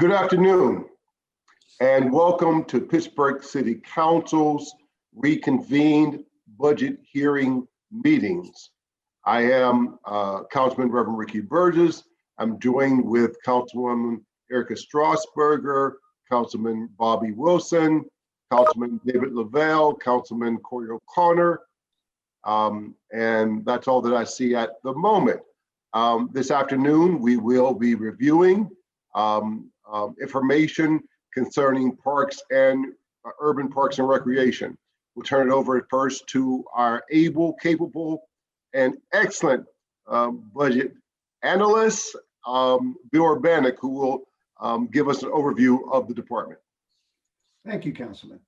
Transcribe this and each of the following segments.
Good afternoon, and welcome to Pittsburgh City Council's reconvened budget hearing meetings. I am Councilman Reverend Ricky Burgess. I'm joined with Councilwoman Erica Strasburger, Councilman Bobby Wilson, Councilman David Lavelle, Councilman Corey O'Connor, and that's all that I see at the moment. This afternoon, we will be reviewing information concerning parks and urban parks and recreation. We'll turn it over first to our able, capable, and excellent budget analyst, Bill Urbanek, who will give us an overview of the department. Thank you, Councilman.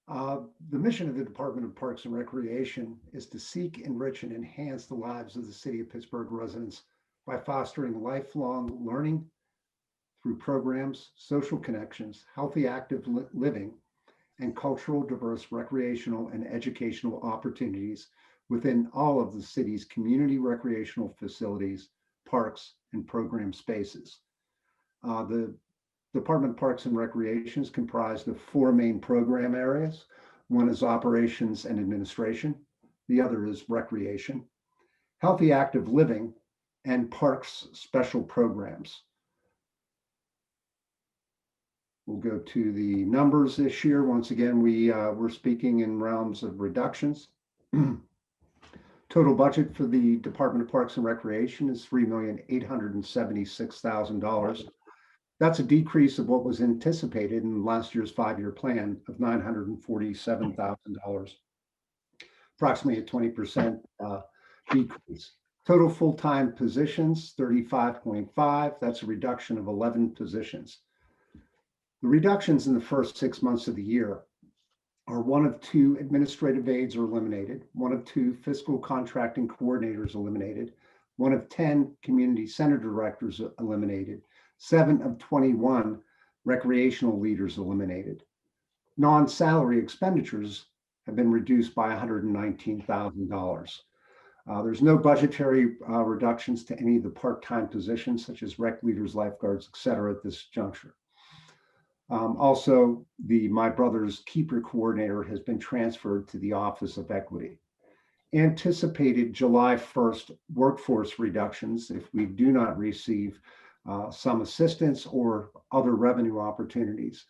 The mission of the Department of Parks and Recreation is to seek, enrich, and enhance the lives of the City of Pittsburgh residents by fostering lifelong learning through programs, social connections, healthy active living, and cultural, diverse, recreational, and educational opportunities within all of the city's community recreational facilities, parks, and program spaces. The Department of Parks and Recreation is comprised of four main program areas. One is operations and administration. The other is recreation, healthy active living, and parks special programs. We'll go to the numbers this year. Once again, we're speaking in realms of reductions. Total budget for the Department of Parks and Recreation is $3,876,000. That's a decrease of what was anticipated in last year's 5-year plan of $947,000, approximately a 20% decrease. Total full-time positions, 35.5. That's a reduction of 11 positions. The reductions in the first 6 months of the year are 1 of 2 administrative aides are eliminated, 1 of 2 fiscal contracting coordinators eliminated, 1 of 10 community center directors eliminated, 7 of 21 recreational leaders eliminated. Non-salary expenditures have been reduced by $119,000. There's no budgetary reductions to any of the part-time positions such as rec leaders, lifeguards, et cetera, at this juncture. Also, the My Brother's Keeper Coordinator has been transferred to the Office of Equity. Anticipated July 1st workforce reductions, if we do not receive some assistance or other revenue opportunities,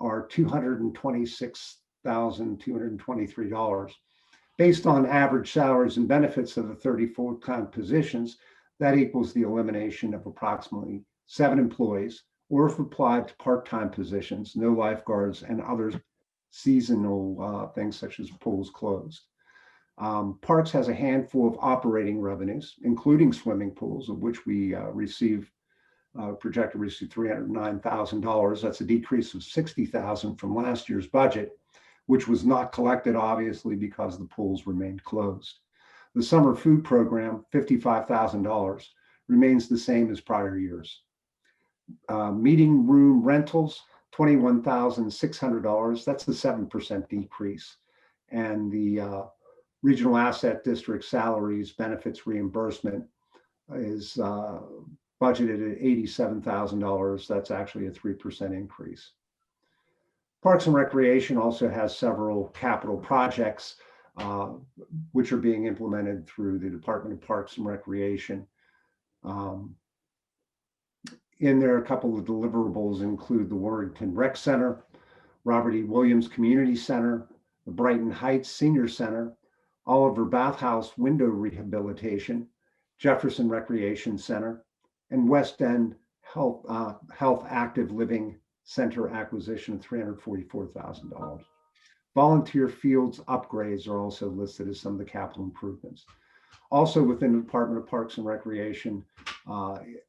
are $226,223. Based on average salaries and benefits of the 30 full-time positions, that equals the elimination of approximately 7 employees, or if applied to part-time positions, no lifeguards and other seasonal things such as pools closed. Parks has a handful of operating revenues, including swimming pools, of which we projected to receive $309,000. That's a decrease of $60,000 from last year's budget, which was not collected, obviously, because the pools remained closed. The summer food program, $55,000, remains the same as prior years. Meeting room rentals, $21,600. That's a 7% decrease. And the regional asset district salaries, benefits reimbursement is budgeted at $87,000. That's actually a 3% increase. Parks and Recreation also has several capital projects which are being implemented through the Department of Parks and Recreation. In there, a couple of deliverables include the Warrington Rec Center, Robert E. Williams Community Center, the Brighton Heights Senior Center, Oliver Bathhouse Window Rehabilitation, Jefferson Recreation Center, and West End Health Active Living Center acquisition of $344,000. Volunteer fields upgrades are also listed as some of the capital improvements. Also within the Department of Parks and Recreation,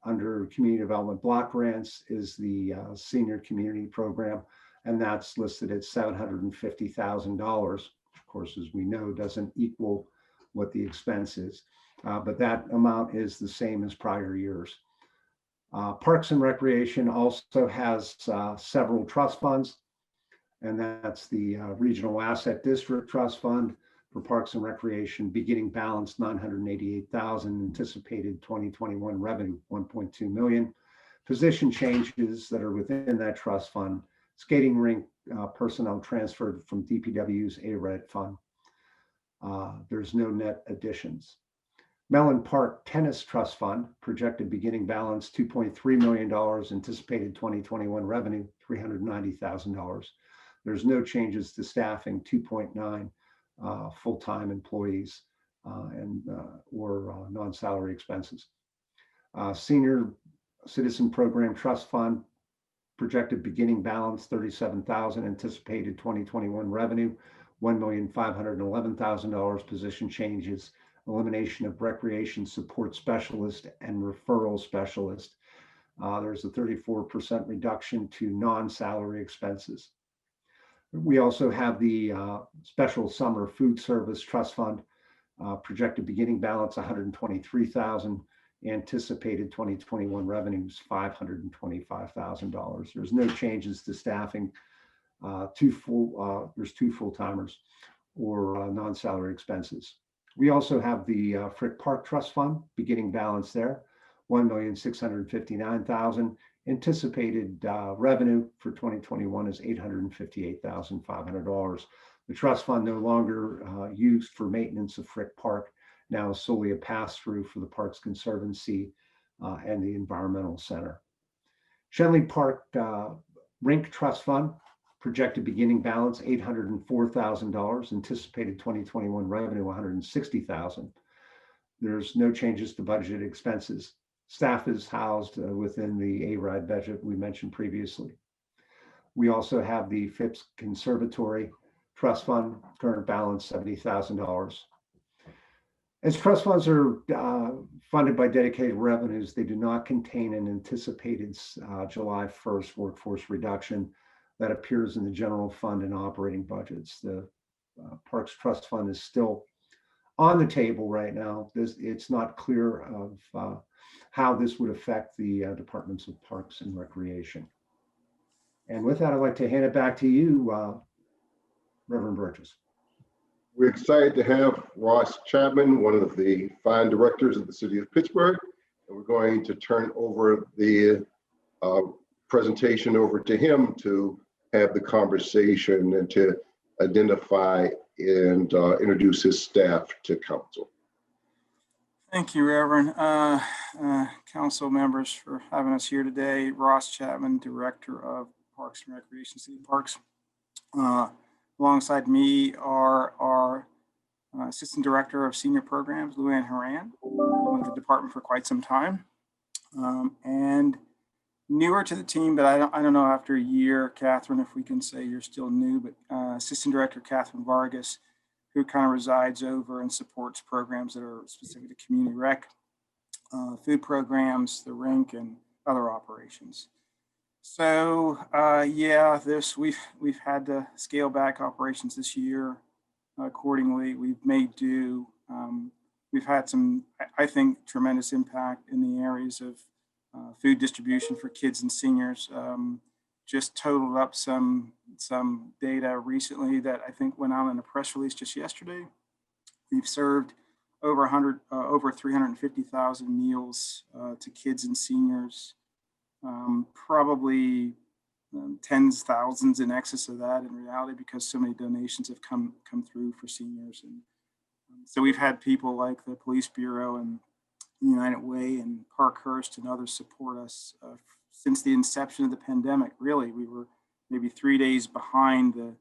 under Community Development Block Grants is the Senior Community Program, and that's listed at $750,000. Of course, as we know, doesn't equal what the expense is, but that amount is the same as prior years. Parks and Recreation also has several trust funds, and that's the Regional Asset District Trust Fund for Parks and Recreation, beginning balance $988,000, anticipated 2021 revenue $1.2 million. Position changes that are within that trust fund. Skating rink personnel transferred from DPW's ARED fund. There's no net additions. Mellon Park Tennis Trust Fund, projected beginning balance $2.3 million, anticipated 2021 revenue $390,000. There's no changes to staffing, 2.9 full-time employees or non-salary expenses. Senior Citizen Program Trust Fund, projected beginning balance $37,000, anticipated 2021 revenue $1,511,000. Position changes, elimination of recreation support specialist and referral specialist. There's a 34% reduction to non-salary expenses. We also have the Special Summer Food Service Trust Fund, projected beginning balance $123,000, anticipated 2021 revenues $525,000. There's no changes to staffing. There's two full-timers or non-salary expenses. We also have the Frick Park Trust Fund, beginning balance there, $1,659,000. Anticipated revenue for 2021 is $858,500. The trust fund no longer used for maintenance of Frick Park, now solely a pass-through for the Parks Conservancy and the Environmental Center. Shenley Park Rink Trust Fund, projected beginning balance $804,000, anticipated 2021 revenue $160,000. There's no changes to budgeted expenses. Staff is housed within the ARID budget we mentioned previously. We also have the Phipps Conservatory Trust Fund, current balance $70,000. As trust funds are funded by dedicated revenues, they do not contain an anticipated July 1st workforce reduction that appears in the general fund and operating budgets. The Parks Trust Fund is still on the table right now. It's not clear of how this would affect the Departments of Parks and Recreation. And with that, I'd like to hand it back to you, Reverend Burgess. We're excited to have Ross Chapman, one of the fine directors of the city of Pittsburgh. And we're going to turn over the presentation over to him to have the conversation and to identify and introduce his staff to council. Thank you, Reverend. Council members, for having us here today. Ross Chapman, Director of Parks and Recreation, City Parks. Alongside me are our Assistant Director of Senior Programs, Luann Horan, with the department for quite some time. And newer to the team, but I don't know, after a year, Catherine, if we can say you're still new, but Assistant Director Catherine Vargas, who kind of resides over and supports programs that are specific to community rec, food programs, the rink, and other operations. So yeah, we've had to scale back operations this year. Accordingly, we've made do. We've had some, I think, tremendous impact in the areas of food distribution for kids and seniors. Just totaled up some data recently that I think went out in a press release just yesterday. We've served over 350,000 meals to kids and seniors, probably tens, thousands in excess of that in reality, because so many donations have come through for seniors. And so we've had people like the Police Bureau and United Way and Parkhurst and others support us since the inception of the pandemic. Really, we were maybe 3 days behind the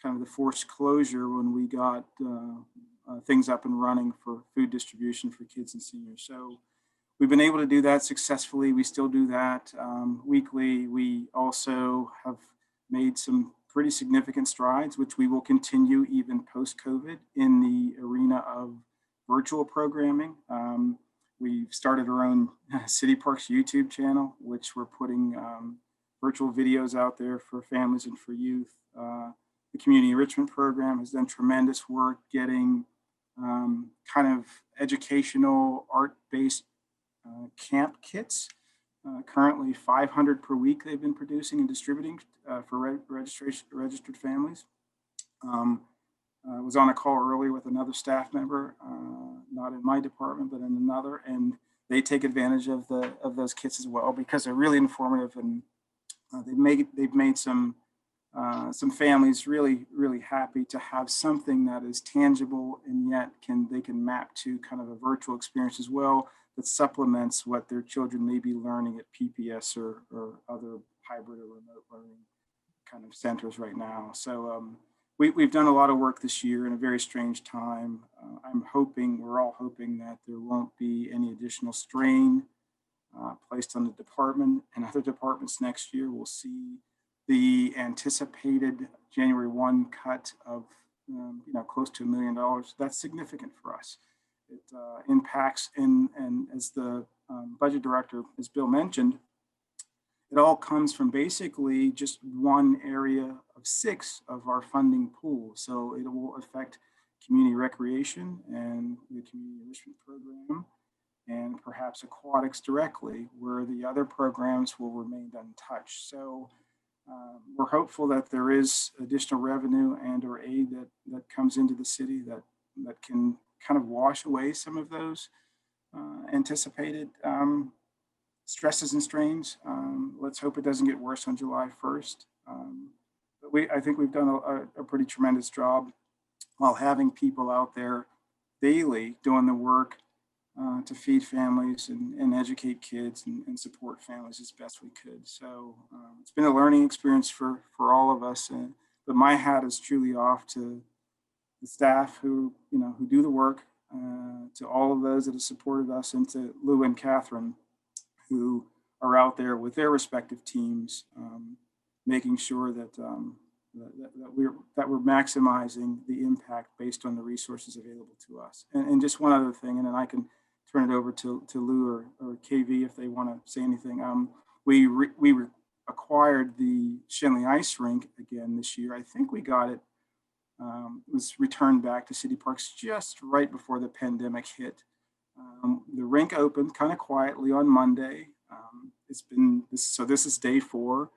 kind of the forced closure when we got things up and running for food distribution for kids and seniors. So we've been able to do that successfully. We still do that weekly. We also have made some pretty significant strides, which we will continue even post-COVID, in the arena of virtual programming. We've started our own City Parks YouTube channel, which we're putting virtual videos out there for families and for youth. The Community Enrichment Program has done tremendous work getting kind of educational, art-based camp kits. Currently 500 per week they've been producing and distributing for registered families. I was on a call earlier with another staff member, not in my department, but in another, and they take advantage of those kits as well, because they're really informative, and they've made some families really happy to have something that is tangible, and yet they can map to kind of a virtual experience as well that supplements what their children may be learning at PPS or other hybrid or remote learning kind of centers right now. So we've done a lot of work this year in a very strange time. We're all hoping that there won't be any additional strain placed on the department and other departments next year. We'll see the anticipated January 1 cut of close to $1 million. That's significant for us. It impacts, and as the budget director, as Bill mentioned, it all comes from basically just one area of 6 of our funding pool. So it will affect community recreation and the community enrichment program, and perhaps aquatics directly, where the other programs will remain untouched. So we're hopeful that there is additional revenue and or aid that comes into the city that can kind of wash away some of those anticipated stresses and strains. Let's hope it doesn't get worse on July 1st. But I think we've done a pretty tremendous job while having people out there daily doing the work to feed families and educate kids and support families as best we could. So it's been a learning experience for all of us. But my hat is truly off to the staff who do the work, to all of those that have supported us, and to Lou and Catherine, who are out there with their respective teams, making sure that we're maximizing the impact based on the resources available to us. And just one other thing, and then I can turn it over to Lou or KV if they want to say anything. We acquired the Shenley Ice Rink again this year. I think we got it. Was returned back to City Parks just right before the pandemic hit. The rink opened kind of quietly on Monday. This is day 4.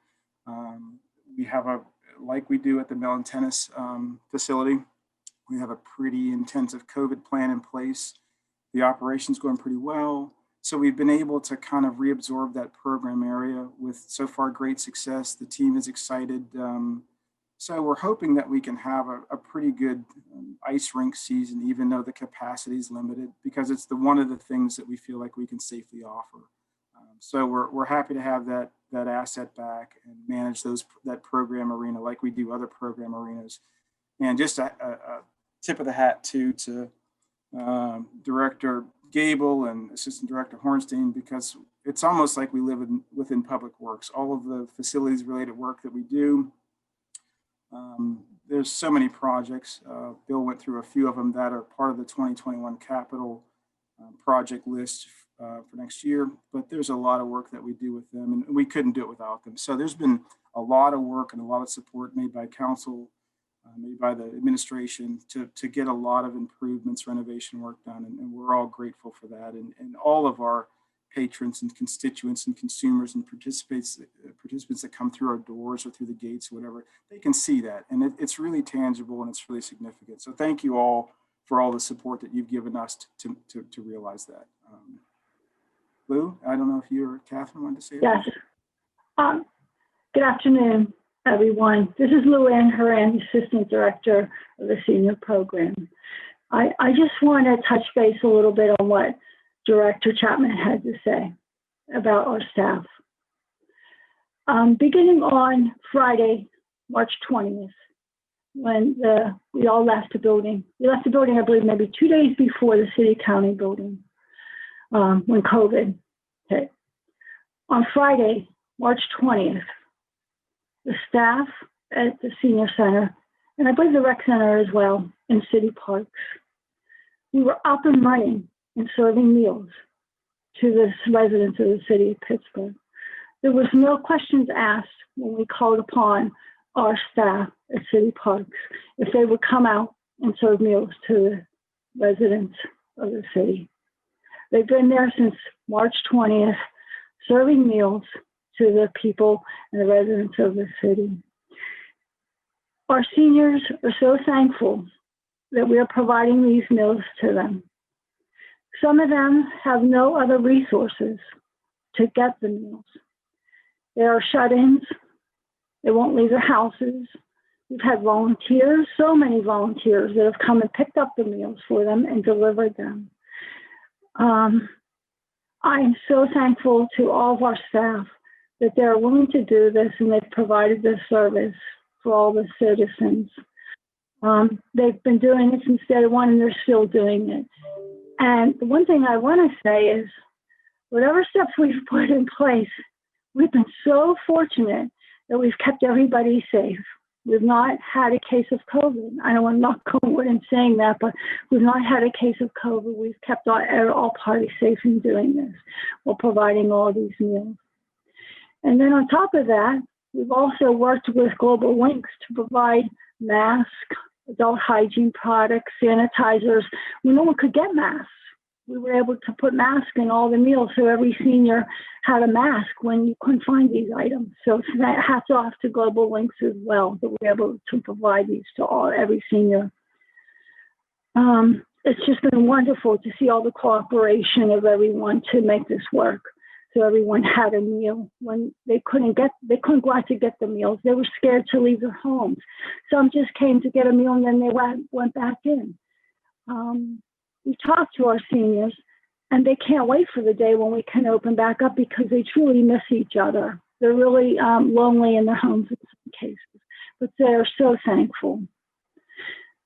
We have like we do at the Mellon Tennis facility, we have a pretty intensive COVID plan in place. The operation's going pretty well. So we've been able to kind of reabsorb that program area with so far great success. The team is excited. So we're hoping that we can have a pretty good ice rink season, even though the capacity is limited, because it's one of the things that we feel like we can safely offer. So we're happy to have that asset back and manage that program arena like we do other program arenas. And just a tip of the hat to Director Gable and Assistant Director Hornstein, because it's almost like we live within Public Works. All of the facilities related work that we do, there's so many projects. Bill went through a few of them that are part of the 2021 capital project list for next year, but there's a lot of work that we do with them, and we couldn't do it without them. So there's been a lot of work and a lot of support made by council, made by the administration to get a lot of improvements, renovation work done, and we're all grateful for that. And all of our patrons and constituents and consumers and participants that come through our doors or through the gates or whatever, they can see that, and it's really tangible and it's really significant. So thank you all for all the support that you've given us to realize that. Lou, I don't know if you or Catherine wanted to say anything. Yes. Good afternoon, everyone. This is Lou Ann Horan, Assistant Director of the Senior Program. I just want to touch base a little bit on what Director Chapman had to say about our staff. Beginning on Friday, March 20th, when we all left the building. We left the building, I believe, maybe 2 days before the City County building, when COVID hit. On Friday, March 20th, the staff at the Senior Center, and I believe the Rec Center as well, in City Parks, we were up and running and serving meals to the residents of the city of Pittsburgh. There was no questions asked when we called upon our staff at City Parks if they would come out and serve meals to the residents of the city. They've been there since March 20th, serving meals to the people and the residents of the city. Our seniors are so thankful that we are providing these meals to them. Some of them have no other resources to get the meals. They are shut-ins. They won't leave their houses. We've had volunteers, so many volunteers that have come and picked up the meals for them and delivered them. I am so thankful to all of our staff that they're willing to do this, and they've provided this service for all the citizens. They've been doing it since day one, and they're still doing it. And the one thing I want to say is, whatever steps we've put in place, we've been so fortunate that we've kept everybody safe. We've not had a case of COVID. I don't want to knock on wood in saying that, but we've not had a case of COVID. We've kept all parties safe in doing this while providing all these meals. And then on top of that, we've also worked with Global Links to provide masks, adult hygiene products, sanitizers. When no one could get masks, we were able to put masks in all the meals, so every senior had a mask when you couldn't find these items. So hats off to Global Links as well, that we're able to provide these to every senior. It's just been wonderful to see all the cooperation of everyone to make this work. So everyone had a meal when they couldn't go out to get the meals. They were scared to leave their homes. Some just came to get a meal and then they went back in. We talked to our seniors, and they can't wait for the day when we can open back up because they truly miss each other. They're really lonely in their homes in some cases, but they're so thankful.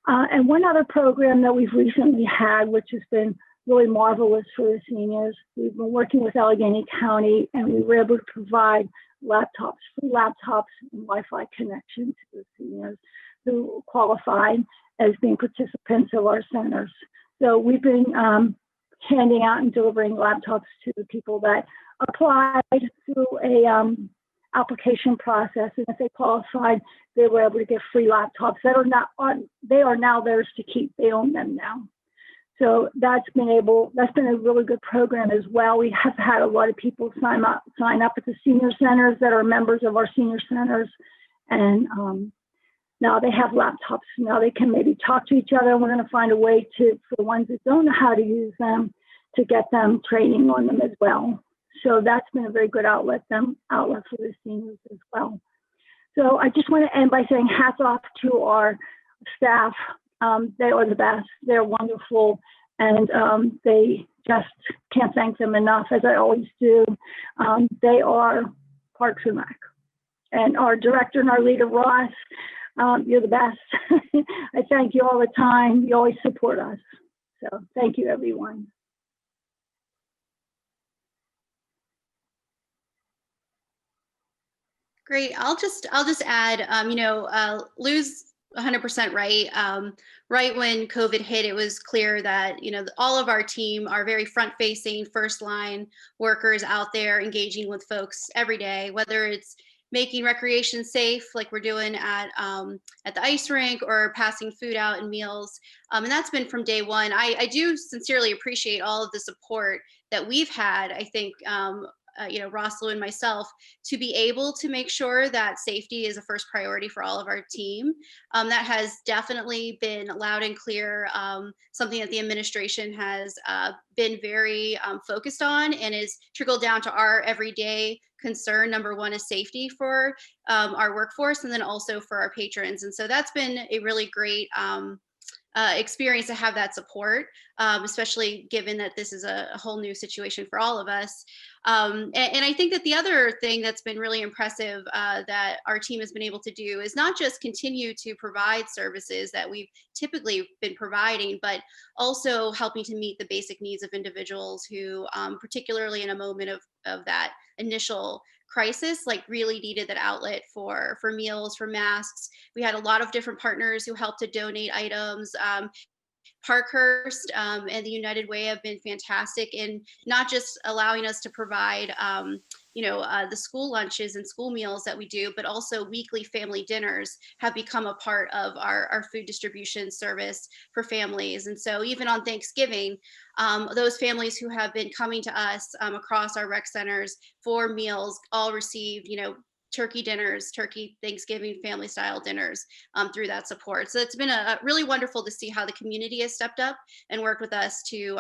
And one other program that we've recently had, which has been really marvelous for the seniors, we've been working with Allegheny County, and we were able to provide laptops, free laptops and Wi-Fi connection to the seniors who qualified as being participants of our centers. So we've been handing out and delivering laptops to the people that applied through a application process, and if they qualified, they were able to get free laptops that they are now theirs to keep. They own them now. So that's been a really good program as well. We have had a lot of people sign up at the senior centers that are members of our senior centers, and now they have laptops. Now they can maybe talk to each other. We're going to find a way for the ones that don't know how to use them, to get them training on them as well. So that's been a very good outlet for the seniors as well. So I just want to end by saying hats off to our staff. They are the best. They're wonderful, and they just can't thank them enough, as I always do. They are Parks and Rec. And our director and our leader, Ross, you're the best. I thank you all the time. You always support us. So thank you, everyone. Great. I'll just add, Lou's 100% right. Right when COVID hit, it was clear that, all of our team are very front facing, first line workers out there engaging with folks every day, whether it's making recreation safe, like we're doing at the ice rink, or passing food out and meals. And that's been from day one. I do sincerely appreciate all of the support that we've had. I think, Ross, Lou, and myself, to be able to make sure that safety is a first priority for all of our team. That has definitely been loud and clear, something that the administration has been very focused on, and is trickled down to our everyday concern. Number one is safety for our workforce, and then also for our patrons. And so that's been a really great experience to have that support, especially given that this is a whole new situation for all of us. And I think that the other thing that's been really impressive that our team has been able to do is not just continue to provide services that we've typically been providing, but also helping to meet the basic needs of individuals who, particularly in a moment of that initial crisis, like really needed that outlet for meals, for masks. We had a lot of different partners who helped to donate items. Parkhurst and the United Way have been fantastic in not just allowing us to provide, the school lunches and school meals that we do, but also weekly family dinners have become a part of our food distribution service for families. And so even on Thanksgiving, those families who have been coming to us across our rec centers for meals all received, turkey dinners, turkey Thanksgiving family style dinners through that support. So it's been a really wonderful to see how the community has stepped up and worked with us to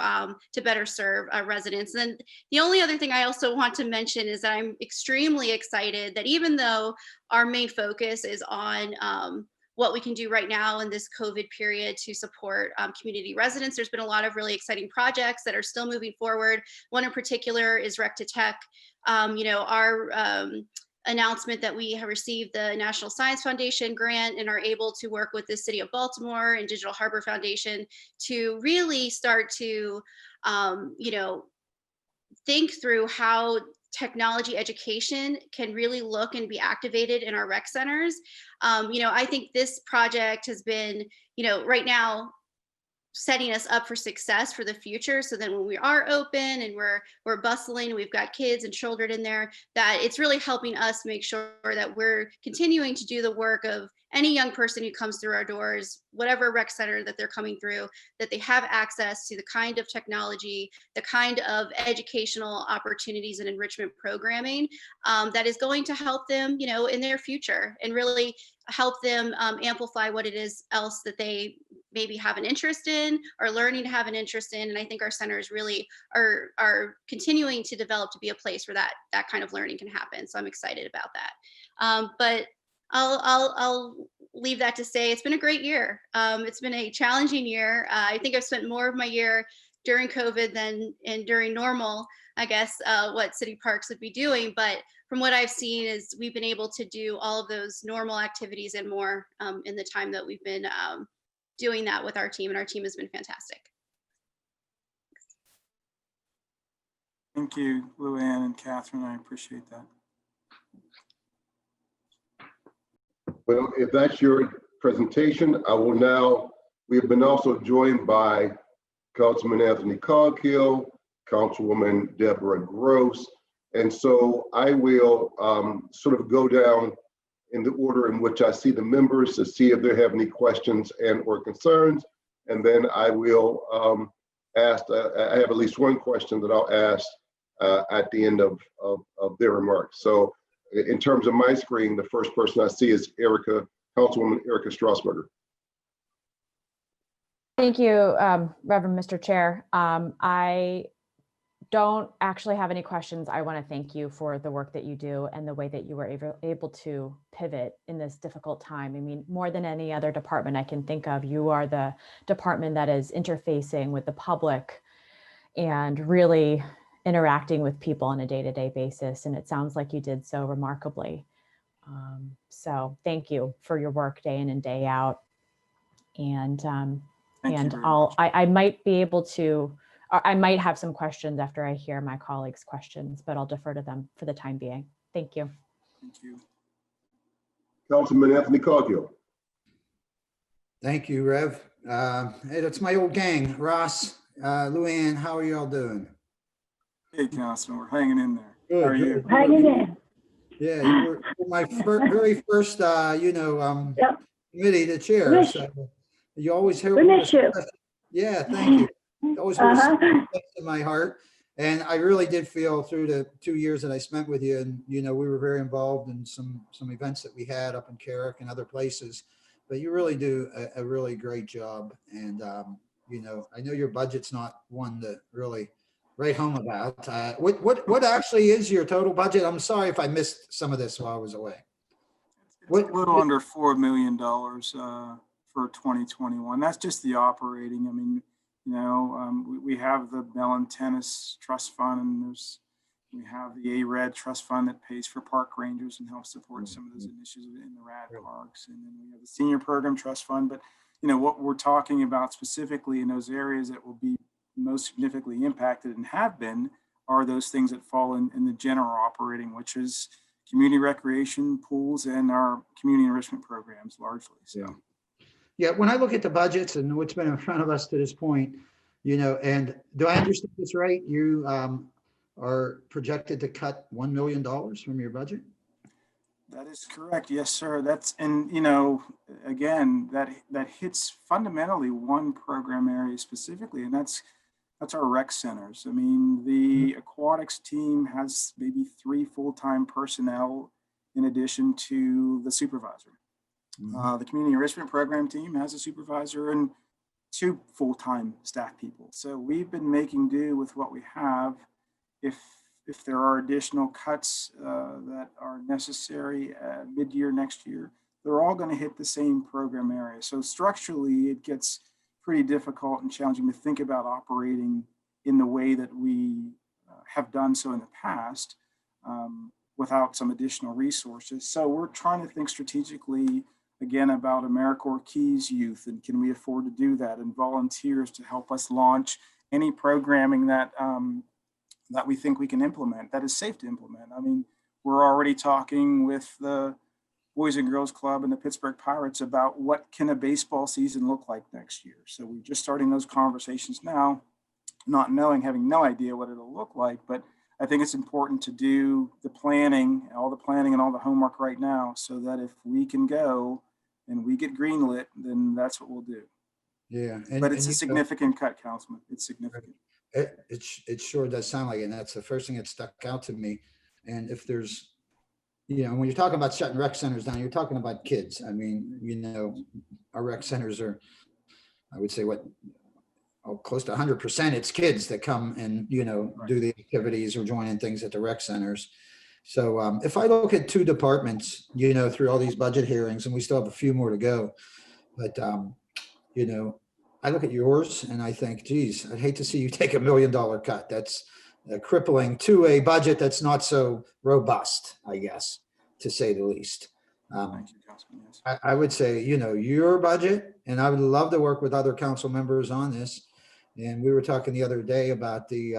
better serve residents. And then the only other thing I also want to mention is that I'm extremely excited that even though our main focus is on what we can do right now in this COVID period to support community residents, there's been a lot of really exciting projects that are still moving forward. One in particular is Rec to Tech. Our announcement that we have received the National Science Foundation grant and are able to work with the City of Baltimore and Digital Harbor Foundation to really start to, think through how technology education can really look and be activated in our rec centers. I think this project has been, right now, setting us up for success for the future. So then when we are open and we're bustling, we've got kids and children in there, that it's really helping us make sure that we're continuing to do the work of any young person who comes through our doors, whatever rec center that they're coming through, that they have access to the kind of technology, the kind of educational opportunities and enrichment programming that is going to help them, in their future, and really help them amplify what it is else that they maybe have an interest in or learning to have an interest in. And I think our centers really are continuing to develop to be a place where that kind of learning can happen. So I'm excited about that. But I'll leave that to say it's been a great year. It's been a challenging year. I think I've spent more of my year during COVID than during normal, I guess, what city parks would be doing. But from what I've seen is we've been able to do all of those normal activities and more in the time that we've been doing that with our team, and our team has been fantastic. Thank you, Luann and Catherine. I appreciate that. Well, if that's your presentation, we have been also joined by Councilman Anthony Coghill, Councilwoman Deborah Gross. And so I will sort of go down in the order in which I see the members to see if they have any questions and or concerns. And then I will ask, I have at least one question that I'll ask at the end of their remarks. So in terms of my screen, the first person I see is Councilwoman Erica Strasburger. Thank you, Reverend Mr. Chair. I don't actually have any questions. I want to thank you for the work that you do and the way that you were able to pivot in this difficult time. I mean, more than any other department I can think of, you are the department that is interfacing with the public and really interacting with people on a day-to-day basis. And it sounds like you did so remarkably. So thank you for your work day in and day out. And I might be able to, I might have some questions after I hear my colleagues' questions, but I'll defer to them for the time being. Thank you. Thank you. Councilman Anthony Coghill. Thank you, Rev. Hey, that's my old gang. Ross, Luann, how are you all doing? Hey, Councilman, we're hanging in there. Good, How are you? Hanging in. Yeah, you were my very first, Yep. committee to chair. Miss So you always hear. We miss you. Yeah, thank you. You always hold a place in my heart. And I really did feel through the 2 years that I spent with you, and we were very involved in some events that we had up in Carrick and other places. But you really do a really great job. And I know your budget's not one to really write home about. What actually is your total budget? I'm sorry if I missed some of this while I was away. It's a little under $4 million for 2021. That's just the operating. I mean, we have the Mellon Tennis Trust Fund, and we have the ARED Trust Fund that pays for park rangers and helps support some of those initiatives in the rad parks. And then we have the Senior Program Trust Fund. But, what we're talking about specifically in those areas that will be most significantly impacted and have been are those things that fall in the general operating, which is community recreation, pools, and our community enrichment programs largely. So. Yeah, when I look at the budgets and what's been in front of us to this point, and do I understand this right? You are projected to cut $1 million from your budget? That is correct. Yes, sir. Again, that hits fundamentally one program area specifically, and that's our rec centers. I mean, the aquatics team has maybe 3 full-time personnel in addition to the supervisor. The community enrichment program team has a supervisor and 2 full-time staff people. So we've been making do with what we have. If there are additional cuts that are necessary mid-year next year, they're all going to hit the same program area. So structurally, it gets pretty difficult and challenging to think about operating in the way that we have done so in the past without some additional resources. So we're trying to think strategically again about AmeriCorps Keys youth, and can we afford to do that, and volunteers to help us launch any programming that that we think we can implement that is safe to implement. I mean, we're already talking with the Boys and Girls Club and the Pittsburgh Pirates about what can a baseball season look like next year. So we're just starting those conversations now, not knowing, having no idea what it'll look like, but I think it's important to do the planning and all the homework right now, so that if we can go and we get greenlit, then that's what we'll do. Yeah. But it's a significant cut, Councilman. It's significant. It sure does sound like it. And that's the first thing that stuck out to me. And if there's, when you're talking about shutting rec centers down, you're talking about kids. I mean, our rec centers are, I would say, close to 100%. It's kids that come and, do the activities or join in things at the rec centers. So if I look at 2 departments, through all these budget hearings, and we still have a few more to go, but, I look at yours and I think, geez, I'd hate to see you take $1 million cut. That's crippling to a budget that's not so robust, I guess, to say the least. Thank you, Councilman. Yes. I would say, your budget, and I would love to work with other council members on this. And we were talking the other day about the,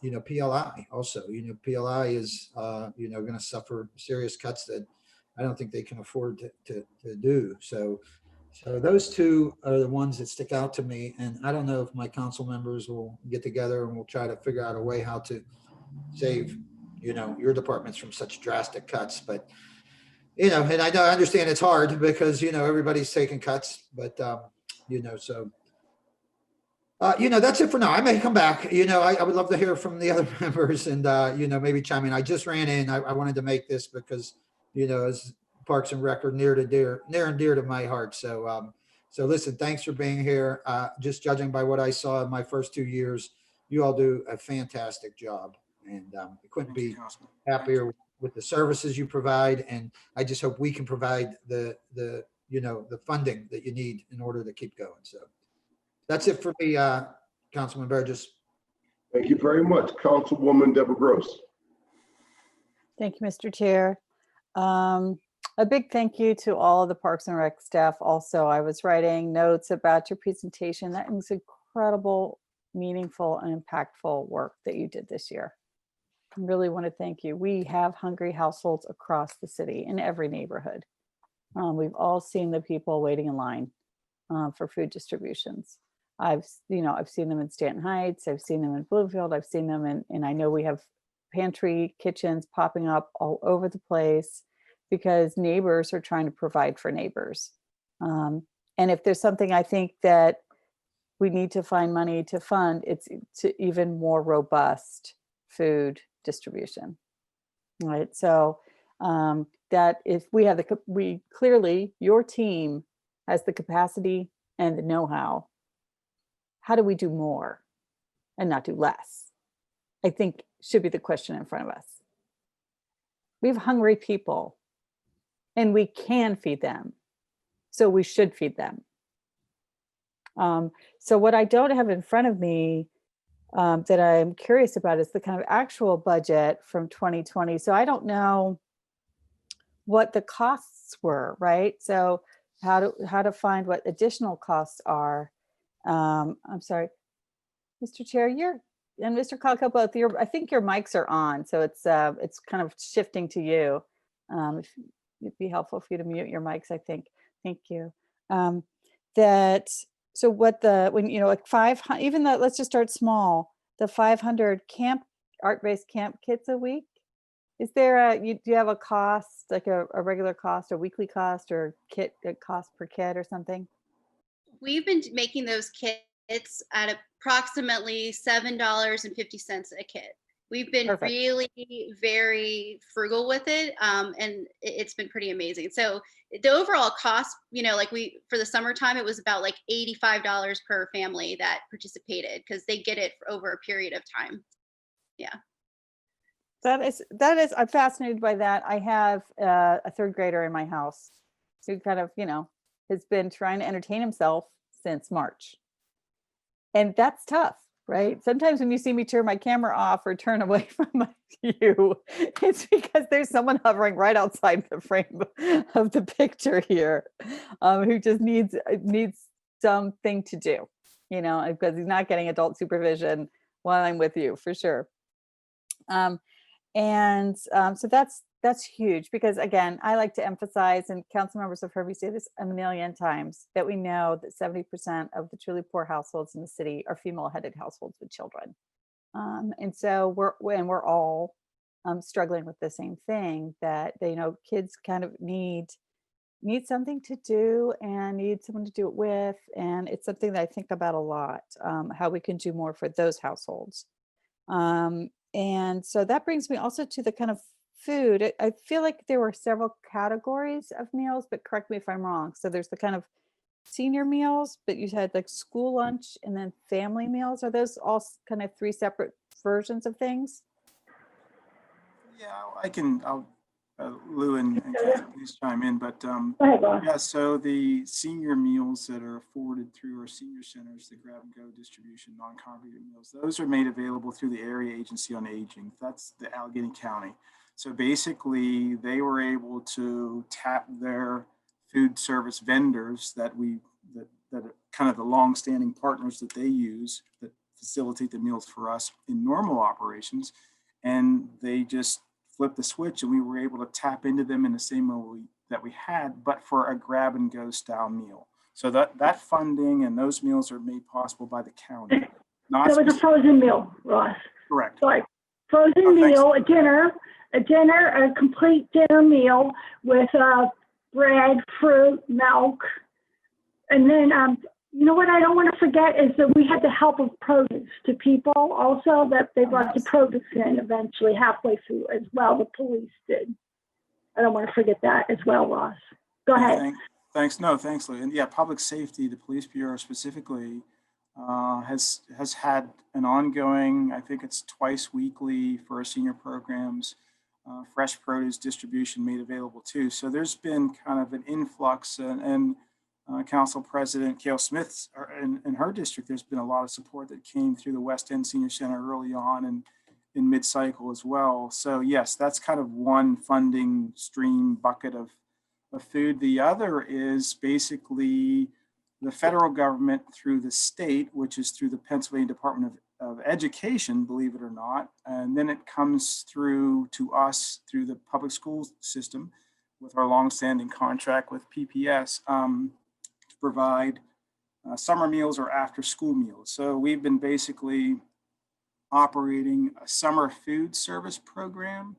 PLI also. PLI is, going to suffer serious cuts that I don't think they can afford to do. So those 2 are the ones that stick out to me. And I don't know if my council members will get together and we'll try to figure out a way how to save, your departments from such drastic cuts. But, and I understand it's hard because, everybody's taking cuts, but, so. That's it for now. I may come back. I would love to hear from the other members and, maybe chime in. I just ran in. I wanted to make this because, as Parks and Rec are near and dear to my heart. So listen, thanks for being here. Just judging by what I saw in my first 2 years, you all do a fantastic job, and I couldn't be happier with the services you provide. And I just hope we can provide the funding that you need in order to keep going. So that's it for me, Councilman Burgess. Thank you very much. Councilwoman Deborah Gross. Thank you, Mr. Chair. A big thank you to all of the Parks and Rec staff. Also, I was writing notes about your presentation. That was incredible, meaningful, and impactful work that you did this year. I really want to thank you. We have hungry households across the city in every neighborhood. We've all seen the people waiting in line for food distributions. I've seen them in Stanton Heights. I've seen them in Bloomfield. I've seen them and I know we have pantry kitchens popping up all over the place because neighbors are trying to provide for neighbors. And if there's something I think that we need to find money to fund, it's to even more robust food distribution, right? So that if we clearly, your team has the capacity and the know-how. How do we do more and not do less? I think should be the question in front of us. We have hungry people and we can feed them. So we should feed them. So what I don't have in front of me that I'm curious about is the kind of actual budget from 2020. So I don't know what the costs were, right? So how to find what additional costs are. I'm sorry, Mr. Chair, and Mr. Calco, both I think your mics are on, so it's kind of shifting to you. If it'd be helpful for you to mute your mics, I think. Thank you. So what like 500, even though, let's just start small, the 500 art-based camp kits a week, is there do you have a cost, like a regular cost, a weekly cost, or a cost per kit or something? We've been making those kits at approximately $7.50 a kit. We've been Perfect. really very frugal with it, and it's been pretty amazing. So the overall cost, like for the summertime, it was about like $85 per family that participated because they get it for over a period of time. Yeah. That is, I'm fascinated by that. I have a third grader in my house who kind of, has been trying to entertain himself since March. And that's tough, right? Sometimes when you see me turn my camera off or turn away from you, it's because there's someone hovering right outside the frame of the picture here, who just needs something to do, because he's not getting adult supervision while I'm with you, for sure. So that's huge, because again, I like to emphasize, and council members have heard me say this a million times, that we know that 70% of the truly poor households in the city are female-headed households with children. And so we're all struggling with the same thing, that kids kind of need something to do and need someone to do it with. And it's something that I think about a lot, how we can do more for those households. And so that brings me also to the kind of food. I feel like there were several categories of meals, but correct me if I'm wrong. So there's the kind of senior meals, but you had like school lunch and then family meals. Are those all kind of three separate versions of things? Yeah, Lou and Kathy, please chime in, but Go ahead, Ross. yeah, so the senior meals that are afforded through our senior centers, the grab and go distribution, non-congregate meals, those are made available through the Area Agency on Aging. That's the Allegheny County. So basically they were able to tap their food service vendors that are kind of the long-standing partners that they use that facilitate the meals for us in normal operations. And they just flipped the switch and we were able to tap into them in the same way that we had, but for a grab and go style meal. So that funding and those meals are made possible by the county. So it's a frozen meal, Ross. Correct. Sorry. Frozen meal, a dinner, a complete dinner meal with bread, fruit, milk. And then, you know what I don't want to forget is that we had the help of produce to people also, that they brought the produce in eventually halfway through as well. The police did. I don't want to forget that as well, Ross. Go ahead. Thanks. No, thanks, Lou. And yeah, public safety, the police bureau specifically, has had an ongoing, I think it's twice weekly for our senior programs, fresh produce distribution made available too. So there's been kind of an influx, and Council President Cale Smith in her district, there's been a lot of support that came through the West End Senior Center early on and in mid-cycle as well. So yes, that's kind of one funding stream bucket of food. The other is basically the federal government through the state, which is through the Pennsylvania Department of Education, believe it or not. And then it comes through to us through the public school system with our longstanding contract with PPS to provide summer meals or after school meals. So we've been basically operating a summer food service program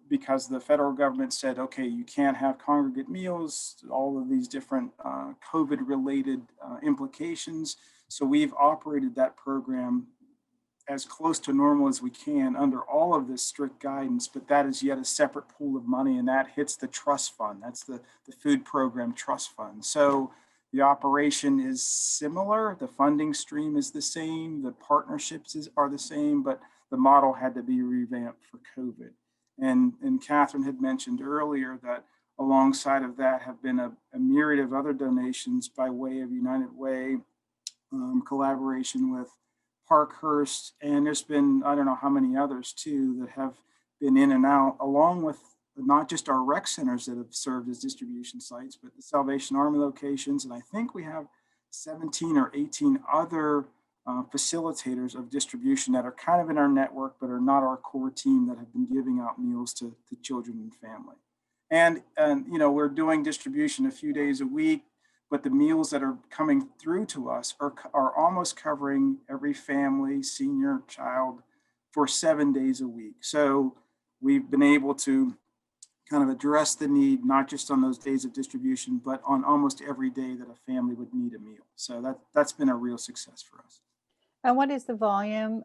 because the federal government said, okay, you can't have congregate meals, all of these different COVID-related implications. So we've operated that program as close to normal as we can under all of this strict guidance, but that is yet a separate pool of money, and that hits the trust fund. That's the food program trust fund. So the operation is similar, the funding stream is the same, the partnerships are the same, but the model had to be revamped for COVID. And Catherine had mentioned earlier that alongside of that have been a myriad of other donations by way of United Way, collaboration with Parkhurst, and there's been, I don't know how many others too that have been in and out, along with not just our rec centers that have served as distribution sites, but the Salvation Army locations. And I think we have 17 or 18 other facilitators of distribution that are kind of in our network, but are not our core team, that have been giving out meals to children and family. And you know, we're doing distribution a few days a week, but the meals that are coming through to us are almost covering every family, senior, child for 7 days a week. So we've been able to kind of address the need, not just on those days of distribution, but on almost every day that a family would need a meal. So that's been a real success for us. And what is the volume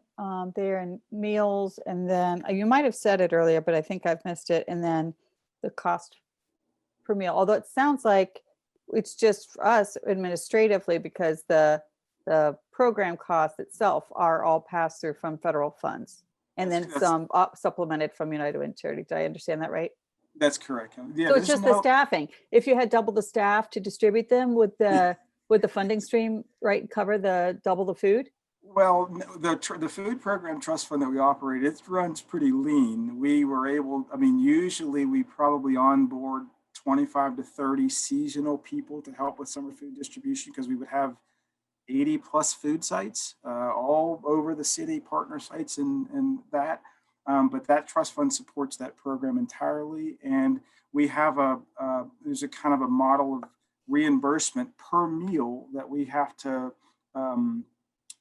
there in meals? And then you might have said it earlier, but I think I've missed it. And then the cost per meal, although it sounds like it's just for us administratively because the program costs itself are all passed through from federal funds. And then That's- some supplemented from United Way Charity. Did I understand that right? That's correct. Yeah, So it's there's just the staffing. If you had double the staff to distribute them, would the funding stream, right, cover the double the food? Well, the food program trust fund that we operate, it runs pretty lean. We were able, I mean, usually we probably onboard 25 to 30 seasonal people to help with summer food distribution because we would have 80 plus food sites all over the city, partner sites and that. But that trust fund supports that program entirely. And we have there's a kind of a model of reimbursement per meal that we have to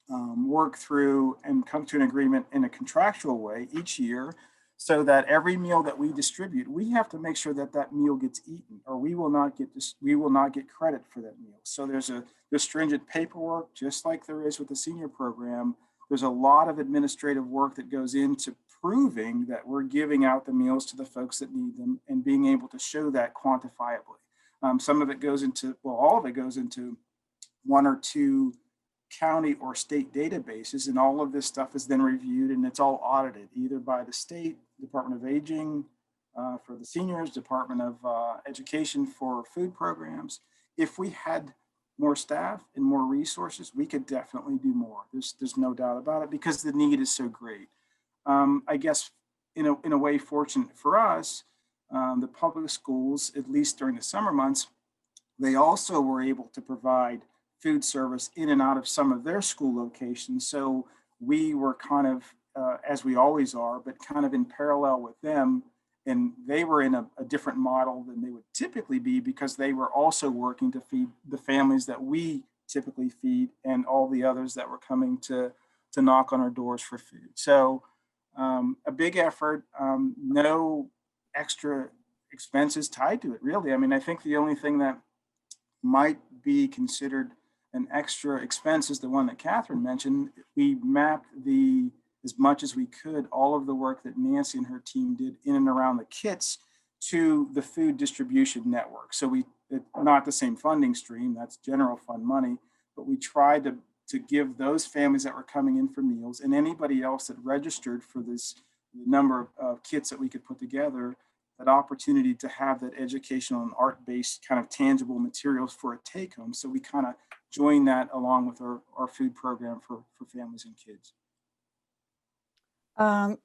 work through and come to an agreement in a contractual way each year so that every meal that we distribute, we have to make sure that that meal gets eaten or we will not get credit for that meal. So there's stringent paperwork, just like there is with the senior program. There's a lot of administrative work that goes into proving that we're giving out the meals to the folks that need them and being able to show that quantifiably. Some of it goes into, well, all of it goes into one or two county or state databases, and all of this stuff is then reviewed and it's all audited either by the state Department of Aging for the seniors, Department of Education for food programs. If we had more staff and more resources, we could definitely do more. There's no doubt about it because the need is so great. I guess in a way, fortunate for us, the public schools, at least during the summer months, they also were able to provide food service in and out of some of their school locations. So we were kind of, as we always are, but kind of in parallel with them. And they were in a different model than they would typically be because they were also working to feed the families that we typically feed and all the others that were coming to knock on our doors for food. So a big effort, no extra expenses tied to it, really. I mean, I think the only thing that might be considered an extra expense is the one that Catherine mentioned. We mapped as much as we could, all of the work that Nancy and her team did in and around the kits to the food distribution network. So not the same funding stream, that's general fund money, but we tried to give those families that were coming in for meals and anybody else that registered for this number of kits that we could put together, that opportunity to have that educational and art-based kind of tangible materials for a take home. So we kind of joined that along with our food program for families and kids.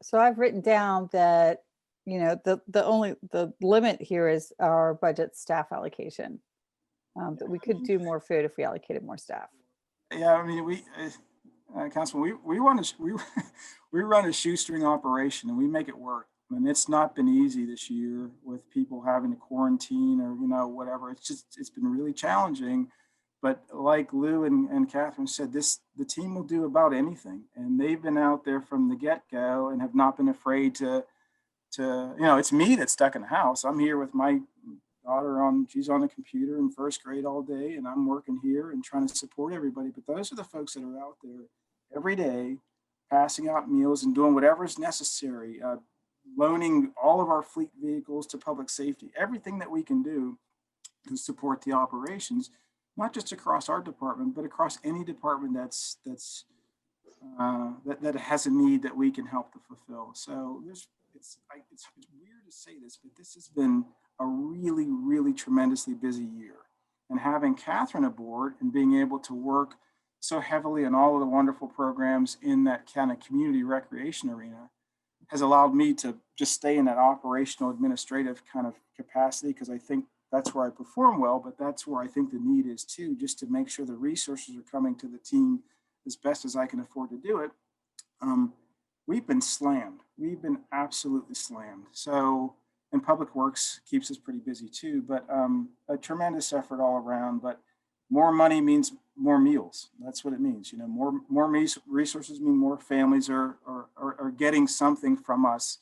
So I've written down that, the limit here is our budget staff allocation. That we could do more food if we allocated more staff. Yeah, I mean, Councilman, we run a shoestring operation and we make it work. I mean, it's not been easy this year with people having to quarantine or, whatever. It's been really challenging. But like Lou and Catherine said, the team will do about anything. And they've been out there from the get-go and have not been afraid to it's me that's stuck in the house. I'm here with my daughter she's on the computer in first grade all day, and I'm working here and trying to support everybody. But those are the folks that are out there every day, passing out meals and doing whatever is necessary, loaning all of our fleet vehicles to public safety, everything that we can do to support the operations, not just across our department, but across any department that has a need that we can help to fulfill. So it's weird to say this, but this has been a really, really tremendously busy year. And having Catherine aboard and being able to work so heavily on all of the wonderful programs in that kind of community recreation arena has allowed me to just stay in that operational administrative kind of capacity, because I think that's where I perform well, but that's where I think the need is too, just to make sure the resources are coming to the team as best as I can afford to do it. We've been slammed. We've been absolutely slammed. So, and Public Works keeps us pretty busy too, but a tremendous effort all around. But more money means more meals. That's what it means. More resources mean more families are getting something from us,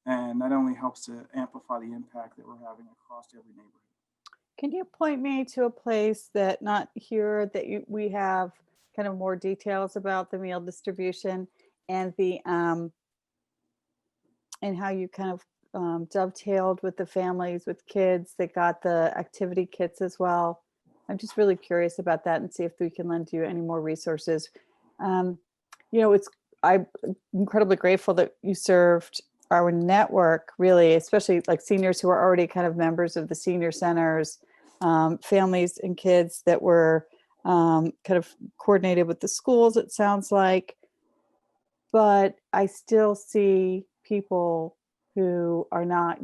and that only helps to amplify the impact that we're having across every neighborhood. Can you point me to a place that not here that we have kind of more details about the meal distribution and the and how you kind of dovetailed with the families with kids that got the activity kits as well. I'm just really curious about that and see if we can lend you any more resources. You know, I'm incredibly grateful that you served our network, really, especially like seniors who are already kind of members of the senior centers, families and kids that were kind of coordinated with the schools, it sounds like. But I still see people who are not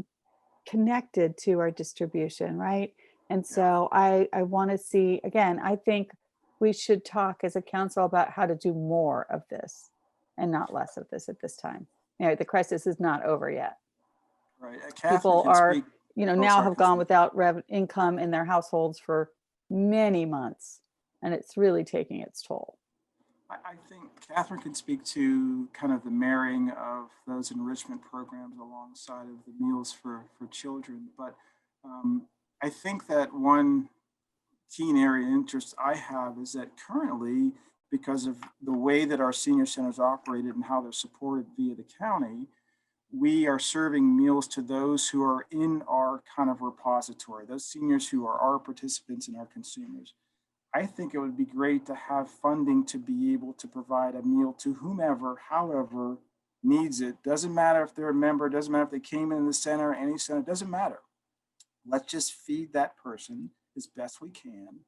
connected to our distribution, right? And so I want to see, again, I think we should talk as a council about how to do more of this and not less of this at this time. You know, the crisis is not over yet. Right. Catherine People can are, speak. you know, Oh, now sorry, have gone Catherine. without income in their households for many months, and it's really taking its toll. I think Catherine can speak to kind of the marrying of those enrichment programs alongside of the meals for children. But I think that one keen area of interest I have is that currently, because of the way that our senior centers operated and how they're supported via the county, we are serving meals to those who are in our kind of repository, those seniors who are our participants and our consumers. I think it would be great to have funding to be able to provide a meal to whomever, however needs it. Doesn't matter if they're a member, doesn't matter if they came in the center, any center, doesn't matter. Let's just feed that person as best we can.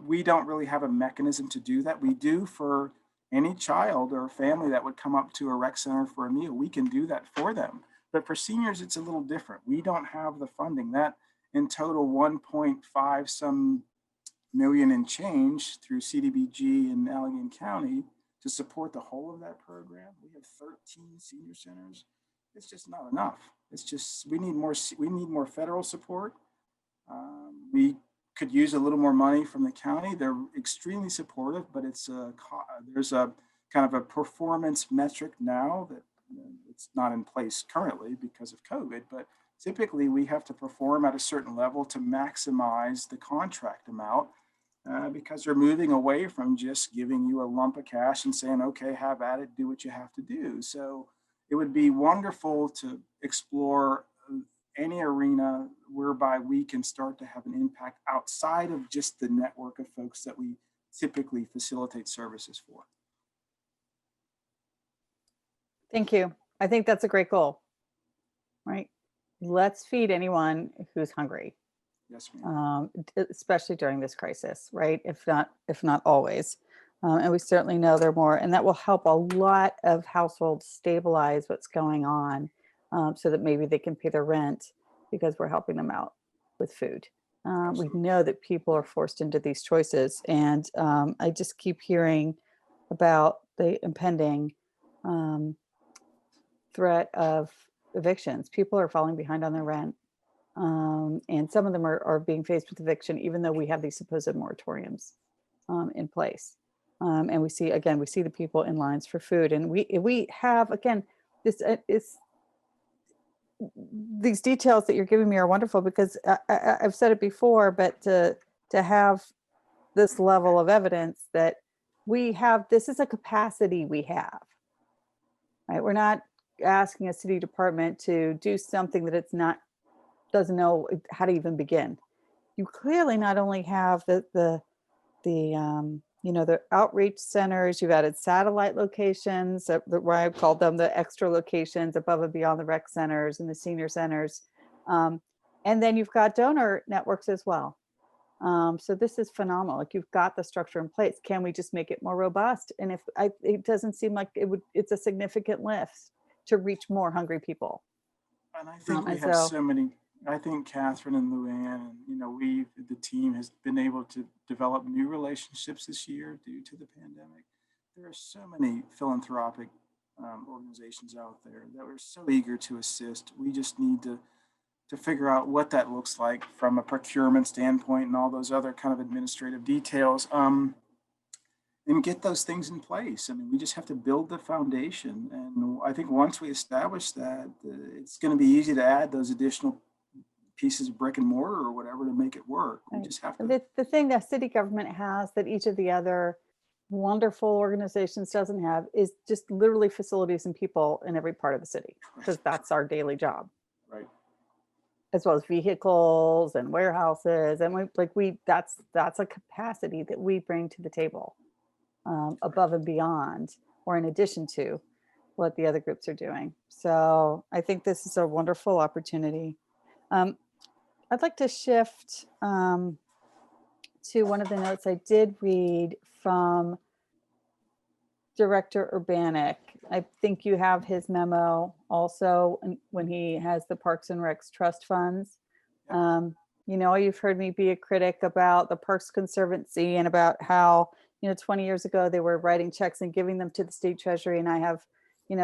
We don't really have a mechanism to do that. We do for any child or family that would come up to a rec center for a meal. We can do that for them. But for seniors, it's a little different. We don't have the funding. That in total 1.5 some million and change through CDBG in Allegheny County to support the whole of that program. We have 13 senior centers. It's just not enough. It's just, we need more federal support. We could use a little more money from the county. They're extremely supportive, but there's a kind of a performance metric now that it's not in place currently because of COVID, but typically we have to perform at a certain level to maximize the contract amount because they're moving away from just giving you a lump of cash and saying, okay, have at it, do what you have to do. So it would be wonderful to explore any arena whereby we can start to have an impact outside of just the network of folks that we typically facilitate services for. Thank you. I think that's a great goal, right? Let's feed anyone who's hungry. Yes, ma'am. Especially during this crisis, right? If not always. And we certainly know there are more, and that will help a lot of households stabilize what's going on so that maybe they can pay their rent because we're helping them out with food. We know that people are forced into these choices, and I just keep hearing about the impending threat of evictions. People are falling behind on their rent. And some of them are being faced with eviction, even though we have these supposed moratoriums in place. And we see the people in lines for food. And we have, again, these details that you're giving me are wonderful because I've said it before, but to have this level of evidence that we have, this is a capacity we have, right? We're not asking a city department to do something that doesn't know how to even begin. You clearly not only have the outreach centers, you've added satellite locations, where I called them the extra locations above and beyond the rec centers and the senior centers. And then you've got donor networks as well. So this is phenomenal. Like, you've got the structure in place. Can we just make it more robust? And it doesn't seem like it's a significant lift to reach more hungry people. And I think we have so many. I think Catherine and Luann, and the team has been able to develop new relationships this year due to the pandemic. There are so many philanthropic organizations out there that are so eager to assist. We just need to figure out what that looks like from a procurement standpoint and all those other kind of administrative details, and get those things in place. I mean, we just have to build the foundation. And I think once we establish that, it's going to be easy to add those additional pieces of brick and mortar or whatever to make it work. We just have to. The thing that city government has that each of the other wonderful organizations doesn't have is just literally facilities and people in every part of the city, because that's our daily job. Right. As well as vehicles and warehouses. And that's a capacity that we bring to the table, above and beyond, or in addition to what the other groups are doing. So I think this is a wonderful opportunity. I'd like to shift to one of the notes I did read from Director Urbanek. I think you have his memo also when he has the Parks and Recs trust funds. You've heard me be a critic about the Parks Conservancy and about how, 20 years ago they were writing checks and giving them to the state treasury. And I have,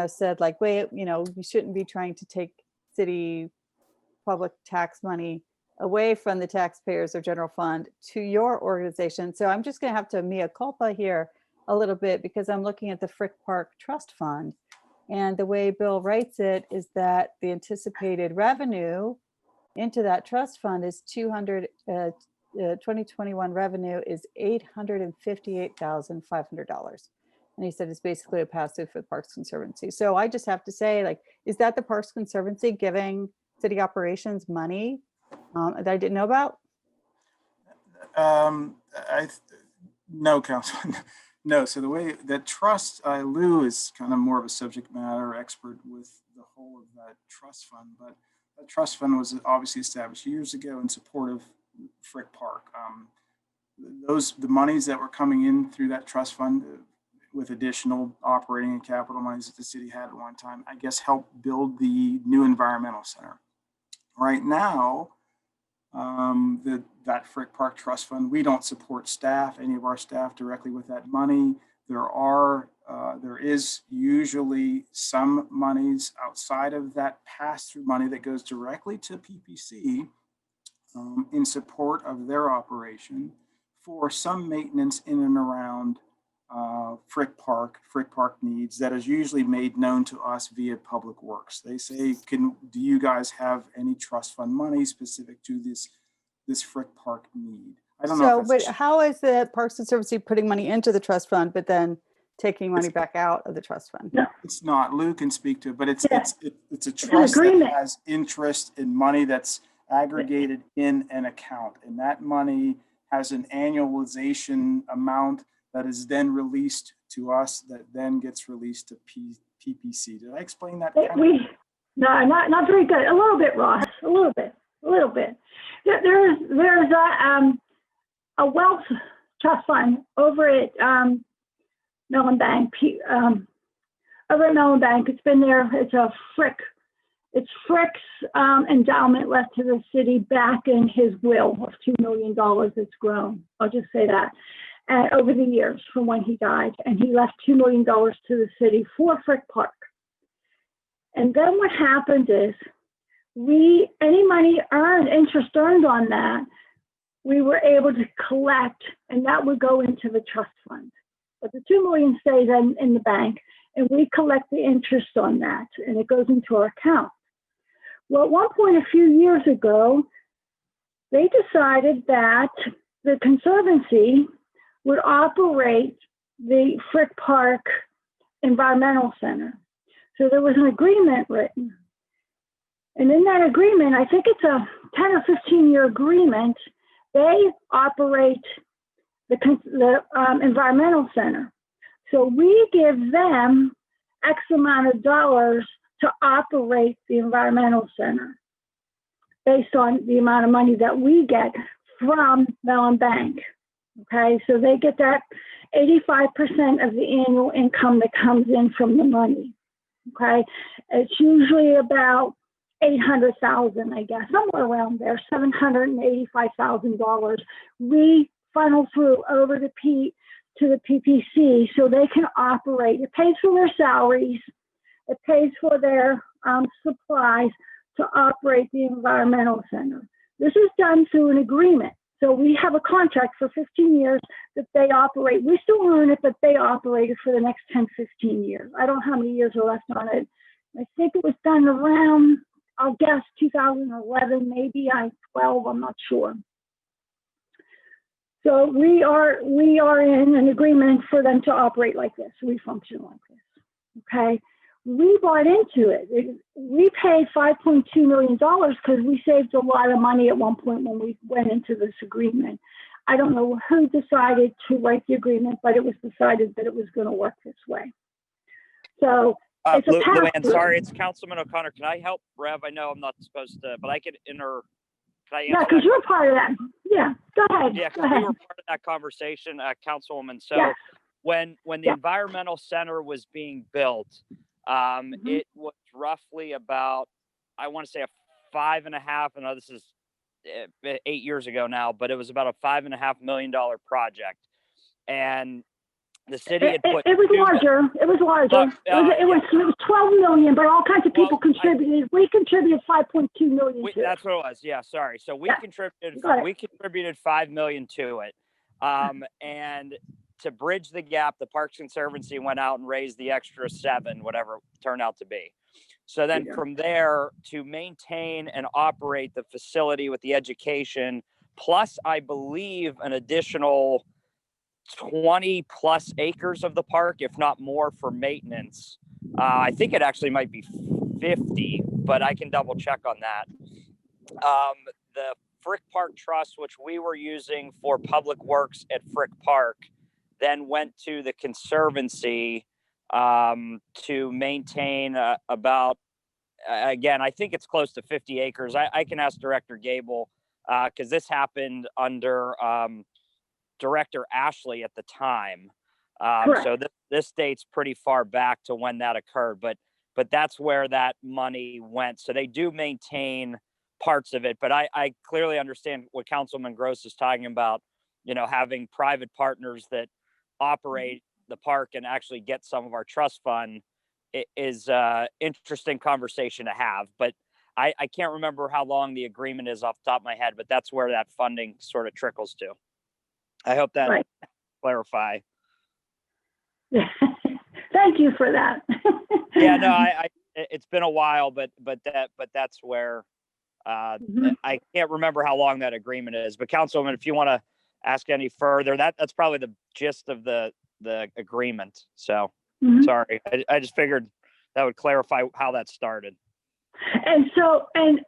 said like, wait, you shouldn't be trying to take city public tax money away from the taxpayers or general fund to your organization. So I'm just going to have to mea culpa here a little bit, because I'm looking at the Frick Park Trust Fund. And the way Bill writes it is that the anticipated revenue into that trust fund is 2021 revenue is $858,500. And he said it's basically a pass-through for the Parks Conservancy. So I just have to say, like, is that the Parks Conservancy giving city operations money that I didn't know about? No, Councilman. No. So the way that trust, Lou is kind of more of a subject matter expert with the whole of that trust fund, but that trust fund was obviously established years ago in support of Frick Park. The monies that were coming in through that trust fund with additional operating and capital monies that the city had at one time, I guess, helped build the new environmental center. Right now, that Frick Park Trust Fund, we don't support any of our staff directly with that money. There is usually some monies outside of that pass-through money that goes directly to PPC in support of their operation for some maintenance in and around Frick Park needs that is usually made known to us via Public Works. They say, do you guys have any trust fund money specific to this Frick Park need? I don't know. But how is the Parks and Services putting money into the trust fund, but then taking money back out of the trust fund? No. It's not. Lou can speak to it, but it's a trust that has interest in money that's aggregated in an account, and that money has an annualization amount that is then released to us, that then gets released to PPC. Did I explain that? No, not very good. A little bit, Ross. A little bit. There's a wealth trust fund over at Mellon Bank. Over at Mellon Bank, it's been there. It's Frick's endowment left to the city back in his will of $2 million. It's grown. I'll just say that. Over the years from when he died, and he left $2 million to the city for Frick Park. And then what happened is any money interest earned on that, we were able to collect, and that would go into the trust fund. But the $2 million stays in the bank, and we collect the interest on that, and it goes into our account. Well, at one point a few years ago, they decided that the Conservancy would operate the Frick Park Environmental Center. So there was an agreement written. And in that agreement, I think it's a 10 or 15-year agreement, they operate the environmental center. So we give them X amount of dollars to operate the environmental center based on the amount of money that we get from Mellon Bank. Okay, so they get that 85% of the annual income that comes in from the money. Okay, it's usually about $800,000, I guess, somewhere around there, $785,000. We funnel through over to the PPC so they can operate. It pays for their salaries. It pays for their supplies to operate the environmental center. This is done through an agreement. So we have a contract for 15 years that they operate. We still own it, but they operate it for the next 10, 15 years. I don't know how many years are left on it. I think it was done around, I'll guess 2011, maybe 12, I'm not sure. So we are in an agreement for them to operate like this. We function like this. Okay. We bought into it. We paid $5.2 million because we saved a lot of money at one point when we went into this agreement. I don't know who decided to write the agreement, but it was decided that it was going to work this way. So it's a Luann, sorry, it's Councilman O'Connor. Can I help Rev? I know I'm not supposed to, but I can can I answer? Yeah, because you're part of that. Yeah, go ahead. Yeah, go because ahead. we were part of that conversation, Councilwoman. So Yeah. when the Yeah. environmental center was being built, it was roughly about, I want to say a 5.5. I know this is 8 years ago now, but it was about a $5.5 million project, and the city had put. It was larger. It was larger. It was 12 million, but all kinds of people contributed. We contributed 5.2 million. That's what it was. Yeah, sorry. So we contributed 5 million to it, and to bridge the gap, the Parks Conservancy went out and raised the extra 7, whatever it turned out to be. So then from there, to maintain and operate the facility with the education, plus I believe an additional 20 plus acres of the park, if not more, for maintenance. I think it actually might be 50, but I can double check on that. The Frick Park Trust, which we were using for public works at Frick Park, then went to the Conservancy to maintain about, again, I think it's close to 50 acres. I can ask Director Gable because this happened under Director Ashley at the time. So this dates pretty far back to when that occurred, but that's where that money went. So they do maintain parts of it, but I clearly understand what Councilman Gross is talking about, having private partners that operate the park and actually get some of our trust fund is interesting conversation to have, but I can't remember how long the agreement is off the top of my head, but that's where that funding sort of trickles to. I hope that clarify. Thank you for that. Yeah, no, it's been a while, but that's where I can't remember how long that agreement is. But Councilwoman, if you want to ask any further, that's probably the gist of the agreement. So sorry, I just figured that would clarify how that started. And so and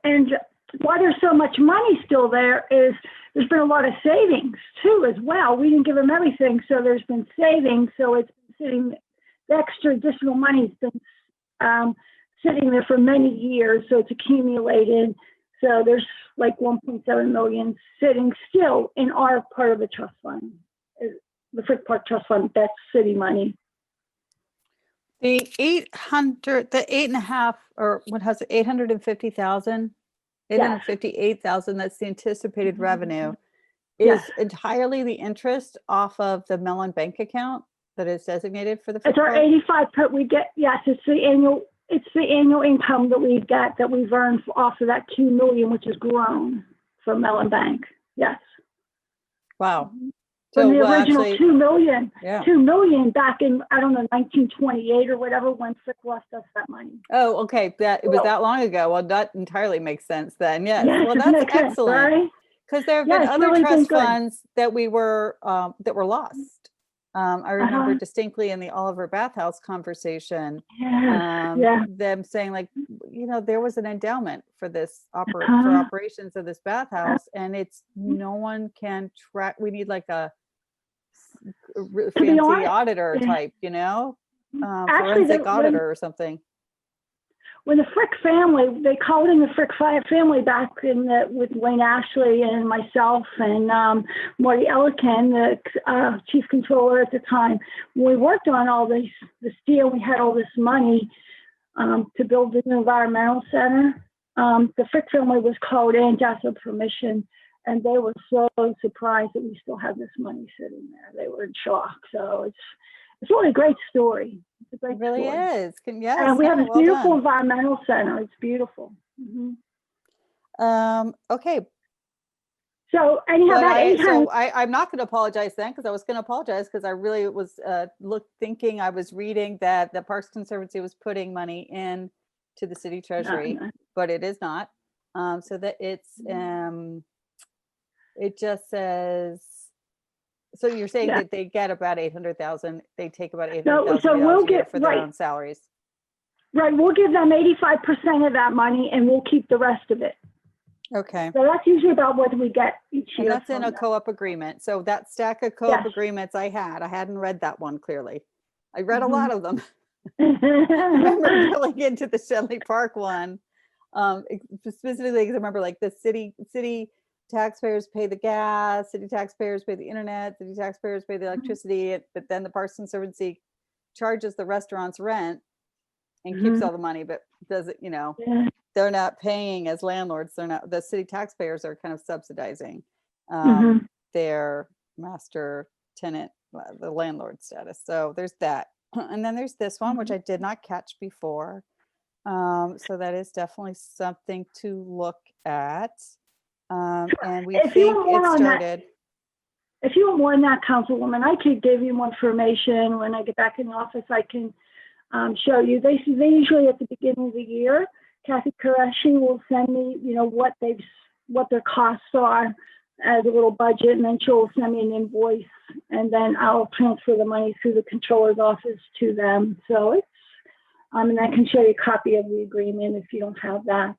why there's so much money still there is there's been a lot of savings too as well. We didn't give them everything, so there's been savings. So it's been sitting, the extra additional money's been sitting there for many years, so it's accumulated. So there's like 1.7 million sitting still in our part of the trust fund, the Frick Park Trust Fund. That's city money. The 8.5, or what has it, 850,000, 858,000, that's the anticipated revenue, is entirely the interest off of the Mellon bank account that is designated for the. It's our 85 per we get. Yes, it's the annual income that we get, that we've earned off of that 2 million, which has grown from Mellon Bank. Yes. Wow. From So the original actually, 2 million, yeah. 2 million back in, I don't know, 1928 or whatever, when Frick lost us that money. Oh, okay. It was that long ago. Well, that entirely makes sense then. Yes. Well, that's excellent. Because there have been other really trust funds that were lost. I remember distinctly in the Oliver Bathhouse conversation, them saying like, there was an endowment for this for operations of this bathhouse, and it's no one can track. We need like a fancy auditor type, forensic auditor or something. When the Frick family, they called in the Frick family back with Wayne Ashley and myself and Marty Ellikin, the chief controller at the time. When we worked on all this deal, we had all this money to build an environmental center. The Frick family was called in to ask for permission, and they were so surprised that we still had this money sitting there. They were in shock. So it's really a great story. It's a great story. It really is. Yes. And we have a beautiful environmental center. It's beautiful. Okay. So anyhow, I'm not going to apologize then, because I was going to apologize because I really was thinking I was reading that the Parks Conservancy was putting money in to the city treasury, but it is not. So that it's it just says So you're saying Yeah. that they get about 800,000, they take about No, $800,000 so we'll a year get- for their right. own salaries? Right, we'll give them 85% of that money and we'll keep the rest of it. Okay. So that's usually about what we get each And year. that's in from a them. co-op agreement. So that stack of co-op Yes. agreements I hadn't read that one clearly. I read Mhm. a lot of them. I remember going into the Shenley Park one, specifically because I remember like the city taxpayers pay the gas, city taxpayers pay the internet, city taxpayers pay the electricity, but then the Parks Conservancy charges the restaurants rent and keeps Mhm. all the money, but does it, Yeah. they're not paying as landlords. They're not, the city taxpayers are kind of subsidizing Mhm. their master tenant, the landlord status. So there's that. And then there's this one, which I did not catch before. So that is definitely something to look at. And we If you think want more it on that- started. If you want more on that, Councilwoman, I could give you more information when I get back in the office. I can show you. They usually at the beginning of the year, Kathy Koreshi will send me, what their costs are as a little budget, and then she'll send me an invoice, and then I'll transfer the money through the controller's office to them. So it's, and I can show you a copy of the agreement if you don't have that.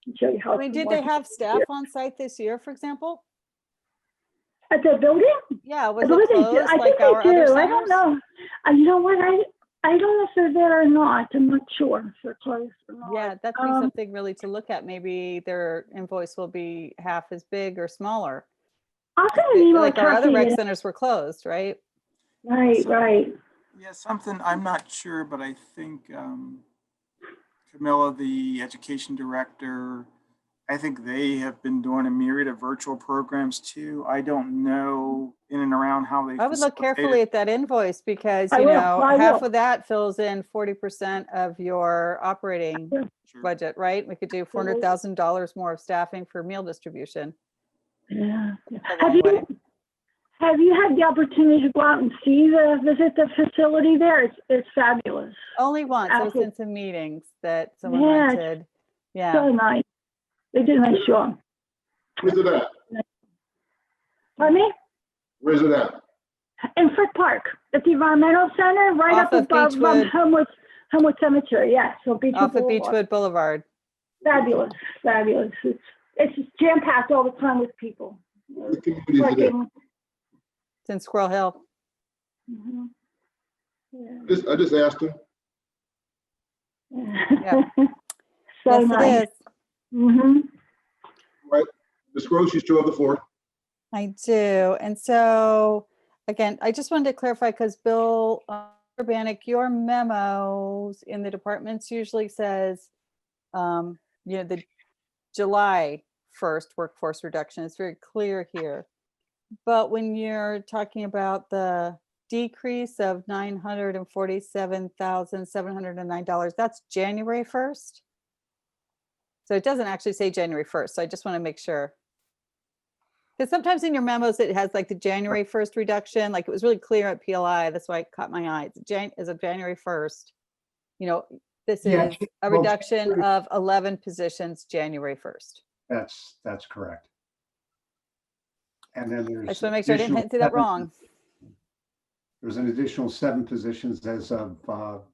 And show you how. I mean, did they have staff on site this year, for example? At the building? Yeah, was I believe it they do. closed I like think our they other do. I don't centers? know. You know what? I don't know if they're there or not. I'm not sure if they're closed or not. Yeah, that'd be something really to look at. Maybe their invoice will be half as big or smaller. I'll send an email. Like our other Kathy rec and- centers were closed, right? Right, right. Yeah, something, I'm not sure, but I think Camilla, the education director, I think they have been doing a myriad of virtual programs too. I don't know in and around how they. I would look carefully facilitated- at that invoice because, I will. I half will. of that fills in 40% of your operating Sure. budget, right? We could do $400,000 more of staffing for meal distribution. Yeah. A long way. Have you had the opportunity to go out and visit the facility there? It's fabulous. Only once. I was Absolutely. in some meetings that someone Yeah, it's rented. Yeah. So nice. They did a nice job. Where's it at? Pardon me? Where's it at? In Frick Park, at the Environmental Center, right Off up of above Beechwood. Homewood Cemetery. Yes, so Beechwood Off of Boulevard. Beechwood Boulevard. Fabulous, fabulous. It's just jam-packed all the time with people. What community is it in? Parking. It's in Squirrel Hill. Mhm. Yeah. I just asked him. So Yes, nice. it is. Mm-hmm. Right. Ms. Gross, you still have the floor. I do. And so, again, I just wanted to clarify because Bill Urbanic, your memos in the departments usually says, the July 1st workforce reduction. It's very clear here. But when you're talking about the decrease of $947,709, that's January 1st. So it doesn't actually say January 1st. So I just want to make sure. Because sometimes in your memos, it has like the January 1st reduction, like it was really clear at PLI. That's why it caught my eye. It's a January 1st. This Yeah, is a reduction of 11 positions January 1st. That's correct. And then there's. I just want to make sure I didn't say that wrong. There's an additional 7 positions as of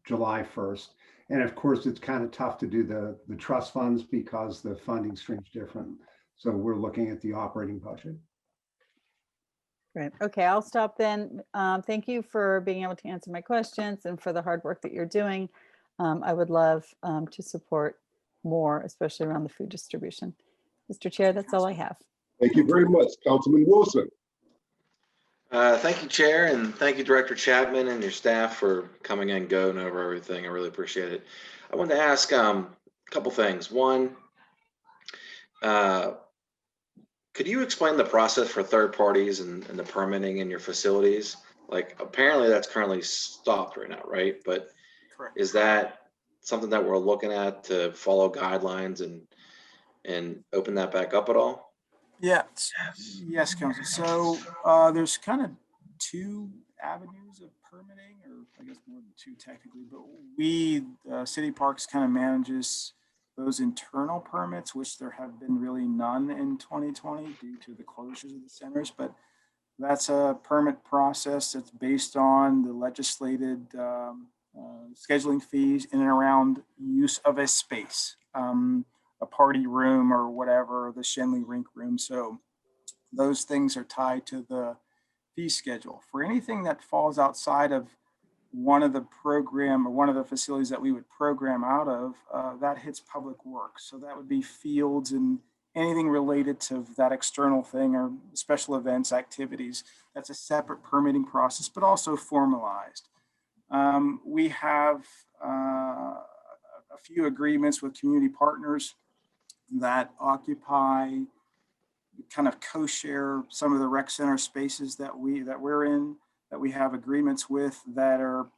July 1st. And of course, it's kind of tough to do the trust funds because the funding stream's different. So we're looking at the operating budget. Right. Okay, I'll stop then. Thank you for being able to answer my questions and for the hard work that you're doing. I would love to support more, especially around the food distribution. Mr. Chair, that's all I have. Thank you very much. Councilman Wilson. Thank you, Chair, and thank you, Director Chapman and your staff for coming in and going over everything. I really appreciate it. I wanted to ask a couple things. One, could you explain the process for third parties and the permitting in your facilities? Like, apparently that's currently stopped right now, right? But Correct. is that something that we're looking at to follow guidelines and open that back up at all? Yeah, yes, Council. So there's kind of 2 avenues of permitting, or I guess more than 2 technically, but City Parks kind of manages those internal permits, which there have been really none in 2020 due to the closures of the centers. But That's a permit process that's based on the legislated scheduling fees in and around use of a space, a party room or whatever, the Shenley Rink room. So those things are tied to the fee schedule. For anything that falls outside of one of the program or one of the facilities that we would program out of, that hits public works. So that would be fields and anything related to that external thing or special events, activities. That's a separate permitting process, but also formalized. We have a few agreements with community partners that occupy, kind of co-share some of the rec center spaces that we're in, that we have agreements with that are,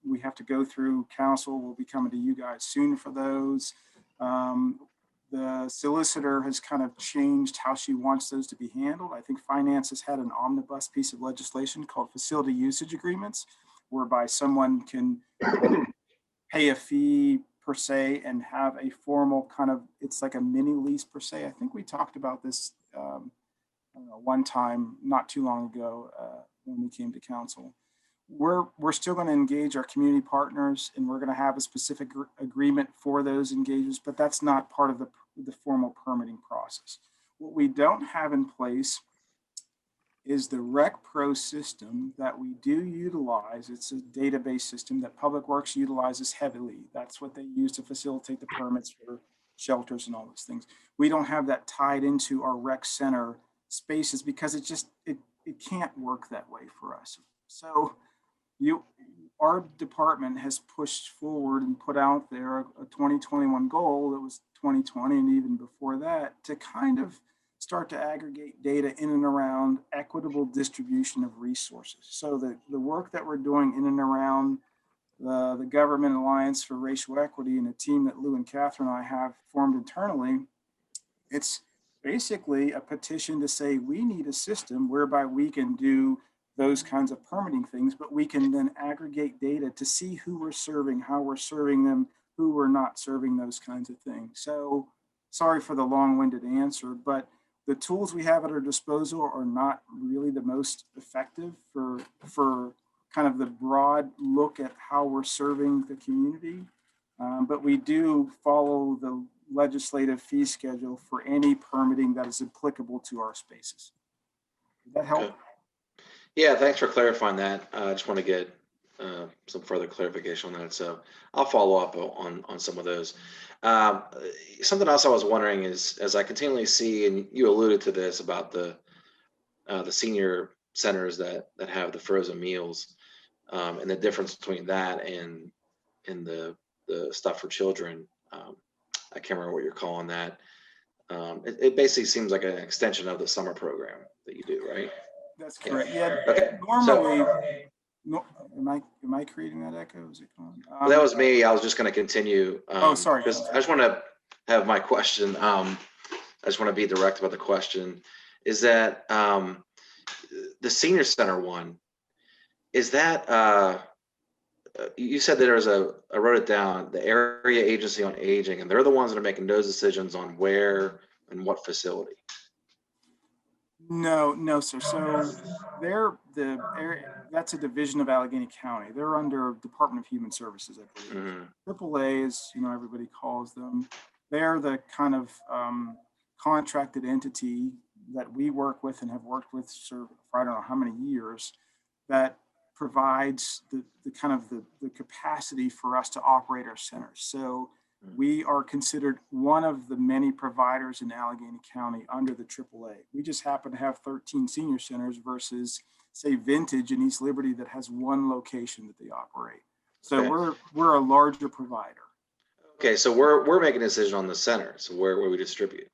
we have to go through council. We'll be coming to you guys soon for those. The solicitor has kind of changed how she wants those to be handled. I think finance has had an omnibus piece of legislation called facility usage agreements, whereby someone can pay a fee per se and have a formal kind of, it's like a mini lease per se. I think we talked about this one time not too long ago when we came to council. We're still going to engage our community partners, and we're going to have a specific agreement for those engagements, but that's not part of the formal permitting process. What we don't have in place is the RecPro system that we do utilize. It's a database system that Public Works utilizes heavily. That's what they use to facilitate the permits for shelters and all those things. We don't have that tied into our rec center spaces because it can't work that way for us. So our department has pushed forward and put out there a 2021 goal that was 2020 and even before that to kind of start to aggregate data in and around equitable distribution of resources. So the work that we're doing in and around the Government Alliance for Racial Equity and a team that Lou and Catherine and I have formed internally, it's basically a petition to say we need a system whereby we can do those kinds of permitting things, but we can then aggregate data to see who we're serving, how we're serving them, who we're not serving, those kinds of things. So sorry for the long-winded answer, but the tools we have at our disposal are not really the most effective for kind of the broad look at how we're serving the community. But we do follow the legislative fee schedule for any permitting that is applicable to our spaces. Did that help? Okay. Yeah, thanks for clarifying that. I just want to get some further clarification on that. So I'll follow up on some of those. Something else I was wondering is, as I continually see, and you alluded to this about the senior centers that have the frozen meals, and the difference between that and the stuff for children. I can't remember what you're calling that. It basically seems like an extension of the summer program that you do, right? That's correct. Yeah. Okay. Normally, am I creating that echo? Is it going? That was me. I was just going to continue. Oh, sorry. Because I just want to have my question. I just want to be direct about the question. Is that the senior center one? Is that you said that there was I wrote it down, the Area Agency on Aging, and they're the ones that are making those decisions on where and what facility? No, sir. So that's a division of Allegheny County. They're under Department of Human Services, I believe. AAA is, everybody calls them. They're the kind of contracted entity that we work with and have worked with for I don't know how many years, that provides the kind of the capacity for us to operate our centers. So we are considered one of the many providers in Allegheny County under the AAA. We just happen to have 13 senior centers versus, say, Vintage in East Liberty that has one location that they operate. So okay. we're a larger provider. Okay, so we're making a decision on the centers where we distribute.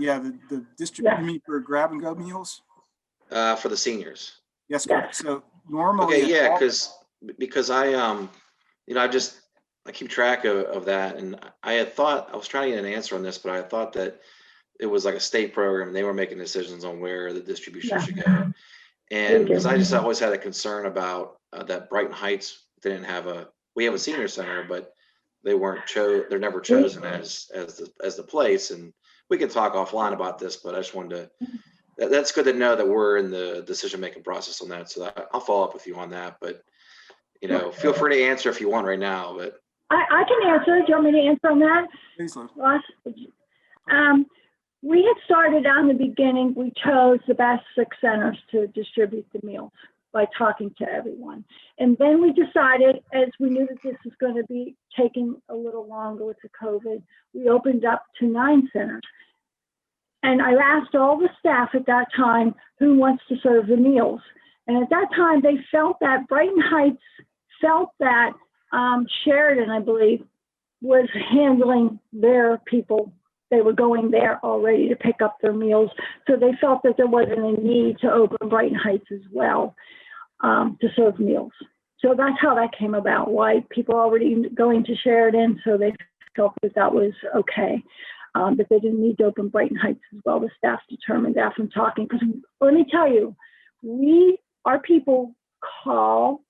Yeah, the distribution. You mean for grab and go meals? For the seniors. Yes, correct. So normally. Okay, yeah, because I I keep track of that, and I was trying to get an answer on this, but I thought that it was like a state program and they were making decisions on where the distribution should go. And because I just always had a concern about that Brighton Heights didn't have we have a senior center, but they're never chosen as the place. And we can talk offline about this, but I just wanted to that's good to know that we're in the decision-making process on that. So I'll follow up with you on that, but you know, feel free to answer if you want right now, but. I can answer. Do you want me to answer on that? Please, Lou. Ross? We had started out in the beginning, we chose the best 6 centers to distribute the meals by talking to everyone. And then we decided, as we knew that this was going to be taking a little longer with the COVID, we opened up to 9 centers. And I asked all the staff at that time who wants to serve the meals. And at that time, they felt that Brighton Heights felt that Sheridan, I believe, was handling their people. They were going there already to pick up their meals. So they felt that there wasn't a need to open Brighton Heights as well to serve meals. So that's how that came about, why people are already going to Sheridan. So they felt that that was okay, that they didn't need to open Brighton Heights as well. The staff determined after talking, because let me tell you, our people call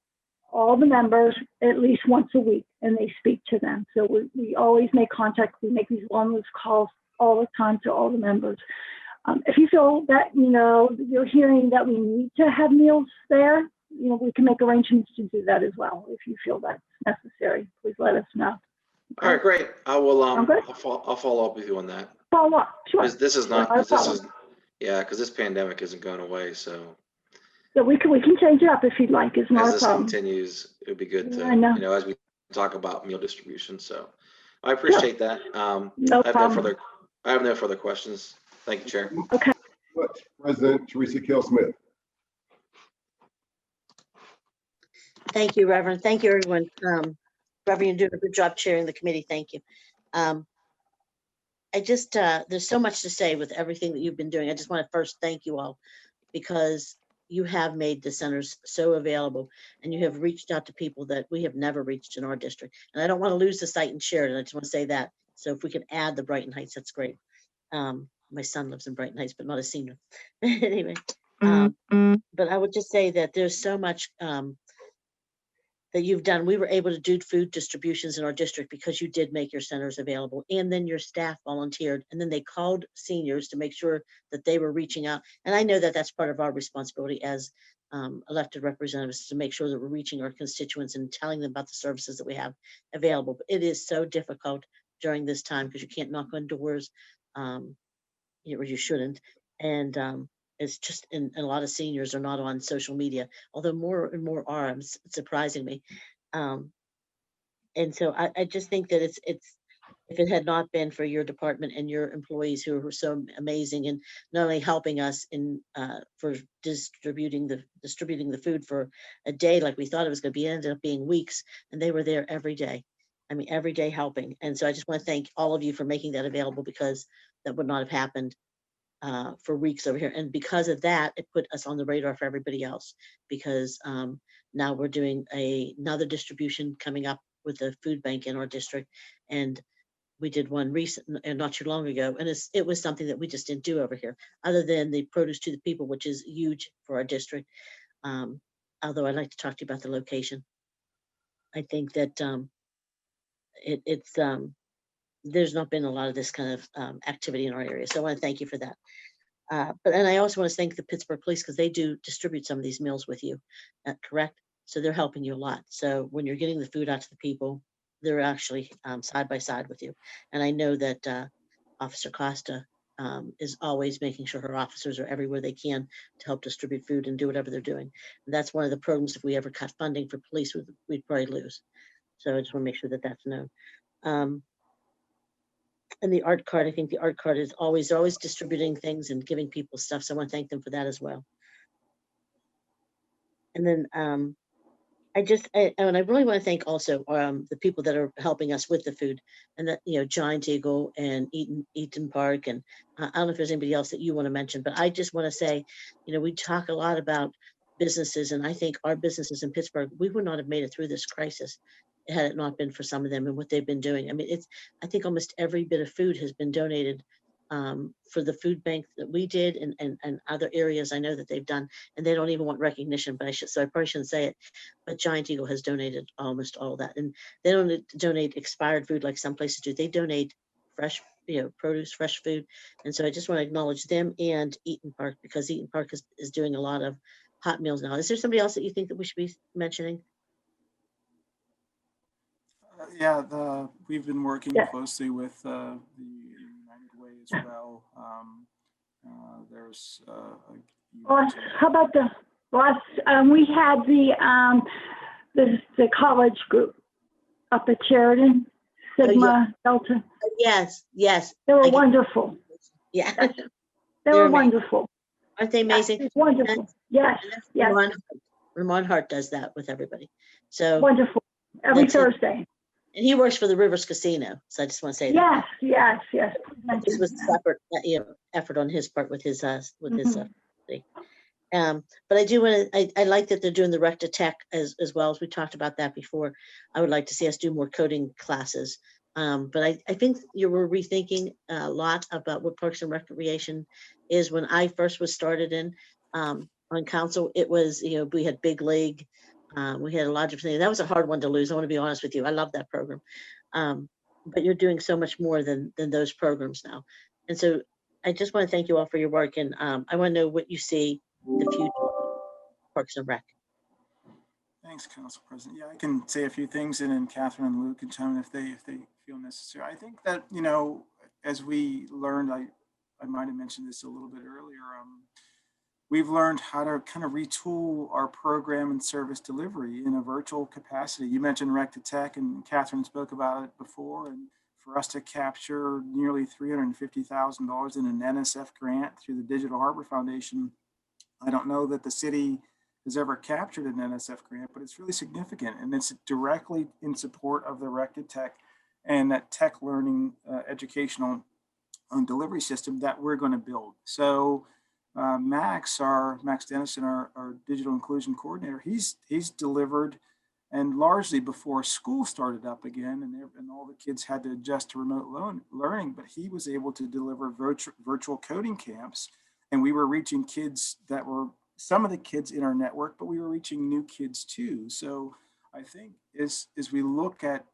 all the members at least once a week and they speak to them. So we always make contact. We make these long calls all the time to all the members. If you feel that, you know, you're hearing that we need to have meals there, you know, we can make arrangements to do that as well. If you feel that's necessary, please let us know. All right, great. I will, Okay. I'll follow up with you on that. Follow up, sure. Because this is not, Not a because this pandemic isn't going away. So Yeah, we can change it up if you'd like. It's not as a this problem. continues, it would be good to, I know. you know, as we talk about meal distribution. So I appreciate that. No problem. I have no further questions. Thank you, Chair. Okay. President Teresa Kell Smith. Thank you, Reverend. Thank you, everyone. Reverend, you're doing a good job chairing the committee. Thank you. I just, there's so much to say with everything that you've been doing. I just want to first thank you all, because you have made the centers so available and you have reached out to people that we have never reached in our district. And I don't want to lose the site in Sheridan. I just want to say that. So if we can add the Brighton Heights, that's great. My son lives in Brighton Heights, but not a senior. Anyway, but I would just say that there's so much that you've done. We were able to do food distributions in our district because you did make your centers available, and then your staff volunteered, and then they called seniors to make sure that they were reaching out. And I know that that's part of our responsibility as elected representatives, to make sure that we're reaching our constituents and telling them about the services that we have available. But it is so difficult during this time because you can't knock on doors, or you shouldn't. And it's just, and a lot of seniors are not on social media, although more and more are. It's surprising me. And so I just think that it's if it had not been for your department and your employees who were so amazing and not only helping us in for distributing the food for a day like we thought it was going to be, it ended up being weeks, and they were there every day. I mean, every day helping. And so I just want to thank all of you for making that available, because that would not have happened for weeks over here. And because of that, it put us on the radar for everybody else, because now we're doing another distribution coming up with the food bank in our district. And we did one recent and not too long ago. And it was something that we just didn't do over here, other than the produce to the people, which is huge for our district. Although I'd like to talk to you about the location. I think that there's not been a lot of this kind of activity in our area. So I want to thank you for that. And I also want to thank the Pittsburgh Police, because they do distribute some of these meals with you, correct? So they're helping you a lot. So when you're getting the food out to the people, they're actually side by side with you. And I know that Officer Costa is always making sure her officers are everywhere they can to help distribute food and do whatever they're doing. And that's one of the programs, if we ever cut funding for police, we'd probably lose. So I just want to make sure that that's known. And the art card, I think the art card is always distributing things and giving people stuff. So I want to thank them for that as well. And then I really want to thank also the people that are helping us with the food, and that, you know, Giant Eagle and Eaton Park. And I don't know if there's anybody else that you want to mention, but I just want to say, you know, we talk a lot about businesses, and I think our businesses in Pittsburgh, we would not have made it through this crisis had it not been for some of them and what they've been doing. I mean, I think almost every bit of food has been donated for the food bank that we did, and other areas I know that they've done, and they don't even want recognition, but so I probably shouldn't say it, but Giant Eagle has donated almost all that. And they don't donate expired food like some places do. They donate fresh produce, fresh food. And so I just want to acknowledge them and Eaton Park, because Eaton Park is doing a lot of hot meals now. Is there somebody else that you think that we should be mentioning? Yeah, we've been working Yeah. closely with the United Way as well. There's Ross, how about Ross? We had the college group up at Sheridan, Sigma Delta. Yes, yes. They were wonderful. Yeah. They They're were amazing. wonderful. Aren't they amazing? It's wonderful. Yes, yes, Ramon Hart does that with everybody. So wonderful. Every that's it. Thursday. And he works for the Rivers Casino. So I just want to say that. Yes. This was a separate effort on his part with his thing. But I do want to, I like that they're doing the Rec to Tech as well, as we talked about that before. I would like to see us do more coding classes. But I think you were rethinking a lot about what Parks and Recreation is. When I first was started in on council, it was, we had Big League. We had a lot of things. That was a hard one to lose. I want to be honest with you. I love that program. But you're doing so much more than those programs now. And so I just want to thank you all for your work. And I want to know what you see the future Parks and Rec. Thanks, Council President. Yeah, I can say a few things, and then Catherine and Luke can chime in if they feel necessary. I think that, as we learned, I might have mentioned this a little bit earlier. We've learned how to kind of retool our program and service delivery in a virtual capacity. You mentioned Rec to Tech, and Catherine spoke about it before. And for us to capture nearly $350,000 in an NSF grant through the Digital Harbor Foundation, I don't know that the city has ever captured an NSF grant, but it's really significant, and it's directly in support of the Rec to Tech and that tech learning educational delivery system that we're going to build. So Max Dennison, our digital inclusion coordinator, he's delivered, and largely before school started up again, and all the kids had to adjust to remote learning, but he was able to deliver virtual coding camps, and we were reaching kids that were some of the kids in our network, but we were reaching new kids too. So I think as we look at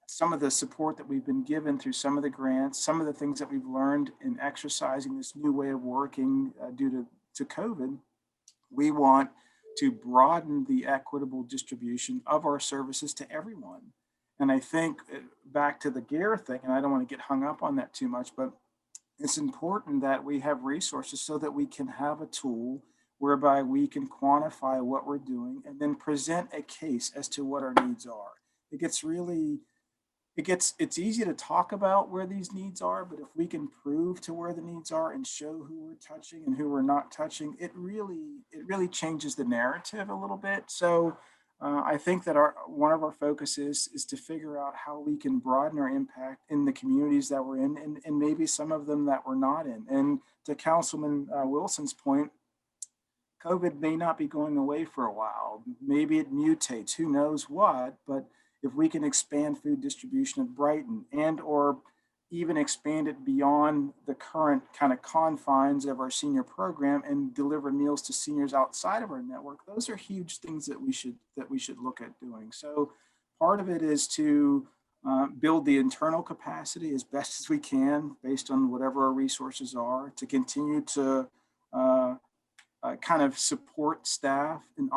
some of the support that we've been given through some of the grants, some of the things that we've learned in exercising this new way of working due to COVID, we want to broaden the equitable distribution of our services to everyone. And I think back to the GARE thing, and I don't want to get hung up on that too much, but it's important that we have resources so that we can have a tool whereby we can quantify what we're doing and then present a case as to what our needs are. It's easy to talk about where these needs are, but if we can prove to where the needs are and show who we're touching and who we're not touching, it really changes the narrative a little bit. So I think that one of our focuses is to figure out how we can broaden our impact in the communities that we're in, and maybe some of them that we're not in. And to Councilman Wilson's point, COVID may not be going away for a while. Maybe it mutates, who knows what, but if we can expand food distribution at Brighton and or even expand it beyond the current kind of confines of our senior program and deliver meals to seniors outside of our network, those are huge things that we should look at doing. So part of it is to build the internal capacity as best as we can based on whatever our resources are, to continue to kind of support staff and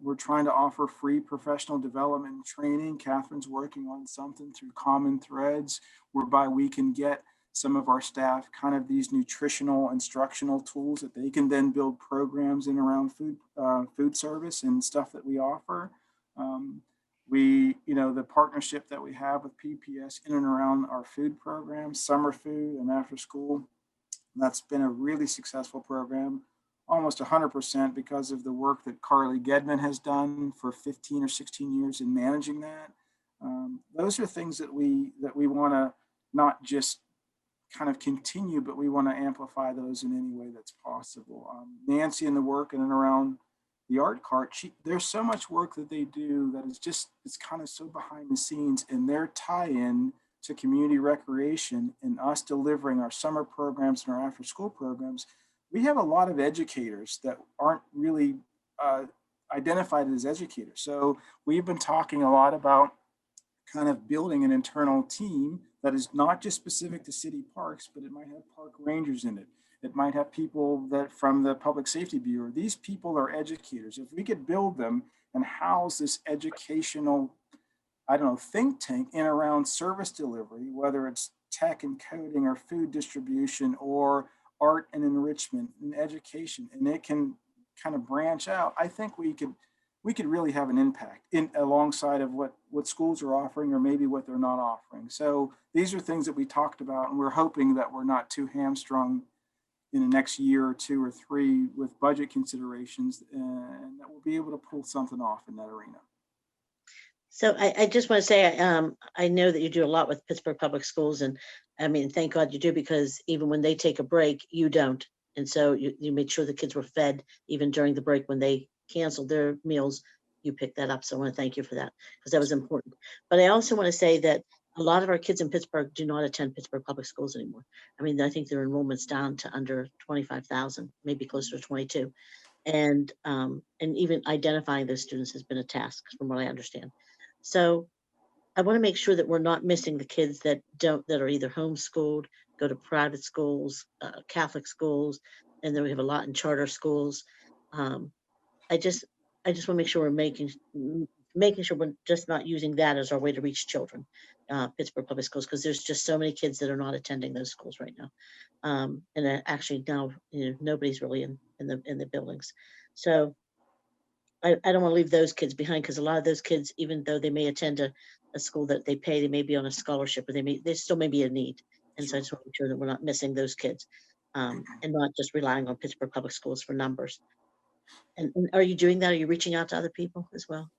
we're trying to offer free professional development and training. Catherine's working on something through Common Threads, whereby we can get some of our staff kind of these nutritional instructional tools that they can then build programs in around food service and stuff that we offer. The partnership that we have with PPS in and around our food programs, summer food and after school, that's been a really successful program. Almost 100% because of the work that Carly Gedman has done for 15 or 16 years in managing that. Those are things that we want to not just kind of continue, but we want to amplify those in any way that's possible. Nancy and the work in and around the art cart, there's so much work that they do that it's kind of so behind the scenes, and their tie-in to community recreation and us delivering our summer programs and our after school programs. We have a lot of educators that aren't really identified as educators. So we've been talking a lot about kind of building an internal team that is not just specific to city parks, but it might have park rangers in it. It might have people that from the Public Safety Bureau. These people are educators. If we could build them and house this educational, I don't know, think tank in around service delivery, whether it's tech and coding or food distribution or art and enrichment and education, and it can kind of branch out, I think we could really have an impact in alongside of what schools are offering or maybe what they're not offering. So these are things that we talked about, and we're hoping that we're not too hamstrung in the next year or 2 or 3 with budget considerations, and that we'll be able to pull something off in that arena. So I just want to say, I know that you do a lot with Pittsburgh Public Schools, and I mean, thank God you do, because even when they take a break, you don't. And so you made sure the kids were fed even during the break when they canceled their meals. You picked that up. So I want to thank you for that, because that was important. But I also want to say that a lot of our kids in Pittsburgh do not attend Pittsburgh Public Schools anymore. I mean, I think their enrollment's down to under 25,000, maybe closer to 22. And even identifying those students has been a task, from what I understand. So I want to make sure that we're not missing the kids that are either homeschooled, go to private schools, Catholic schools, and then we have a lot in charter schools. I just want to make sure we're making sure we're just not using that as our way to reach children, Pittsburgh Public Schools, because there's just so many kids that are not attending those schools right now. And actually now, nobody's really in the buildings. So I don't want to leave those kids behind, because a lot of those kids, even though they may attend a school that they pay, they may be on a scholarship, or they still may be in need. And so I just want to make sure that we're not missing those kids, and not just relying on Pittsburgh Public Schools for numbers. And are you doing that? Are you reaching out to other people as well?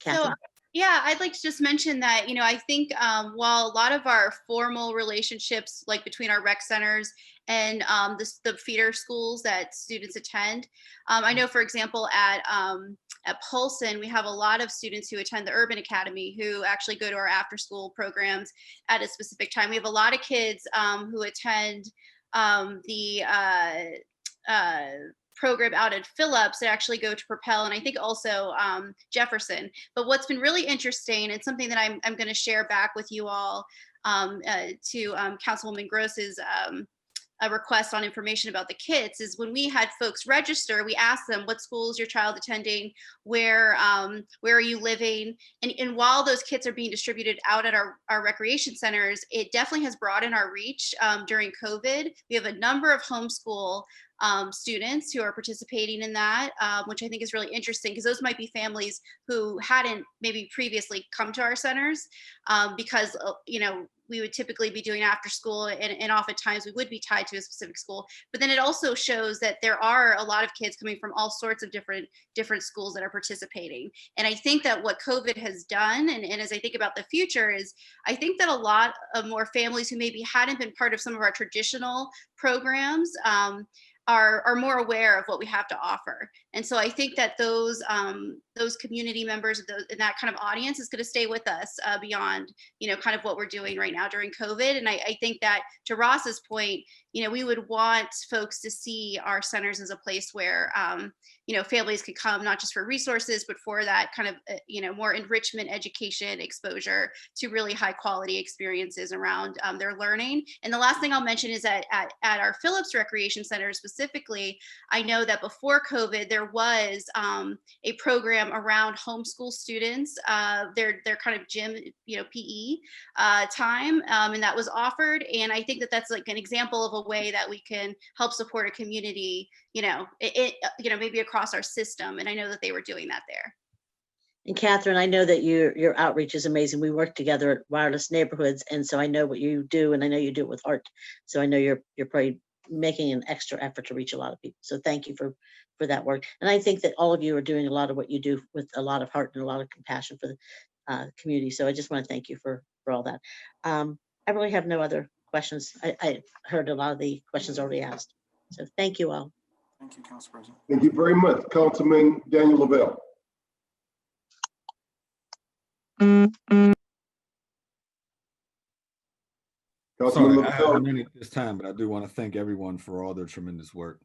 Catherine? So, yeah, I'd like to just mention that, I think while a lot of our formal relationships, like between our rec centers and the feeder schools that students attend, I know, for example, at Polson, we have a lot of students who attend the Urban Academy who actually go to our after school programs at a specific time. We have a lot of kids who attend the program out at Phillips that actually go to Propel, and I think also Jefferson. But what's been really interesting, and something that I'm going to share back with you all to Councilwoman Gross's a request on information about the kits, is when we had folks register, we asked them, what school is your child attending, where are you living, and while those kits are being distributed out at our recreation centers, it definitely has broadened our reach during COVID. We have a number of homeschool students who are participating in that, which I think is really interesting, because those might be families who hadn't maybe previously come to our centers because we would typically be doing after school, and oftentimes we would be tied to a specific school. But then it also shows that there are a lot of kids coming from all sorts of different schools that are participating. And I think that what COVID has done, and as I think about the future, is I think that a lot of more families who maybe hadn't been part of some of our traditional programs are more aware of what we have to offer. And so I think that those community members and that kind of audience is going to stay with us beyond, kind of what we're doing right now during COVID. And I think that, to Ross's point, we would want folks to see our centers as a place where, families could come, not just for resources, but for that kind of, more enrichment, education, exposure to really high quality experiences around their learning. And the last thing I'll mention is that at our Phillips Recreation Center specifically, I know that before COVID, there was a program around homeschool students, their kind of gym, PE time, and that was offered. And I think that that's like an example of a way that we can help support a community, maybe across our system. And I know that they were doing that there. And Catherine, I know that your outreach is amazing. We work together at Wireless Neighborhoods, and so I know what you do, and I know you do it with heart. So I know you're probably making an extra effort to reach a lot of people. So thank you for that work. And I think that all of you are doing a lot of what you do with a lot of heart and a lot of compassion for the community. So I just want to thank you for all that. I really have no other questions. I heard a lot of the questions already asked. So thank you all. Thank you, Council President. Thank you very much. Councilman Daniel Lavelle. Councilman Sorry, I have a Lavelle. minute this time, but I do want to thank everyone for all their tremendous work.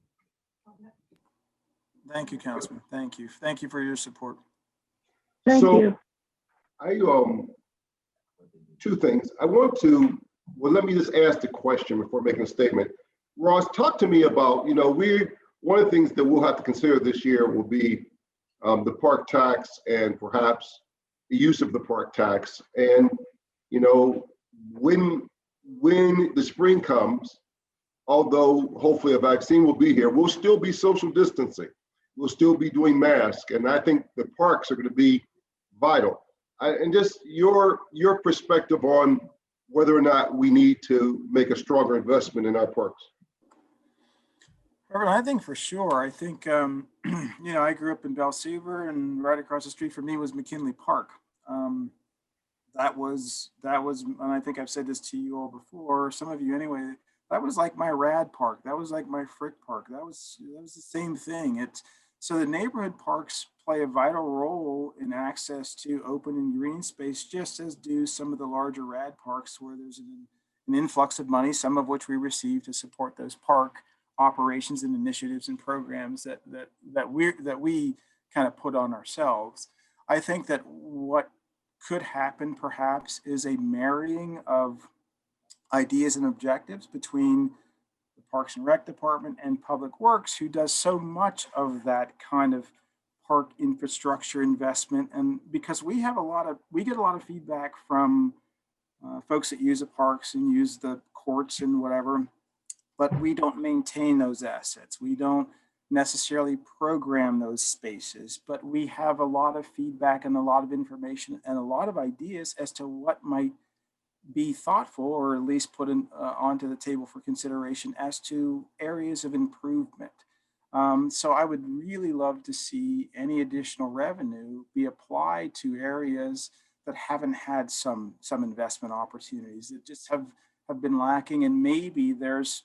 Thank you, Councilman. Thank you. Thank you for your support. Thank you. two things. I want to, well, let me just ask the question before making a statement. Ross, talk to me about, one of the things that we'll have to consider this year will be the park tax and perhaps the use of the park tax. And, when the spring comes, although hopefully a vaccine will be here, we'll still be social distancing. We'll still be doing masks. And I think the parks are going to be vital. And just your perspective on whether or not we need to make a stronger investment in our parks. I think for sure. I think, I grew up in Belsever, and right across the street from me was McKinley Park. That was, and I think I've said this to you all before, some of you anyway, that was like my rad park. That was like my Frick Park. That was the same thing. So the neighborhood parks play a vital role in access to open and green space, just as do some of the larger rad parks where there's an influx of money, some of which we receive to support those park operations and initiatives and programs that we kind of put on ourselves. I think that what could happen perhaps is a marrying of ideas and objectives between the Parks and Rec Department and Public Works, who does so much of that kind of park infrastructure investment. And because we get a lot of feedback from folks that use the parks and use the courts and whatever, but we don't maintain those assets. We don't necessarily program those spaces, but we have a lot of feedback and a lot of information and a lot of ideas as to what might be thoughtful, or at least put onto the table for consideration as to areas of improvement. So I would really love to see any additional revenue be applied to areas that haven't had some investment opportunities that just have been lacking. And maybe there's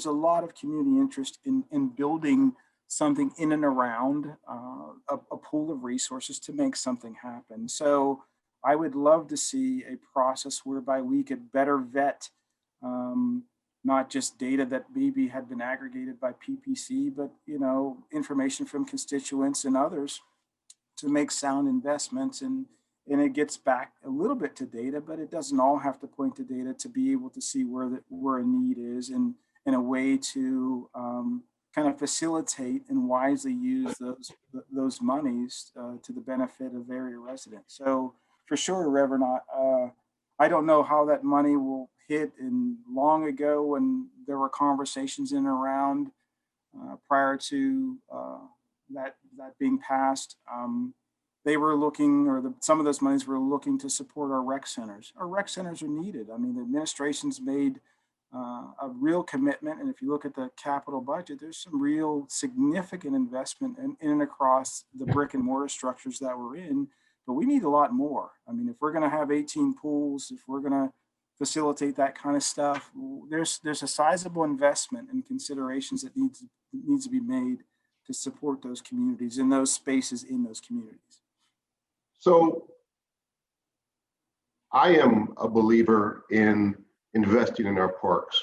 a lot of community interest in building something in and around a pool of resources to make something happen. So I would love to see a process whereby we could better vet not just data that maybe had been aggregated by PPC, but information from constituents and others to make sound investments. And it gets back a little bit to data, but it doesn't all have to point to data to be able to see where a need is, and in a way to kind of facilitate and wisely use those monies to the benefit of area residents. So for sure, Reverend, I don't know how that money will hit. And long ago, when there were conversations in and around prior to that being passed, they were looking, or some of those monies were looking to support our rec centers. Our rec centers are needed. I mean, the administration's made a real commitment. And if you look at the capital budget, there's some real significant investment in and across the brick and mortar structures that we're in. But we need a lot more. I mean, if we're going to have 18 pools, if we're going to facilitate that kind of stuff, there's a sizable investment and considerations that needs to be made to support those communities and those spaces in those communities. So I am a believer in investing in our parks.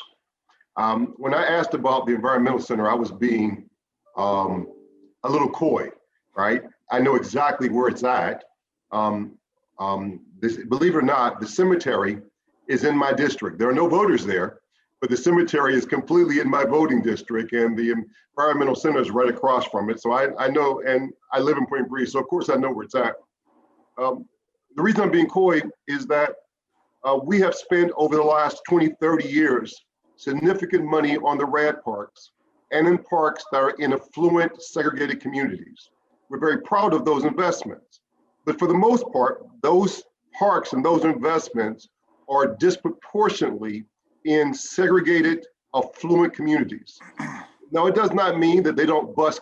When I asked about the environmental center, I was being a little coy, right? I know exactly where it's at. Believe it or not, the cemetery is in my district. There are no voters there, but the cemetery is completely in my voting district, and the environmental center is right across from it. So I know, and I live in Point Breeze, so of course I know where it's at. The reason I'm being coy is that we have spent over the last 20, 30 years significant money on the rad parks and in parks that are in affluent, segregated communities. We're very proud of those investments. But for the most part, those parks and those investments are disproportionately in segregated, affluent communities. Now, it does not mean that they don't bus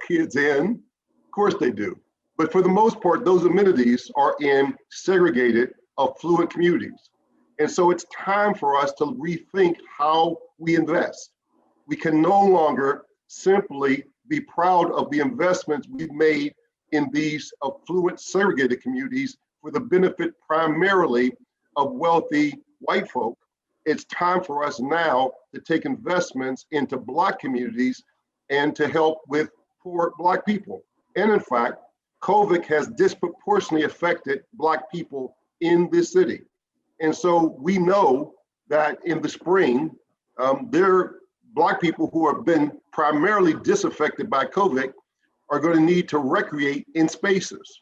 kids in. Of course they do. But for the most part, those amenities are in segregated, affluent communities. And so it's time for us to rethink how we invest. We can no longer simply be proud of the investments we've made in these affluent, segregated communities for the benefit primarily of wealthy white folk. It's time for us now to take investments into Black communities and to help with poor Black people. And in fact, COVID has disproportionately affected Black people in this city. And so we know that in the spring, Black people who have been primarily disaffected by COVID are going to need to recreate in spaces.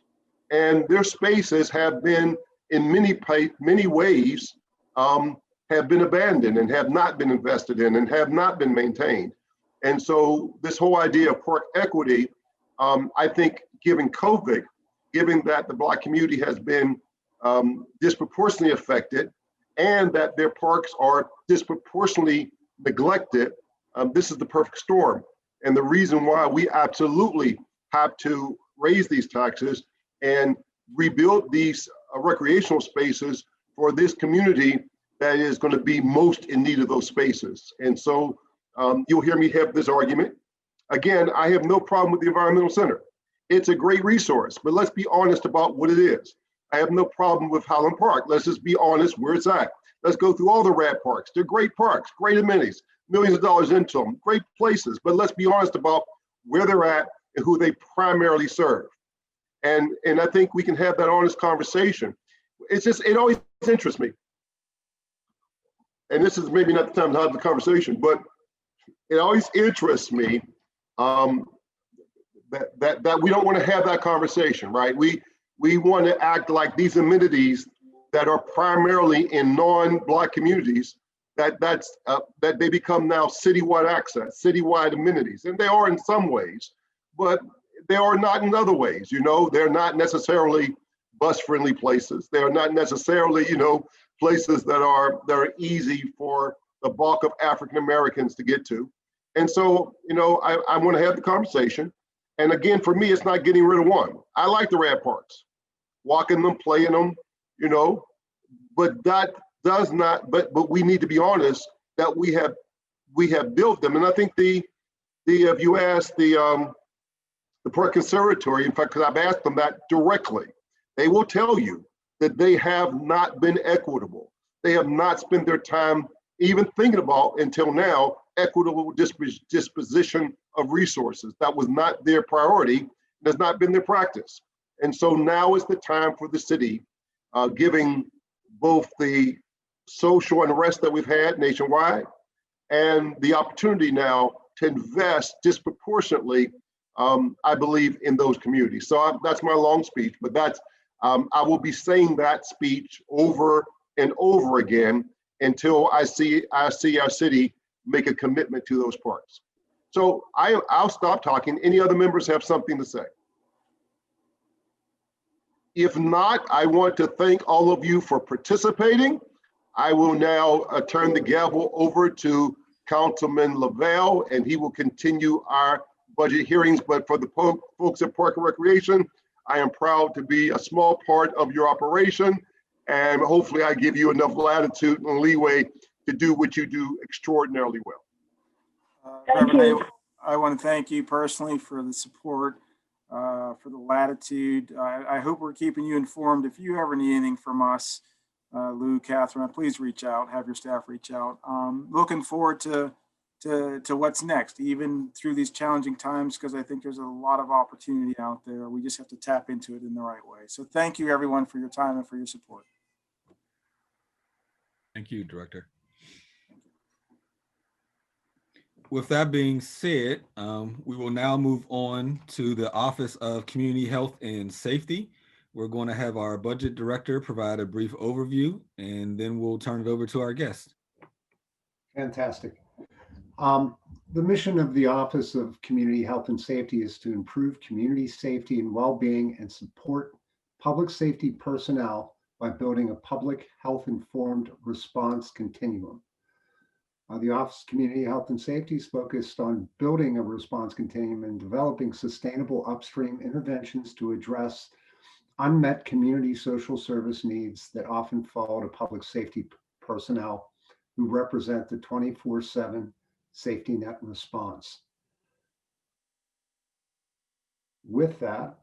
And their spaces have been, in many ways, have been abandoned and have not been invested in and have not been maintained. And so this whole idea of park equity, I think given COVID, given that the Black community has been disproportionately affected and that their parks are disproportionately neglected, this is the perfect storm. And the reason why we absolutely have to raise these taxes and rebuild these recreational spaces for this community that is going to be most in need of those spaces. And so you'll hear me have this argument. Again, I have no problem with the environmental center. It's a great resource, but let's be honest about what it is. I have no problem with Highland Park. Let's just be honest where it's at. Let's go through all the rad parks. They're great parks, great amenities, millions of dollars into them, great places, but let's be honest about where they're at and who they primarily serve. And I think we can have that honest conversation. It's just, it always interests me. And this is maybe not the time to have the conversation, but it always interests me that we don't want to have that conversation, right? We want to act like these amenities that are primarily in non-Black communities, that they become now citywide access, citywide amenities. And they are in some ways, but they are not in other ways. You know, they're not necessarily bus-friendly places. They are not necessarily, you know, places that are easy for the bulk of African Americans to get to. And so, you know, I want to have the conversation. And again, for me, it's not getting rid of one. I like the rad parks, walking them, playing them, you know, but that does not, but we need to be honest that we have built them. And I think if you ask the Park Conservatory, in fact, because I've asked them that directly, they will tell you that they have not been equitable. They have not spent their time even thinking about, until now, equitable disposition of resources. That was not their priority. It has not been their practice. And so now is the time for the city, giving both the social unrest that we've had nationwide and the opportunity now to invest disproportionately, I believe, in those communities. So that's my long speech, but that's, I will be saying that speech over and over again until I see our city make a commitment to those parks. So I'll stop talking. Any other members have something to say? If not, I want to thank all of you for participating. I will now turn the gavel over to Councilman Lavelle, and he will continue our budget hearings. But for the folks at Park and Recreation, I am proud to be a small part of your operation, and hopefully I give you enough latitude and leeway to do what you do extraordinarily well. Reverend, I want to thank you personally for the support, for the latitude. I hope we're keeping you informed. If you ever need anything from us, Lou, Catherine, please reach out, have your staff reach out. Looking forward to what's next, even through these challenging times, because I think there's a lot of opportunity out there. We just have to tap into it in the right way. So thank you everyone for your time and for your support. Thank you, Director. With that being said, we will now move on to the Office of Community Health and Safety. We're going to have our Budget Director provide a brief overview, and then we'll turn it over to our guest. Fantastic. The mission of the Office of Community Health and Safety is to improve community safety and well-being and support public safety personnel by building a public health-informed response continuum. The Office of Community Health and Safety is focused on building a response continuum and developing sustainable upstream interventions to address unmet community social service needs that often fall to public safety personnel who represent the 24/7 safety net response. With that,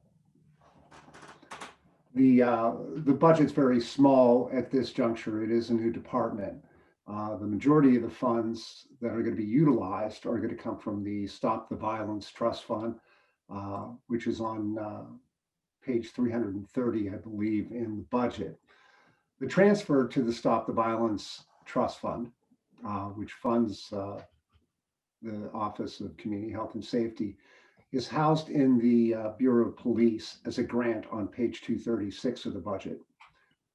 the budget's very small at this juncture. It is a new department. The majority of the funds that are going to be utilized are going to come from the Stop the Violence Trust Fund, which is on page 330, I believe, in the budget. The transfer to the Stop the Violence Trust Fund, which funds the Office of Community Health and Safety, is housed in the Bureau of Police as a grant on page 236 of the budget.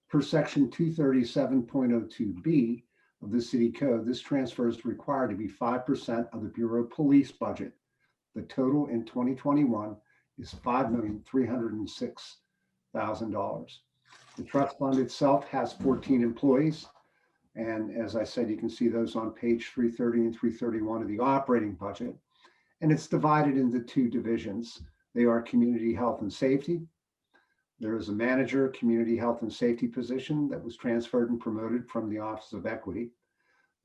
Per section 237.02B of the city code, this transfer is required to be 5% of the Bureau of Police budget. The total in 2021 is $5,306,000. The trust fund itself has 14 employees. And as I said, you can see those on page 330 and 331 of the operating budget. And it's divided into two divisions. They are community health and safety. There is a manager, community health and safety position that was transferred and promoted from the Office of Equity.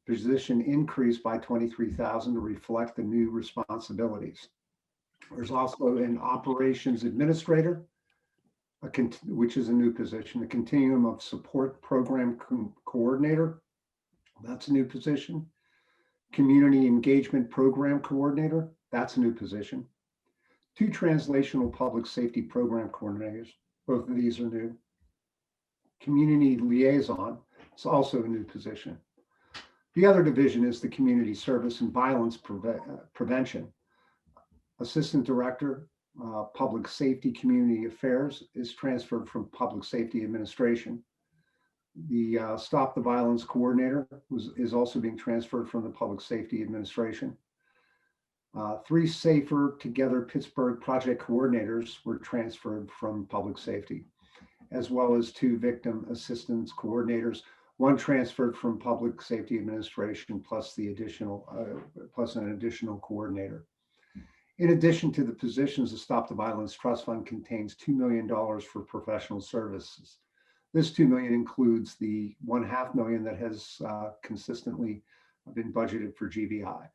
The position increased by $23,000 to reflect the new responsibilities. There's also an operations administrator, which is a new position, a continuum of support program coordinator. That's a new position. Community engagement program coordinator. That's a new position. Two translational public safety program coordinators. Both of these are new. Community liaison. It's also a new position. The other division is the community service and violence prevention. Assistant director, public safety community affairs is transferred from public safety administration. The Stop the Violence coordinator is also being transferred from the public safety administration. 3 Safer Together Pittsburgh project coordinators were transferred from public safety, as well as 2 victim assistance coordinators, 1 transferred from public safety administration plus an additional coordinator. In addition to the positions, the Stop the Violence Trust Fund contains $2 million for professional services. This $2 million includes the $1.5 million that has consistently been budgeted for GVI,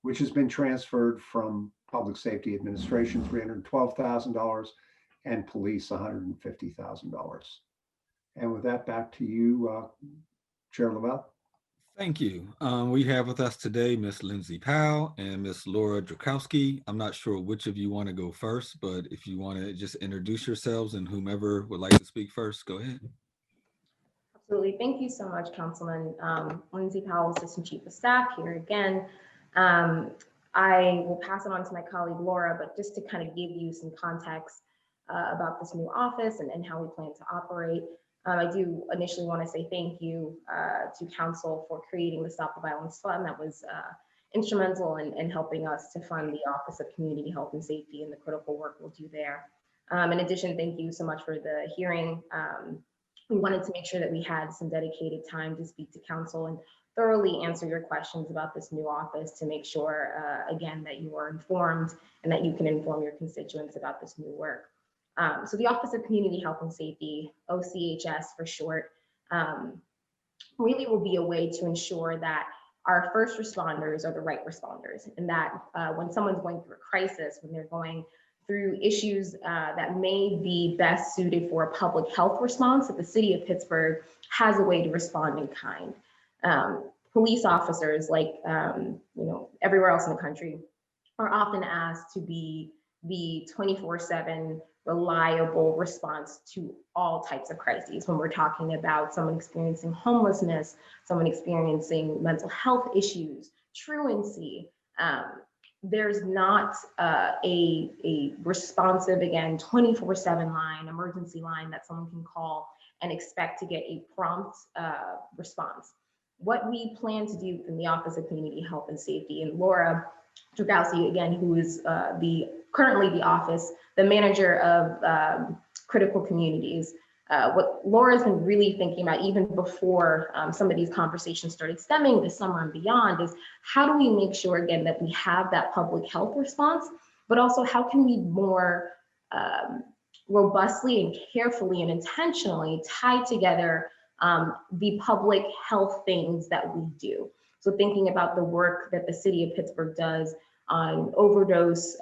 which has been transferred from Public Safety Administration, $312,000, and Police, $150,000. And with that, back to you, Chair Lavelle. Thank you. We have with us today Ms. Lindsay Powell and Ms. Laura Drakowski. I'm not sure which of you want to go first, but if you want to just introduce yourselves and whomever would like to speak first, go ahead. Absolutely. Thank you so much, Councilman. Lindsay Powell, Assistant Chief of Staff, here again. I will pass it on to my colleague Laura, but just to kind of give you some context about this new office and how we plan to operate. I do initially want to say thank you to Council for creating the Stop the Violence Fund that was instrumental in helping us to fund the Office of Community Health and Safety and the critical work we'll do there. In addition, thank you so much for the hearing. We wanted to make sure that we had some dedicated time to speak to Council and thoroughly answer your questions about this new office to make sure, again, that you are informed and that you can inform your constituents about this new work. So the Office of Community Health and Safety, OCHS for short, really will be a way to ensure that our first responders are the right responders, and that when someone's going through a crisis, when they're going through issues that may be best suited for a public health response, that the city of Pittsburgh has a way to respond in kind. Police officers, like everywhere else in the country, are often asked to be the 24/7 reliable response to all types of crises. When we're talking about someone experiencing homelessness, someone experiencing mental health issues, truancy, there's not a responsive, again, 24/7 line, emergency line that someone can call and expect to get a prompt response. What we plan to do in the Office of Community Health and Safety, and Laura Drakowski, again, who is currently the manager of critical communities. What Laura's been really thinking about, even before some of these conversations started stemming this summer and beyond, is how do we make sure, again, that we have that public health response, but also how can we more robustly and carefully and intentionally tie together the public health things that we do. So thinking about the work that the city of Pittsburgh does on overdose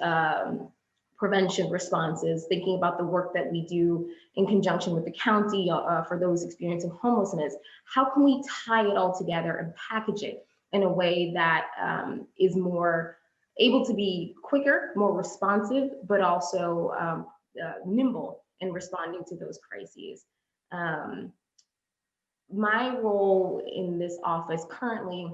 prevention responses, thinking about the work that we do in conjunction with the county for those experiencing homelessness, how can we tie it all together and package it in a way that is more able to be quicker, more responsive, but also nimble in responding to those crises. my role in this office currently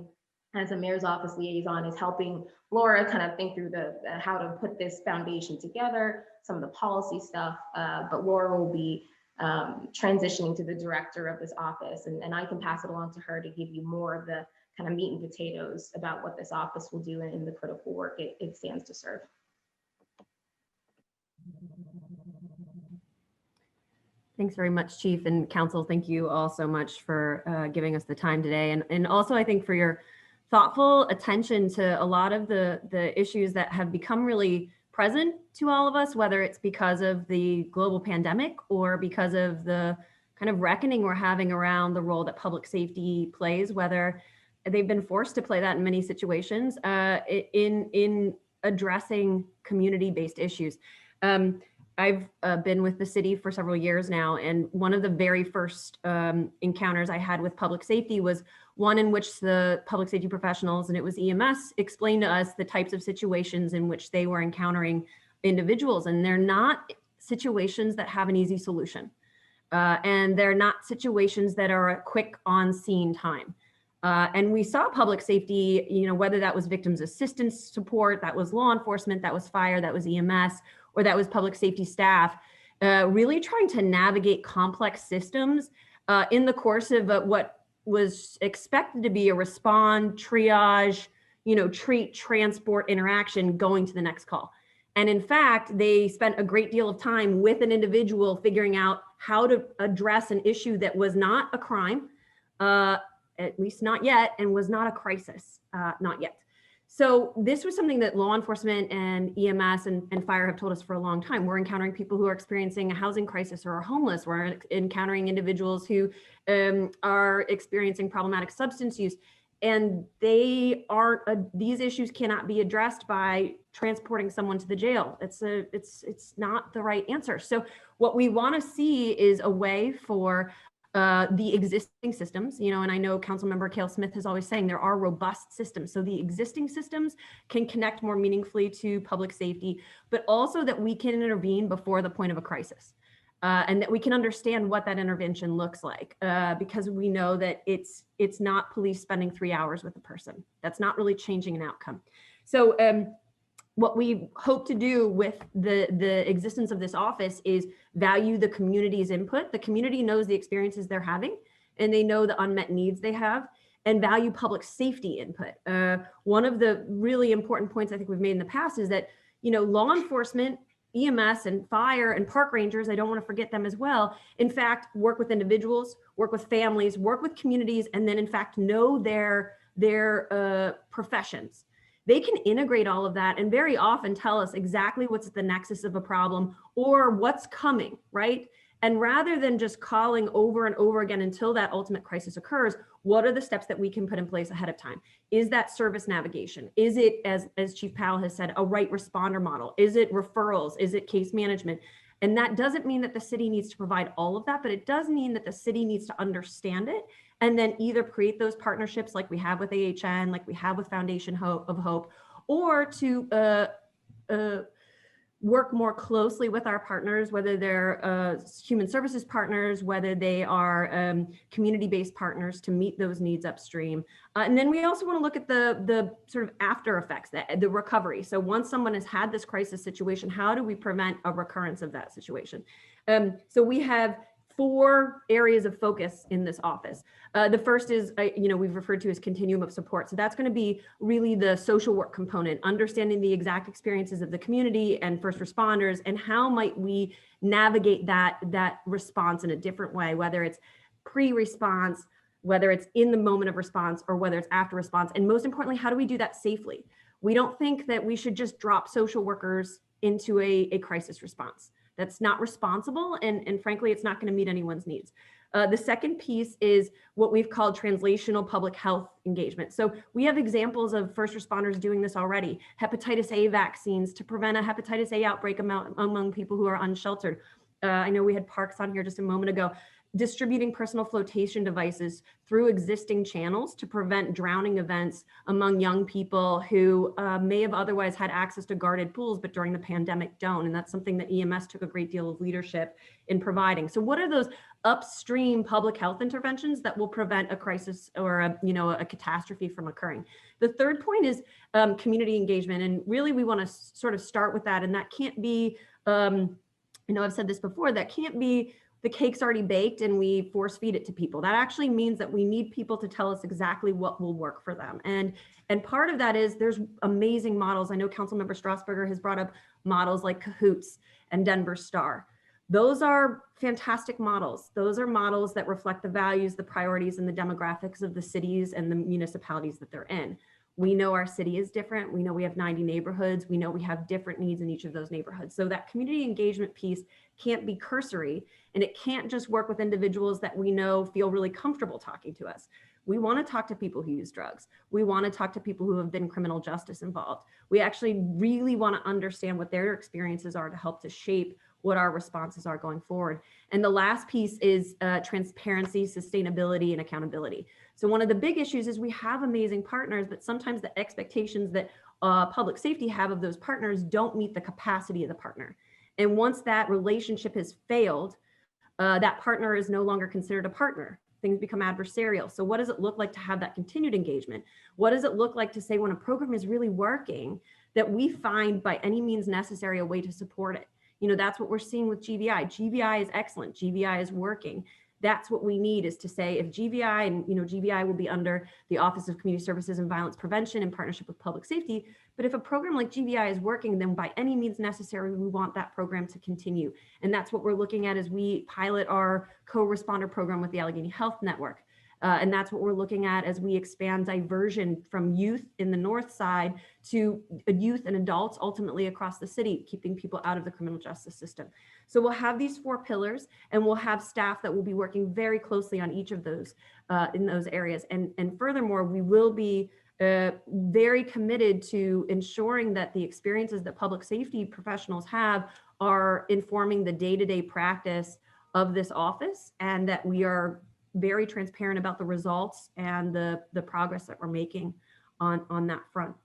as a mayor's office liaison is helping Laura kind of think through the how to put this foundation together, some of the policy stuff, but Laura will be transitioning to the director of this office, and I can pass it along to her to give you more of the kind of meat and potatoes about what this office will do in the critical work it stands to serve. Thanks very much, Chief and Council. Thank you all so much for giving us the time today. And also, I think, for your thoughtful attention to a lot of the issues that have become really present to all of us, whether it's because of the global pandemic or because of the kind of reckoning we're having around the role that public safety plays, whether they've been forced to play that in many situations in addressing community-based issues. I've been with the city for several years now, and one of the very first encounters I had with public safety was one in which the public safety professionals, and it was EMS, explained to us the types of situations in which they were encountering individuals, and they're not situations that have an easy solution. And they're not situations that are a quick on-scene time. And we saw public safety, you know, whether that was victims assistance support, that was law enforcement, that was fire, that was EMS, or that was public safety staff, really trying to navigate complex systems in the course of what was expected to be a respond, triage, you know, treat, transport, interaction, going to the next call. And in fact, they spent a great deal of time with an individual figuring out how to address an issue that was not a crime, at least not yet, and was not a crisis, not yet. So this was something that law enforcement and EMS and fire have told us for a long time. We're encountering people who are experiencing a housing crisis or are homeless. We're encountering individuals who are experiencing problematic substance use. And they aren't, these issues cannot be addressed by transporting someone to the jail. It's not the right answer. So what we want to see is a way for the existing systems, you know, and I know Councilmember Cale Smith is always saying there are robust systems. So the existing systems can connect more meaningfully to public safety, but also that we can intervene before the point of a crisis. And that we can understand what that intervention looks like, because we know that it's not police spending 3 hours with a person. That's not really changing an outcome. So what we hope to do with the existence of this office is value the community's input. The community knows the experiences they're having, and they know the unmet needs they have, and value public safety input. One of the really important points I think we've made in the past is that, you know, law enforcement, EMS and fire and park rangers, I don't want to forget them as well, in fact, work with individuals, work with families, work with communities, and then in fact know their professions. They can integrate all of that and very often tell us exactly what's at the nexus of a problem or what's coming, right? And rather than just calling over and over again until that ultimate crisis occurs, what are the steps that we can put in place ahead of time? Is that service navigation? Is it, as Chief Powell has said, a right responder model? Is it referrals? Is it case management? And that doesn't mean that the city needs to provide all of that, but it does mean that the city needs to understand it and then either create those partnerships like we have with AHN, like we have with Foundation of Hope, or to work more closely with our partners, whether they're human services partners, whether they are community-based partners to meet those needs upstream. And then we also want to look at the sort of after effects, the recovery. So once someone has had this crisis situation, how do we prevent a recurrence of that situation? So we have 4 areas of focus in this office. The first is, you know, we've referred to as continuum of support. So that's going to be really the social work component, understanding the exact experiences of the community and first responders, and how might we navigate that response in a different way, whether it's pre-response, whether it's in the moment of response, or whether it's after response. And most importantly, how do we do that safely? We don't think that we should just drop social workers into a crisis response. That's not responsible, and frankly, it's not going to meet anyone's needs. The second piece is what we've called translational public health engagement. So we have examples of first responders doing this already. Hepatitis A vaccines to prevent a hepatitis A outbreak among people who are unsheltered. I know we had Parks on here just a moment ago. distributing personal flotation devices through existing channels to prevent drowning events among young people who may have otherwise had access to guarded pools, but during the pandemic don't. And that's something that EMS took a great deal of leadership in providing. So what are those upstream public health interventions that will prevent a crisis or a catastrophe from occurring? The third point is community engagement. And really we want to sort of start with that. And that can't be, I've said this before, that can't be the cake's already baked and we force feed it to people. That actually means that we need people to tell us exactly what will work for them. And part of that is there's amazing models. I know Councilmember Strasburger has brought up models like Cahoots and Denver Star. Those are fantastic models. Those are models that reflect the values, the priorities, and the demographics of the cities and the municipalities that they're in. We know our city is different. We know we have 90 neighborhoods. We know we have different needs in each of those neighborhoods. So that community engagement piece can't be cursory, and it can't just work with individuals that we know feel really comfortable talking to us. We want to talk to people who use drugs. We want to talk to people who have been criminal justice involved. We actually really want to understand what their experiences are to help to shape what our responses are going forward. And the last piece is transparency, sustainability, and accountability. So one of the big issues is we have amazing partners, but sometimes the expectations that public safety have of those partners don't meet the capacity of the partner. And once that relationship has failed, that partner is no longer considered a partner. Things become adversarial. So what does it look like to have that continued engagement? What does it look like to say when a program is really working, that we find by any means necessary a way to support it? That's what we're seeing with GVI. GVI is excellent. GVI is working. That's what we need, is to say if GVI, and GVI will be under the Office of Community Services and Violence Prevention in partnership with public safety. But if a program like GVI is working, then by any means necessary, we want that program to continue. And that's what we're looking at as we pilot our co-responder program with the Allegheny Health Network. And that's what we're looking at as we expand diversion from youth in the north side to youth and adults ultimately across the city, keeping people out of the criminal justice system. So we'll have these 4 pillars, and we'll have staff that will be working very closely on each of those in those areas. And furthermore, we will be very committed to ensuring that the experiences that public safety professionals have are informing the day-to-day practice of this office, and that we are very transparent about the results and the progress that we're making on that front.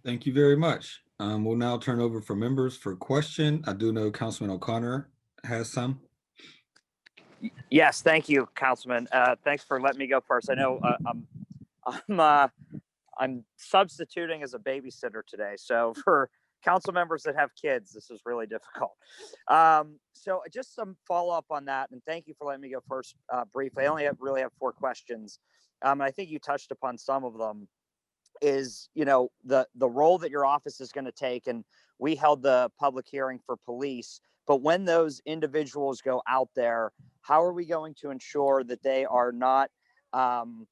Thank you very much. We'll now turn over for members for question. I do know Councilman O'Connor has some. Yes, thank you, Councilman. Thanks for letting me go first. I know I'm substituting as a babysitter today, so for council members that have kids, this is really difficult. So just some follow up on that, and thank you for letting me go first briefly. I only really have 4 questions. I think you touched upon some of them. Is the role that your office is going to take, and we held the public hearing for police, but when those individuals go out there, how are we going to ensure that they are not on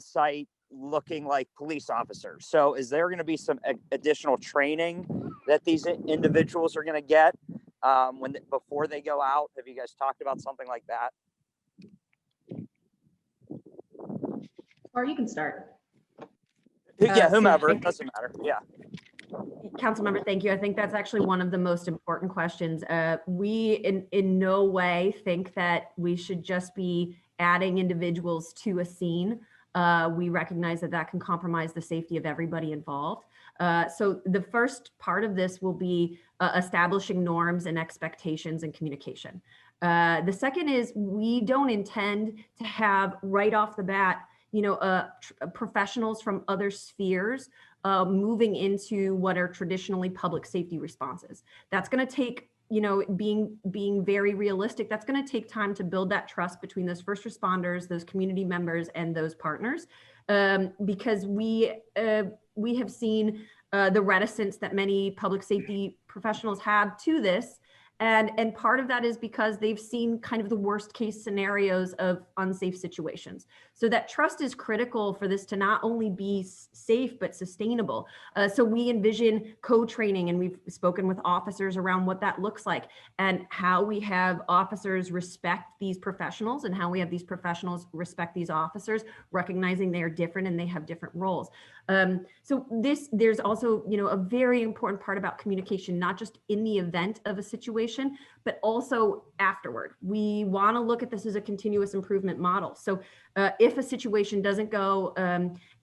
site looking like police officers? So is there going to be some additional training that these individuals are going to get before they go out? Have you guys talked about something like that? Or you can start. Yeah, whomever, it doesn't matter. Yeah. Councilmember, thank you. I think that's actually one of the most important questions. We in no way think that we should just be adding individuals to a scene. We recognize that that can compromise the safety of everybody involved. So the first part of this will be establishing norms and expectations and communication. The second is we don't intend to have right off the bat professionals from other spheres moving into what are traditionally public safety responses. That's going to take, being very realistic, that's going to take time to build that trust between those first responders, those community members, and those partners, because we have seen the reticence that many public safety professionals have to this. And part of that is because they've seen kind of the worst case scenarios of unsafe situations. So that trust is critical for this to not only be safe, but sustainable. So we envision co-training, and we've spoken with officers around what that looks like and how we have officers respect these professionals and how we have these professionals respect these officers, recognizing they are different and they have different roles. So there's also, a very important part about communication, not just in the event of a situation, but also afterward. We want to look at this as a continuous improvement model. So if a situation doesn't go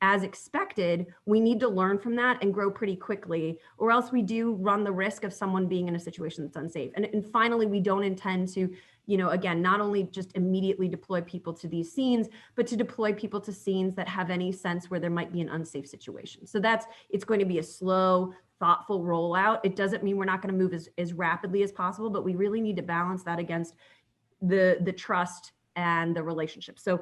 as expected, we need to learn from that and grow pretty quickly, or else we do run the risk of someone being in a situation that's unsafe. And finally, we don't intend to, again, not only just immediately deploy people to these scenes, but to deploy people to scenes that have any sense where there might be an unsafe situation. So it's going to be a slow, thoughtful rollout. It doesn't mean we're not going to move as rapidly as possible, but we really need to balance that against the trust and the relationship. So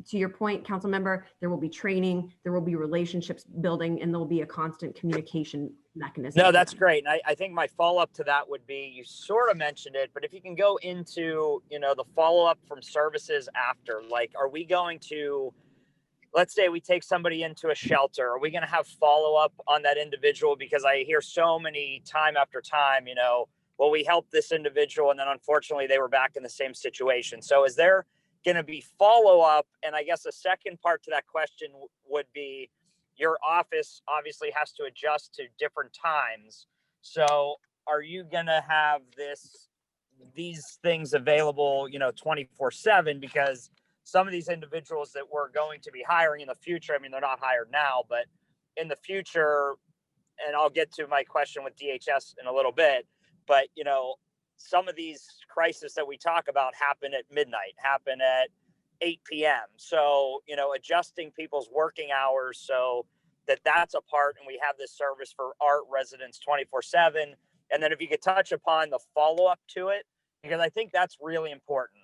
to your point, council member, there will be training, there will be relationships building, and there will be a constant communication mechanism. No, that's great. And I think my follow-up to that would be, you sort of mentioned it, but if you can go into, the follow-up from services after, like, are we going to, let's say we take somebody into a shelter, are we going to have follow-up on that individual? Because I hear so many time after time, well, we helped this individual and then unfortunately they were back in the same situation. So is there going to be follow-up? And I guess the second part to that question would be, your office obviously has to adjust to different times. So are you going to have these things available, 24/7? Because some of these individuals that we're going to be hiring in the future, I mean, they're not hired now, but in the future, and I'll get to my question with DHS in a little bit, but, some of these crises that we talk about happen at midnight, happen at 8 p.m. So, adjusting people's working hours so that's a part, and we have this service for our residents 24/7. And then if you could touch upon the follow-up to it, because I think that's really important,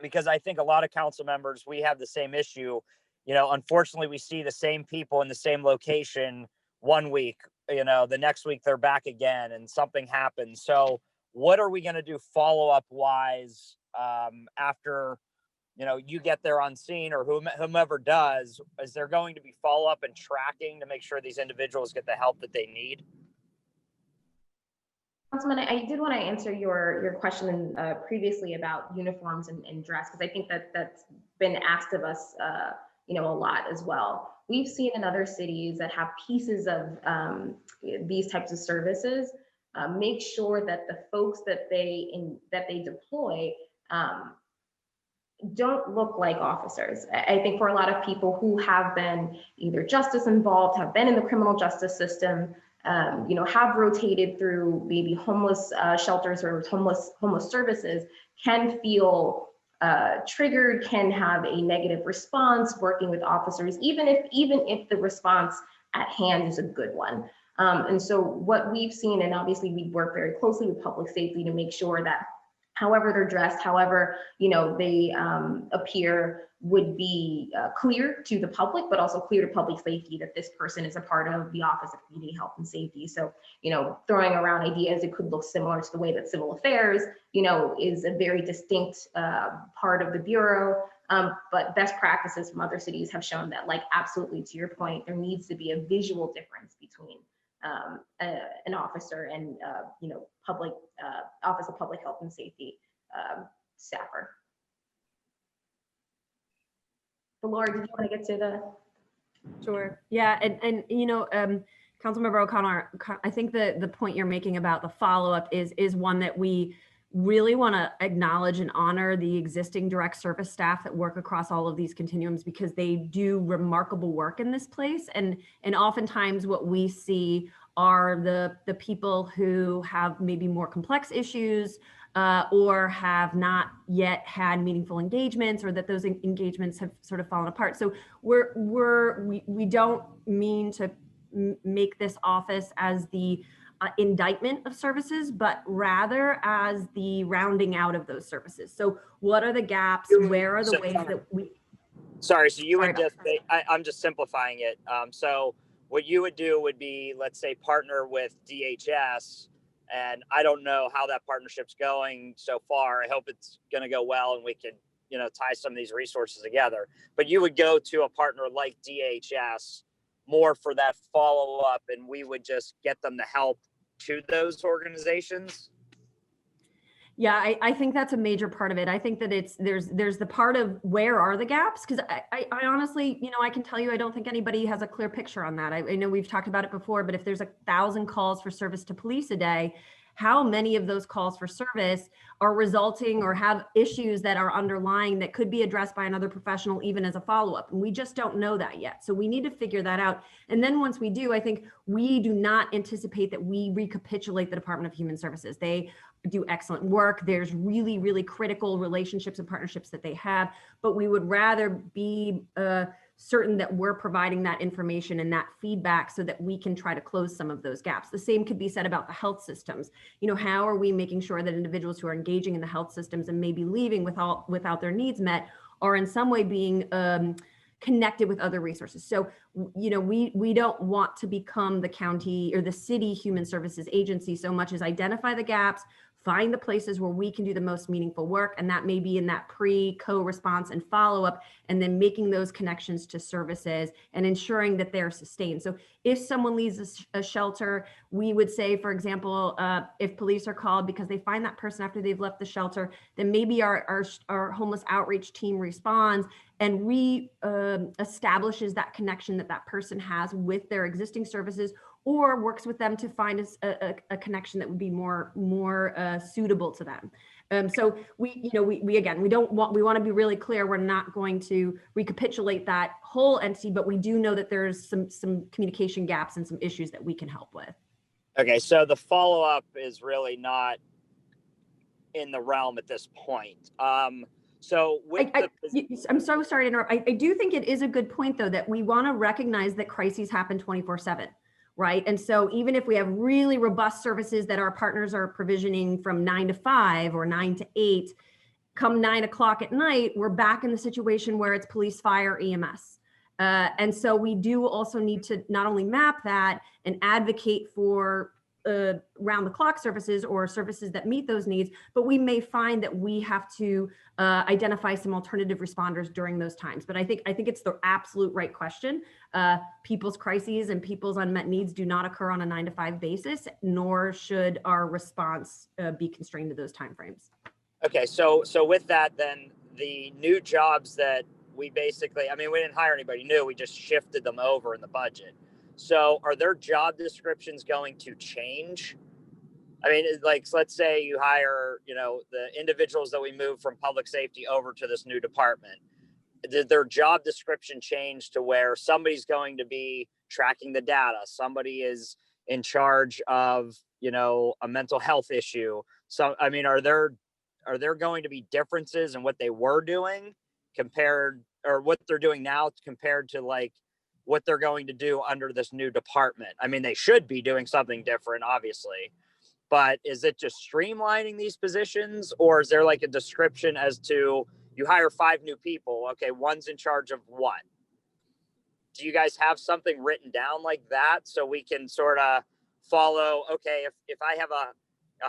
because I think a lot of council members, we have the same issue. Unfortunately, we see the same people in the same location one week, the next week they're back again and something happens. So what are we going to do follow-up wise after, you get there on scene, or whomever does? Is there going to be follow-up and tracking to make sure these individuals get the help that they need? Councilman, I did want to answer your question previously about uniforms and dress, because I think that's been asked of us, a lot as well. We've seen in other cities that have pieces of these types of services make sure that the folks that they deploy don't look like officers. I think for a lot of people who have been either justice involved, have been in the criminal justice system, have rotated through maybe homeless shelters or homeless services, can feel triggered, can have a negative response working with officers, even if the response at hand is a good one. And so what we've seen, and obviously we work very closely with public safety to make sure that however they're dressed, however, they appear, would be clear to the public, but also clear to public safety that this person is a part of the Office of Community Health and Safety. So, throwing around ideas, it could look similar to the way that Civil Affairs, is a very distinct part of the Bureau. But best practices from other cities have shown that, like, absolutely, to your point, there needs to be a visual difference between an officer and public Office of Public Health and Safety staffer. But Laura, did you want to get to the? Sure. Yeah, and Councilmember O'Connor, I think the point you're making about the follow-up is one that we really want to acknowledge and honor the existing direct service staff that work across all of these continuums, because they do remarkable work in this place. And oftentimes what we see are the people who have maybe more complex issues or have not yet had meaningful engagements, or that those engagements have sort of fallen apart. So we don't mean to make this office as the indictment of services, but rather as the rounding out of those services. So what are the gaps? Where are the ways that we... Sorry, so you would just, I'm just simplifying it. So what you would do would be, let's say, partner with DHS And I don't know how that partnership's going so far. I hope it's going to go well and we can, tie some of these resources together. But you would go to a partner like DHS more for that follow-up, and we would just get them the help to those organizations. Yeah, I think that's a major part of it. I think that there's the part of where are the gaps? Because I honestly, I can tell you, I don't think anybody has a clear picture on that. I know we've talked about it before, but if there's 1,000 calls for service to police a day, how many of those calls for service are resulting or have issues that are underlying that could be addressed by another professional, even as a follow-up? And we just don't know that yet. So we need to figure that out. And then once we do, I think we do not anticipate that we recapitulate the Department of Human Services. They do excellent work. There's really, really critical relationships and partnerships that they have, but we would rather be certain that we're providing that information and that feedback so that we can try to close some of those gaps. The same could be said about the health systems. How are we making sure that individuals who are engaging in the health systems and maybe leaving without their needs met are in some way being connected with other resources? So, we don't want to become the county or the city human services agency so much as identify the gaps, find the places where we can do the most meaningful work. And that may be in that co-response and follow-up, and then making those connections to services and ensuring that they're sustained. So if someone leaves a shelter, we would say, for example, if police are called because they find that person after they've left the shelter, then maybe our homeless outreach team responds and establishes that connection that person has with their existing services, or works with them to find a connection that would be more suitable to them. So we want to be really clear. We're not going to recapitulate that whole entity, but we do know that there's some communication gaps and some issues that we can help with. Okay, so the follow-up is really not in the realm at this point. So I'm so sorry to interrupt. I do think it is a good point, though, that we want to recognize that crises happen 24/7. Right. And so even if we have really robust services that our partners are provisioning from 9 to 5 or 9 to 8, come 9 o'clock at night, we're back in the situation where it's police, fire, EMS. And so we do also need to not only map that and advocate for round the clock services or services that meet those needs, but we may find that we have to identify some alternative responders during those times. But I think it's the absolute right question. People's crises and people's unmet needs do not occur on a 9 to 5 basis, nor should our response be constrained to those timeframes. Okay, so with that, then the new jobs that we basically, we didn't hire anybody new, we just shifted them over in the budget. So are their job descriptions going to change? Let's say you hire, the individuals that we move from public safety over to this new department. Did their job description change to where somebody's going to be tracking the data? Somebody is in charge of, a mental health issue. So, are there going to be differences in what they were doing compared, or what they're doing now compared to what they're going to do under this new department? They should be doing something different, obviously, but is it just streamlining these positions, or is there a description as to, you hire 5 new people, okay, one's in charge of what? Do you guys have something written down like that so we can sort of follow, okay, if I have a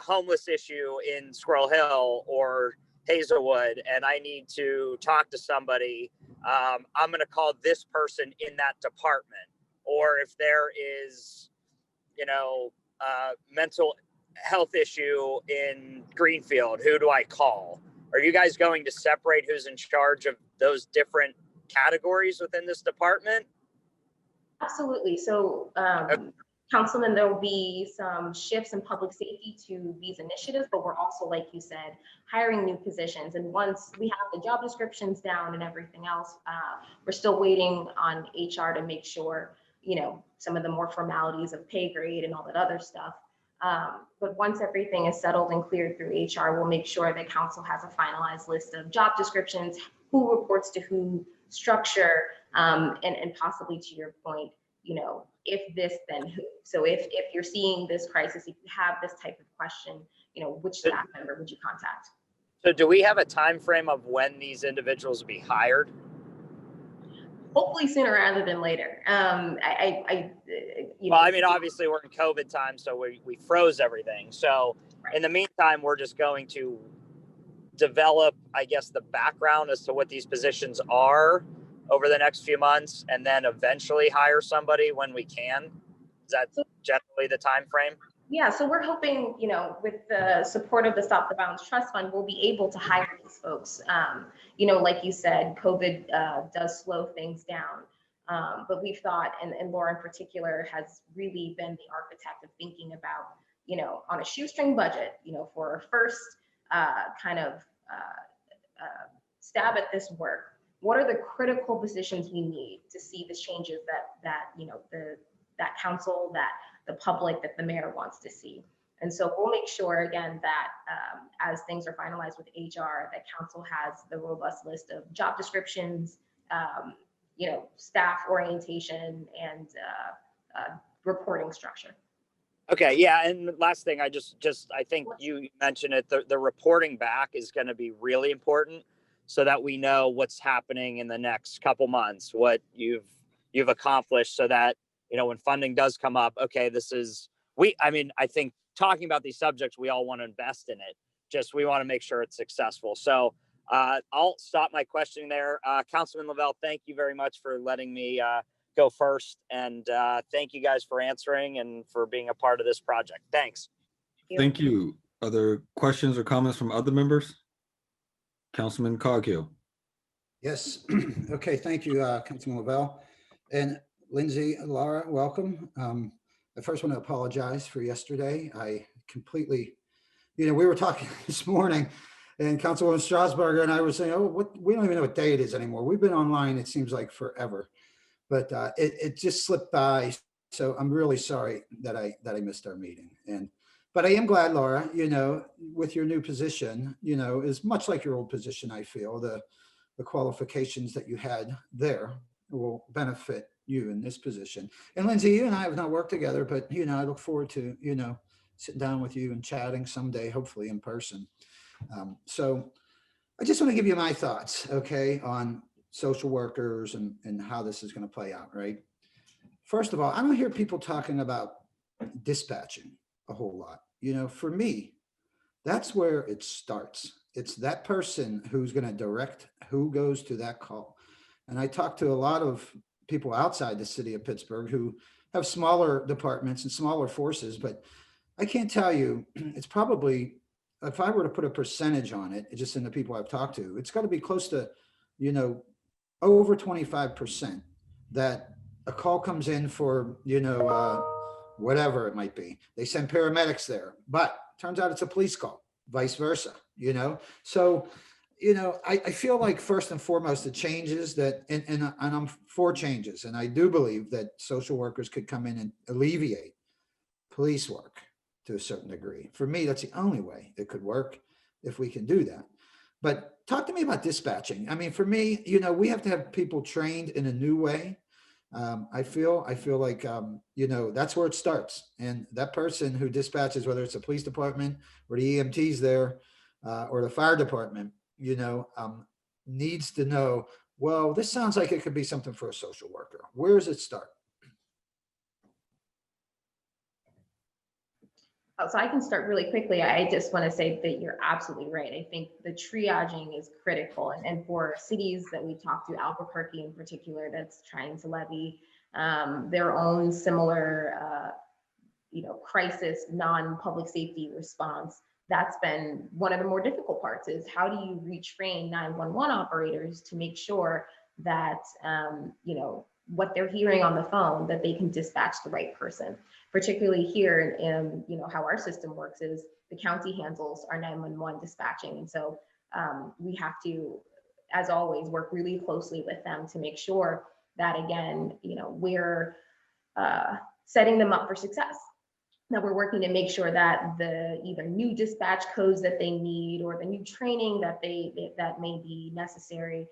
homeless issue in Squirrel Hill or Hazelwood and I need to talk to somebody, I'm going to call this person in that department. Or if there is, mental health issue in Greenfield, who do I call? Are you guys going to separate who's in charge of those different categories within this department? Absolutely. So, Councilman, there will be some shifts in public safety to these initiatives, but we're also, like you said, hiring new positions. And once we have the job descriptions down and everything else, we're still waiting on HR to make sure, some of the more formalities of pay grade and all that other stuff. But once everything is settled and cleared through HR, we'll make sure that council has a finalized list of job descriptions, who reports to who, structure, and possibly, to your point, if this, then who. So if you're seeing this crisis, if you have this type of question, which staff member would you contact? So do we have a time frame of when these individuals will be hired? hopefully sooner rather than later. Well, I mean, obviously we're in COVID time, so we froze everything. So in the meantime, we're just going to develop, I guess, the background as to what these positions are over the next few months, and then eventually hire somebody when we can. Is that generally the time frame? Yeah, so we're hoping, with the support of the Stop the Violence Trust Fund, we'll be able to hire these folks. Like you said, COVID does slow things down. But we've thought, and Laura in particular has really been the architect of thinking about, on a shoestring budget, for our first stab at this work, what are the critical positions we need to see the changes that council, that the public, that the mayor wants to see. And so we'll make sure again that as things are finalized with HR, that council has the robust list of job descriptions, staff orientation, and reporting structure. Okay, yeah, and last thing, I think you mentioned it, the reporting back is going to be really important so that we know what's happening in the next couple months, what you've accomplished, so that, when funding does come up, okay, I think talking about these subjects, we all want to invest in it. Just, we want to make sure it's successful. So I'll stop my questioning there. Councilman Lavelle, thank you very much for letting me go first. And thank you guys for answering and for being a part of this project. Thanks. Thank you. Other questions or comments from other members? Councilman Coghill. Yes. Okay. Thank you, Councilman Lavelle. And Lindsay, Laura, welcome. I first want to apologize for yesterday. I completely, we were talking this morning, and Councilwoman Strasburger and I were saying, we don't even know what day it is anymore. We've been online, it seems like forever, but it just slipped by. So I'm really sorry that I missed our meeting. But I am glad, Laura, with your new position, is much like your old position. I feel the qualifications that you had there will benefit you in this position. And Lindsay, you and I have not worked together, but I look forward to sitting down with you and chatting someday, hopefully in person. So I just want to give you my thoughts, okay, on social workers and how this is going to play out, right? First of all, I don't hear people talking about dispatching a whole lot. For me, that's where it starts. It's that person who's going to direct who goes to that call. And I talked to a lot of people outside the city of Pittsburgh who have smaller departments and smaller forces, but I can't tell you, it's probably, if I were to put a percentage on it, just in the people I've talked to, it's got to be close to, over 25% that a call comes in for, whatever it might be. They send paramedics there, but turns out it's a police call, vice versa, So, I feel like first and foremost, the changes that, and I'm for changes, and I do believe that social workers could come in and alleviate police work to a certain degree. For me, that's the only way it could work, if we can do that. But talk to me about dispatching. I mean, for me, we have to have people trained in a new way. I feel like, that's where it starts. And that person who dispatches, whether it's the police department or the EMTs there, or the fire department, needs to know, well, this sounds like it could be something for a social worker. Where does it start? So I can start really quickly. I just want to say that you're absolutely right. I think the triaging is critical. And for cities that we talked to, Albuquerque in particular, that's trying to levy their own similar, crisis, non-public safety response, that's been one of the more difficult parts, is how do you retrain 911 operators to make sure that, what they're hearing on the phone, that they can dispatch the right person. Particularly here in, how our system works is the county handles our 911 dispatching. And so we have to, as always, work really closely with them to make sure that, again, we're setting them up for success. That we're working to make sure that the either new dispatch codes that they need or the new training that that may be necessary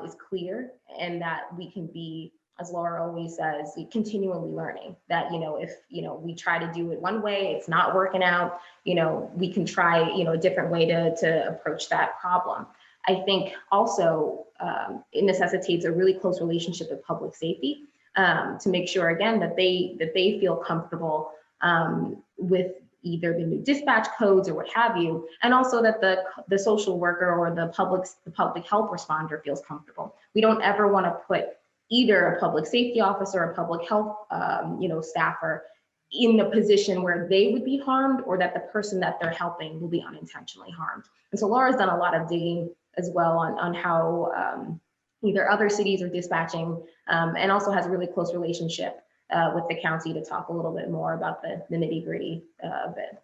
is clear, and that we can be, as Laura always says, continually learning. That, if, we try to do it one way, it's not working out, we can try, a different way to approach that problem. I think also it necessitates a really close relationship with public safety to make sure, again, that they feel comfortable with either the new dispatch codes or what have you, and also that the social worker or the public health responder feels comfortable. We don't ever want to put either a public safety officer or a public health staffer in a position where they would be harmed, or that the person that they're helping will be unintentionally harmed. And so Laura's done a lot of digging as well on how either other cities are dispatching, and also has a really close relationship with the county to talk a little bit more about the nitty-gritty of it.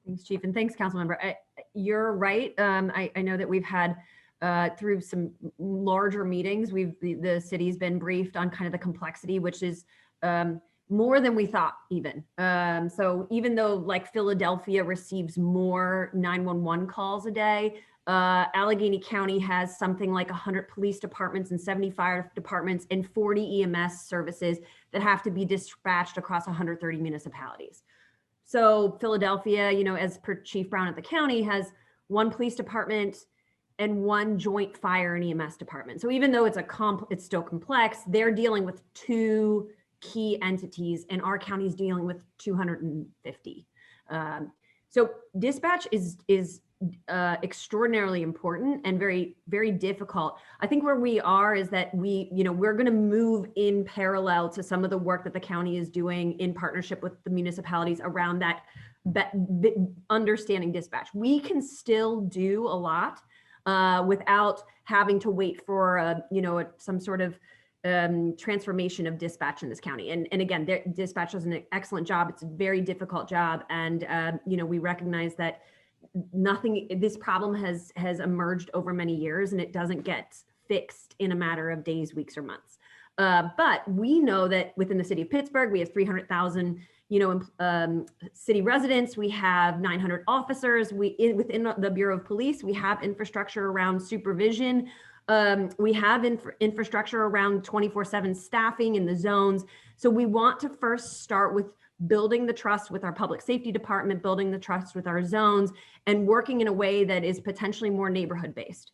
Thanks, Chief, and thanks, Councilmember. You're right. I know that we've had through some larger meetings, the city's been briefed on kind of the complexity, which is more than we thought even. So even though like Philadelphia receives more 911 calls a day, Allegheny County has something like 100 police departments and 70 fire departments and 40 EMS services that have to be dispatched across 130 municipalities. So Philadelphia, as per Chief Brown at the county, has one police department and one joint fire and EMS department. So even though it's still complex, they're dealing with two key entities, and our county is dealing with 250. So dispatch is extraordinarily important and very, very difficult. I think where we are is that we're going to move in parallel to some of the work that the county is doing in partnership with the municipalities around that understanding dispatch. We can still do a lot without having to wait for some sort of transformation of dispatch in this county. And again, dispatch does an excellent job. It's a very difficult job, and we recognize that this problem has emerged over many years, and it doesn't get fixed in a matter of days, weeks, or months. But we know that within the city of Pittsburgh, we have 300,000 city residents. We have 900 officers. Within the Bureau of Police, we have infrastructure around supervision. We have infrastructure around 24/7 staffing in the zones. So we want to first start with building the trust with our public safety department, building the trust with our zones, and working in a way that is potentially more neighborhood based.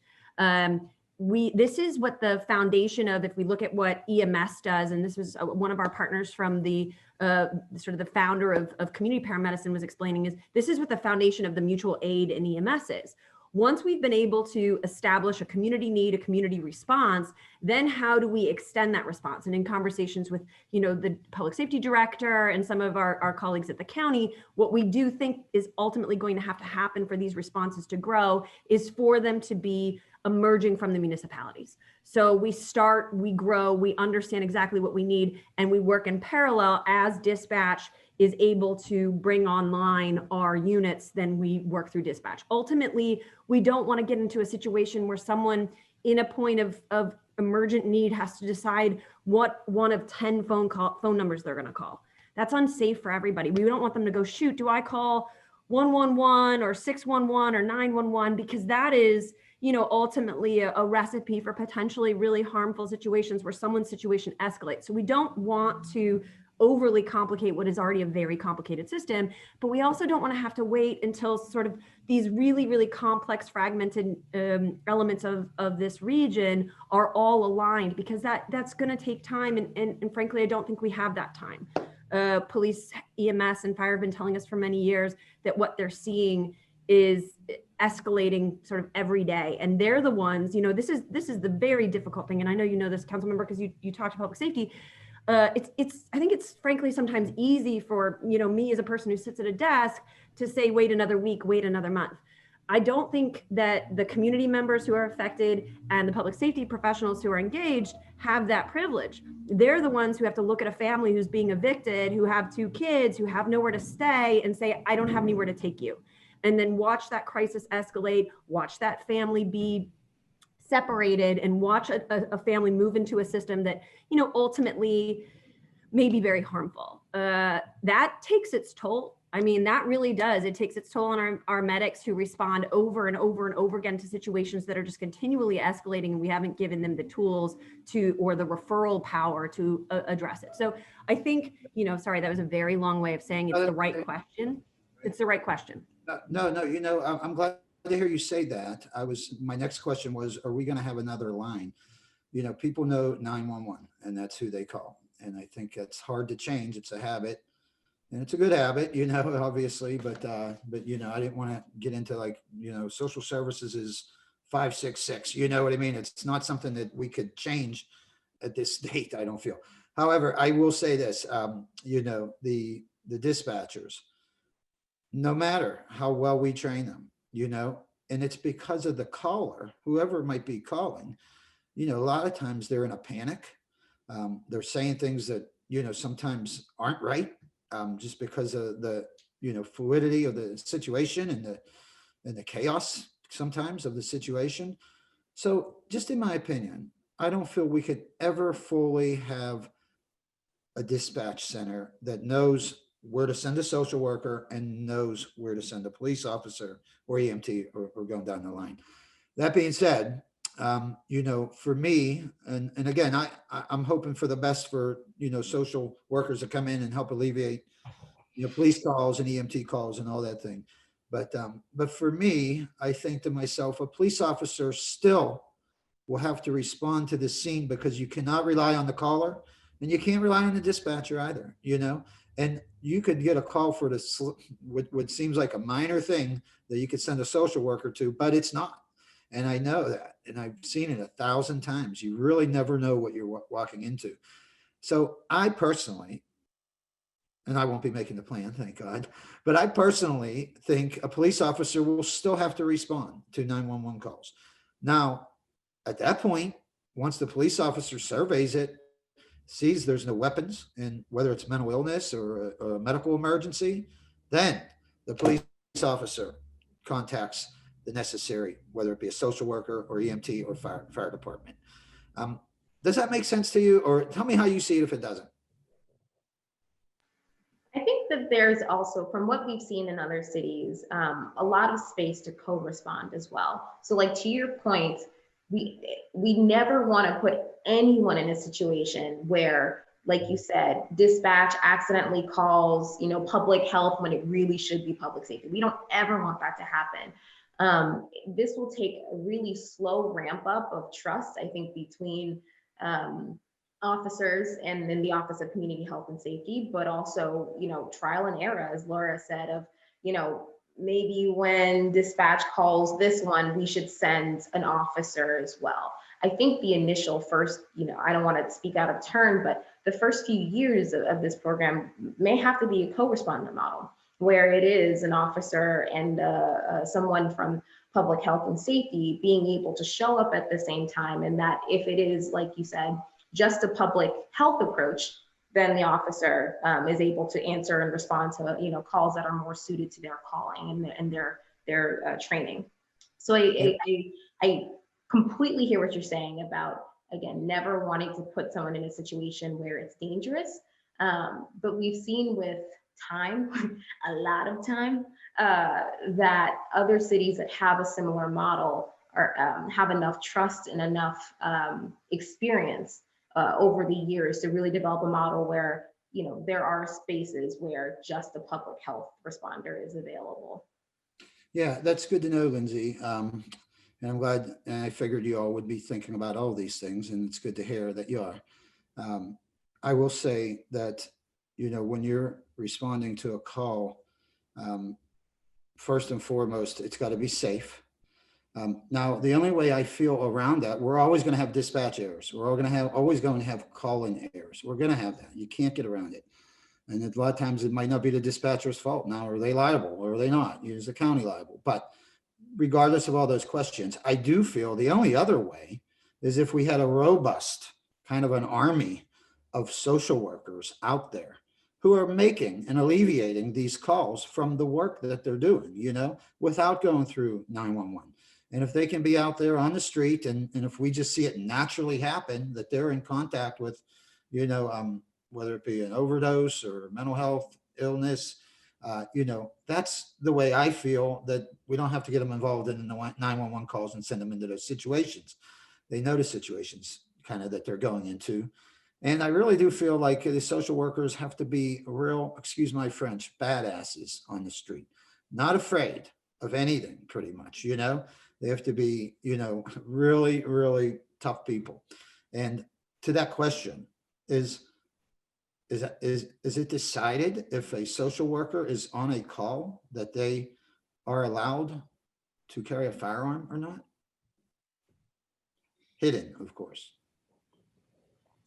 This is what the foundation of, if we look at what EMS does, and this was one of our partners from the sort of the founder of community paramedicine was explaining, is this is what the foundation of the mutual aid in EMS is. Once we've been able to establish a community need, a community response, then how do we extend that response? And in conversations with, the public safety director and some of our colleagues at the county, what we do think is ultimately going to have to happen for these responses to grow is for them to be emerging from the municipalities. So we start, we grow, we understand exactly what we need, and we work in parallel as dispatch is able to bring online our units, then we work through dispatch. Ultimately, we don't want to get into a situation where someone in a point of emergent need has to decide what one of 10 phone numbers they're going to call. That's unsafe for everybody. We don't want them to go, shoot, do I call 111 or 611 or 911? Because that is, ultimately a recipe for potentially really harmful situations where someone's situation escalates. So we don't want to overly complicate what is already a very complicated system, but we also don't want to have to wait until sort of these really, really complex fragmented elements of this region are all aligned, because that's going to take time. And frankly, I don't think we have that time. Police, EMS, and fire have been telling us for many years that what they're seeing is escalating sort of every day. And they're the ones, this is the very difficult thing. And I know you know this, council member, because you talk to public safety. I think it's frankly sometimes easy for, me as a person who sits at a desk to say, wait another week, wait another month. I don't think that the community members who are affected and the public safety professionals who are engaged have that privilege. They're the ones who have to look at a family who's being evicted, who have 2 kids, who have nowhere to stay, and say, I don't have anywhere to take you. And then watch that crisis escalate, watch that family be separated, and watch a family move into a system that, ultimately may be very harmful. That takes its toll. I mean, that really does. It takes its toll on our medics who respond over and over and over again to situations that are just continually escalating, and we haven't given them the tools or the referral power to address it. So I think, sorry, that was a very long way of saying it's the right question. It's the right question. No, I'm glad to hear you say that. My next question was, are we going to have another line? You know, people know 911 and that's who they call. And I think it's hard to change. It's a habit and it's a good habit, you know, obviously, but you know, I didn't want to get into like, you know, social services is 566, you know what I mean? It's not something that we could change at this date, I don't feel. However, I will say this, you know, the dispatchers, no matter how well we train them, you know, and it's because of the caller, whoever might be calling, you know, a lot of times they're in a panic. They're saying things that, you know, sometimes aren't right, just because of the, you know, fluidity of the situation and the chaos sometimes of the situation. So just in my opinion, I don't feel we could ever fully have a dispatch center that knows where to send a social worker and knows where to send a police officer or EMT or going down the line. That being said, you know, for me, and again, I'm hoping for the best for, you know, social workers to come in and help alleviate, you know, police calls and EMT calls and all that thing. But for me, I think to myself, a police officer still will have to respond to the scene because you cannot rely on the caller and you can't rely on the dispatcher either, you know, and you could get a call for what seems like a minor thing that you could send a social worker to, but it's not. And I know that, and I've seen it 1,000 times. You really never know what you're walking into. So I personally, and I won't be making the plan, thank God, but I personally think a police officer will still have to respond to 911 calls. Now, at that point, once the police officer surveys it, sees there's no weapons, and whether it's mental illness or a medical emergency, then the police officer contacts the necessary, whether it be a social worker or EMT or fire department. Does that make sense to you? Or tell me how you see it if it doesn't. I think that there's also, from what we've seen in other cities, a lot of space to co-respond as well. So like to your point, we never want to put anyone in a situation where, like you said, dispatch accidentally calls, you know, public health when it really should be public safety. We don't ever want that to happen. This will take a really slow ramp up of trust, I think, between officers and then the Office of Community Health and Safety, but also, you know, trial and error, as Laura said, of, you know, maybe when dispatch calls this one, we should send an officer as well. I think the initial first, you know, I don't want to speak out of turn, but the first few years of this program may have to be a co-responder model, where it is an officer and someone from public health and safety being able to show up at the same time. And that if it is, like you said, just a public health approach, then the officer is able to answer and respond to, you know, calls that are more suited to their calling and their training. So I completely hear what you're saying about, again, never wanting to put someone in a situation where it's dangerous. But we've seen with time, a lot of time, that other cities that have a similar model are have enough trust and enough experience over the years to really develop a model where, you know, there are spaces where just the public health responder is available. Yeah, that's good to know, Lindsay. And I'm glad, and I figured you all would be thinking about all these things, and it's good to hear that you are. I will say that, you know, when you're responding to a call, first and foremost, it's got to be safe. Now, the only way I feel around that, we're always going to have dispatch errors. We're always going to have call-in errors. We're going to have that. You can't get around it. And a lot of times it might not be the dispatcher's fault. Now, are they liable or are they not? Is the county liable? But regardless of all those questions, I do feel the only other way is if we had a robust kind of an army of social workers out there who are making and alleviating these calls from the work that they're doing, you know, without going through 911. And if they can be out there on the street and if we just see it naturally happen, that they're in contact with, you know, whether it be an overdose or mental health illness, you know, that's the way I feel, that we don't have to get them involved in the 911 calls and send them into those situations. They know the situations kind of that they're going into. And I really do feel like the social workers have to be real, excuse my French, badasses on the street. Not afraid, of anything, pretty much, you know. They have to be, you know, really, really tough people. And to that question, is it decided if a social worker is on a call that they are allowed to carry a firearm or not? Hidden, of course.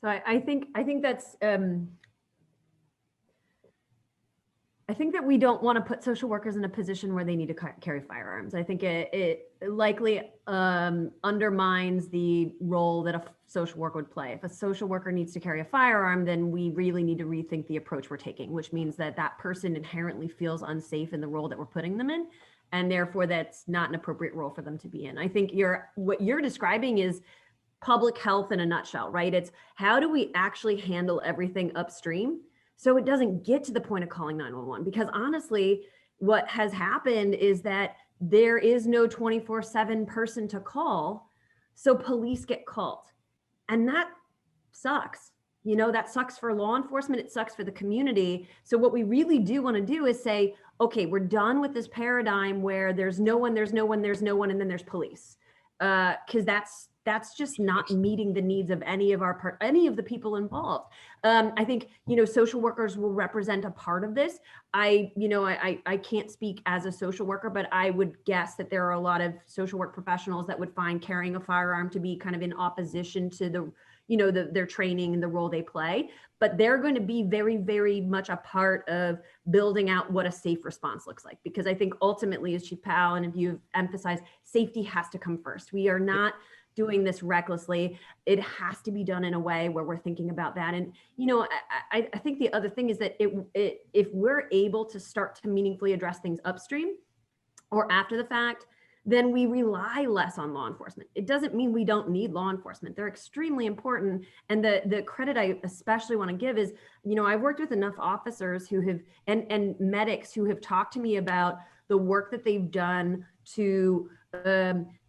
So I think that's I think that we don't want to put social workers in a position where they need to carry firearms. I think it likely undermines the role that a social worker would play. If a social worker needs to carry a firearm, then we really need to rethink the approach we're taking, which means that that person inherently feels unsafe in the role that we're putting them in, and therefore that's not an appropriate role for them to be in. I think what you're describing is public health in a nutshell, right? It's how do we actually handle everything upstream so it doesn't get to the point of calling 911? Because honestly, what has happened is that there is no 24/7 person to call, so police get called. And that sucks. You know, that sucks for law enforcement, it sucks for the community. So what we really do want to do is say, okay, we're done with this paradigm where there's no one, and then there's police. Because that's just not meeting the needs of any of the people involved. I think, you know, social workers will represent a part of this. I can't speak as a social worker, but I would guess that there are a lot of social work professionals that would find carrying a firearm to be kind of in opposition to the, you know, their training and the role they play. But they're going to be very, very much a part of building out what a safe response looks like. Because I think ultimately, as Chief Powell and you've emphasized, safety has to come first. We are not doing this recklessly. It has to be done in a way where we're thinking about that. And, you know, I think the other thing is that if we're able to start to meaningfully address things upstream or after the fact, then we rely less on law enforcement. It doesn't mean we don't need law enforcement. They're extremely important. And the credit I especially want to give is, you know, I've worked with enough officers who have, and medics who have talked to me about the work that they've done to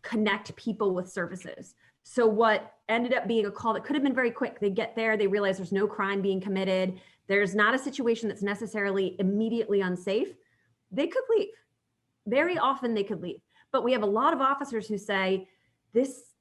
connect people with services. So what ended up being a call that could have been very quick, they get there, they realize there's no crime being committed, there's not a situation that's necessarily immediately unsafe, they could leave. Very often they could leave. But we have a lot of officers who say, this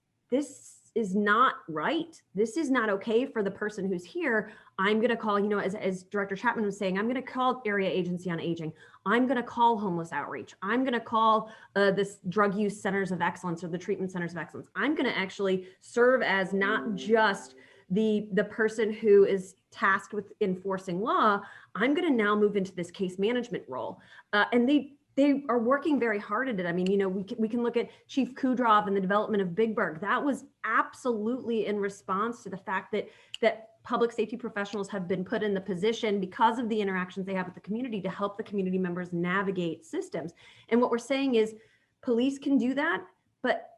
is not right. This is not okay for the person who's here. I'm going to call, you know, as Director Chapman was saying, I'm going to call Area Agency on Aging. I'm going to call Homeless Outreach. I'm going to call this Drug Use Centers of Excellence or the Treatment Centers of Excellence. I'm going to actually serve as not just the person who is tasked with enforcing law. I'm going to now move into this case management role. And they are working very hard at it. I mean, you know, we can look at Chief Kudrov and the development of Pittsburgh. That was absolutely in response to the fact that public safety professionals have been put in the position because of the interactions they have with the community to help the community members navigate systems. And what we're saying is police can do that, but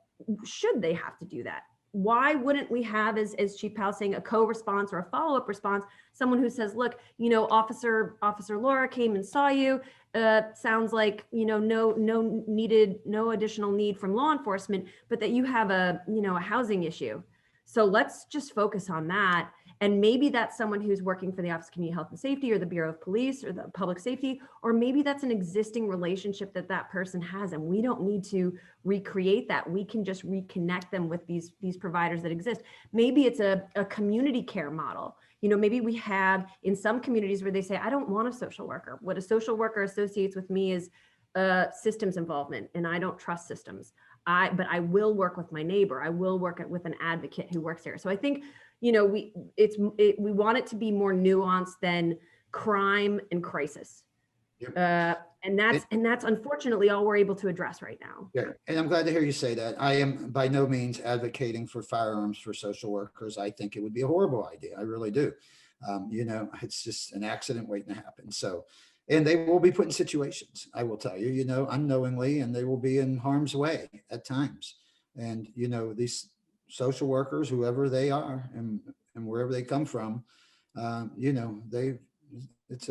should they have to do that? Why wouldn't we have, as Chief Powell saying, a co-response or a follow-up response, someone who says, look, you know, Officer Laura came and saw you. Sounds like, you know, no additional need from law enforcement, but that you have a housing issue. So let's just focus on that. And maybe that's someone who's working for the Office of Community Health and Safety or the Bureau of Police or the Public Safety, or maybe that's an existing relationship that person has, and we don't need to recreate that. We can just reconnect them with these providers that exist. Maybe it's a community care model. You know, maybe we have in some communities where they say, I don't want a social worker. What a social worker associates with me is systems involvement, and I don't trust systems. But I will work with my neighbor. I will work with an advocate who works there. So I think, you know, we want it to be more nuanced than crime and crisis. Yep. And that's unfortunately all we're able to address right now. Yeah, and I'm glad to hear you say that. I am by no means advocating for firearms for social workers. I think it would be a horrible idea. I really do. You know, it's just an accident waiting to happen. So, and they will be put in situations, I will tell you, you know, unknowingly, and they will be in harm's way at times. And, you know, these social workers, whoever they are and wherever they come from, you know, it's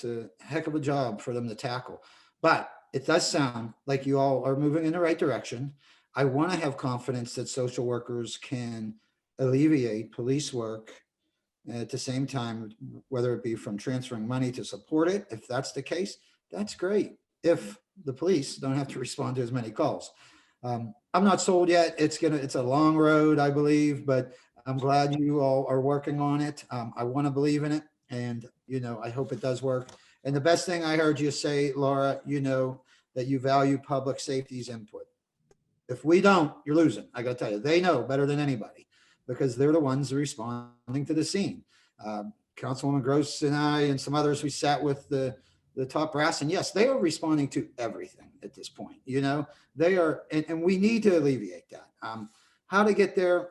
a heck of a job for them to tackle. But it does sound like you all are moving in the right direction. I want to have confidence that social workers can alleviate police work at the same time, whether it be from transferring money to support it. If that's the case, that's great. If the police don't have to respond to as many calls. I'm not sold yet. It's a long road, I believe, but I'm glad you all are working on it. I want to believe in it, and I hope it does work. And the best thing I heard you say, Laura, that you value public safety's input. If we don't, you're losing. I got to tell you, they know better than anybody because they're the ones responding to the scene. Councilwoman Gross and I and some others, we sat with the top brass, and yes, they are responding to everything at this point. They are, and we need to alleviate that. How to get there,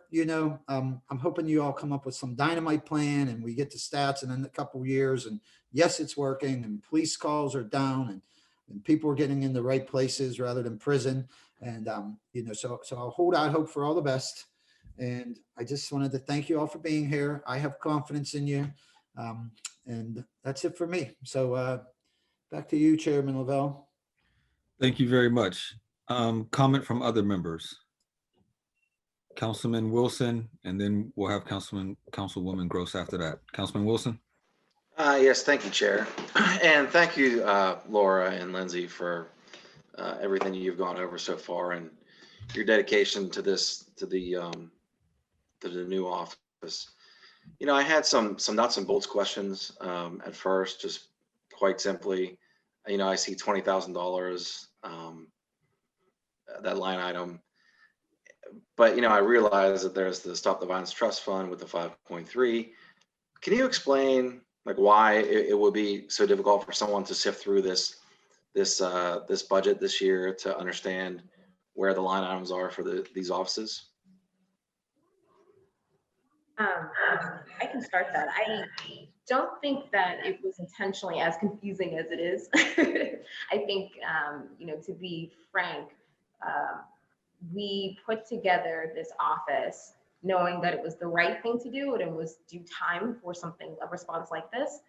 I'm hoping you all come up with some dynamite plan and we get the stats and in a couple of years, and yes, it's working, and police calls are down, and people are getting in the right places rather than prison. And, so I'll hold out hope for all the best. And I just wanted to thank you all for being here. I have confidence in you. And that's it for me. So back to you, Chairman Lavelle. Thank you very much. Comment from other members. Councilman Wilson, and then we'll have Councilwoman Gross after that. Councilman Wilson. Yes, thank you, Chair. And thank you, Laura and Lindsay, for everything you've gone over so far and your dedication to the new office. I had some nuts and bolts questions at first, just quite simply. I see $20,000, that line item, but I realize that there's the Stop the Violence Trust Fund with the 5.3. Can you explain why it would be so difficult for someone to sift through this budget this year to understand where the line items are for these offices? I can start that. I don't think that it was intentionally as confusing as it is. I think, to be frank, we put together this office knowing that it was the right thing to do and it was due time for a response like this,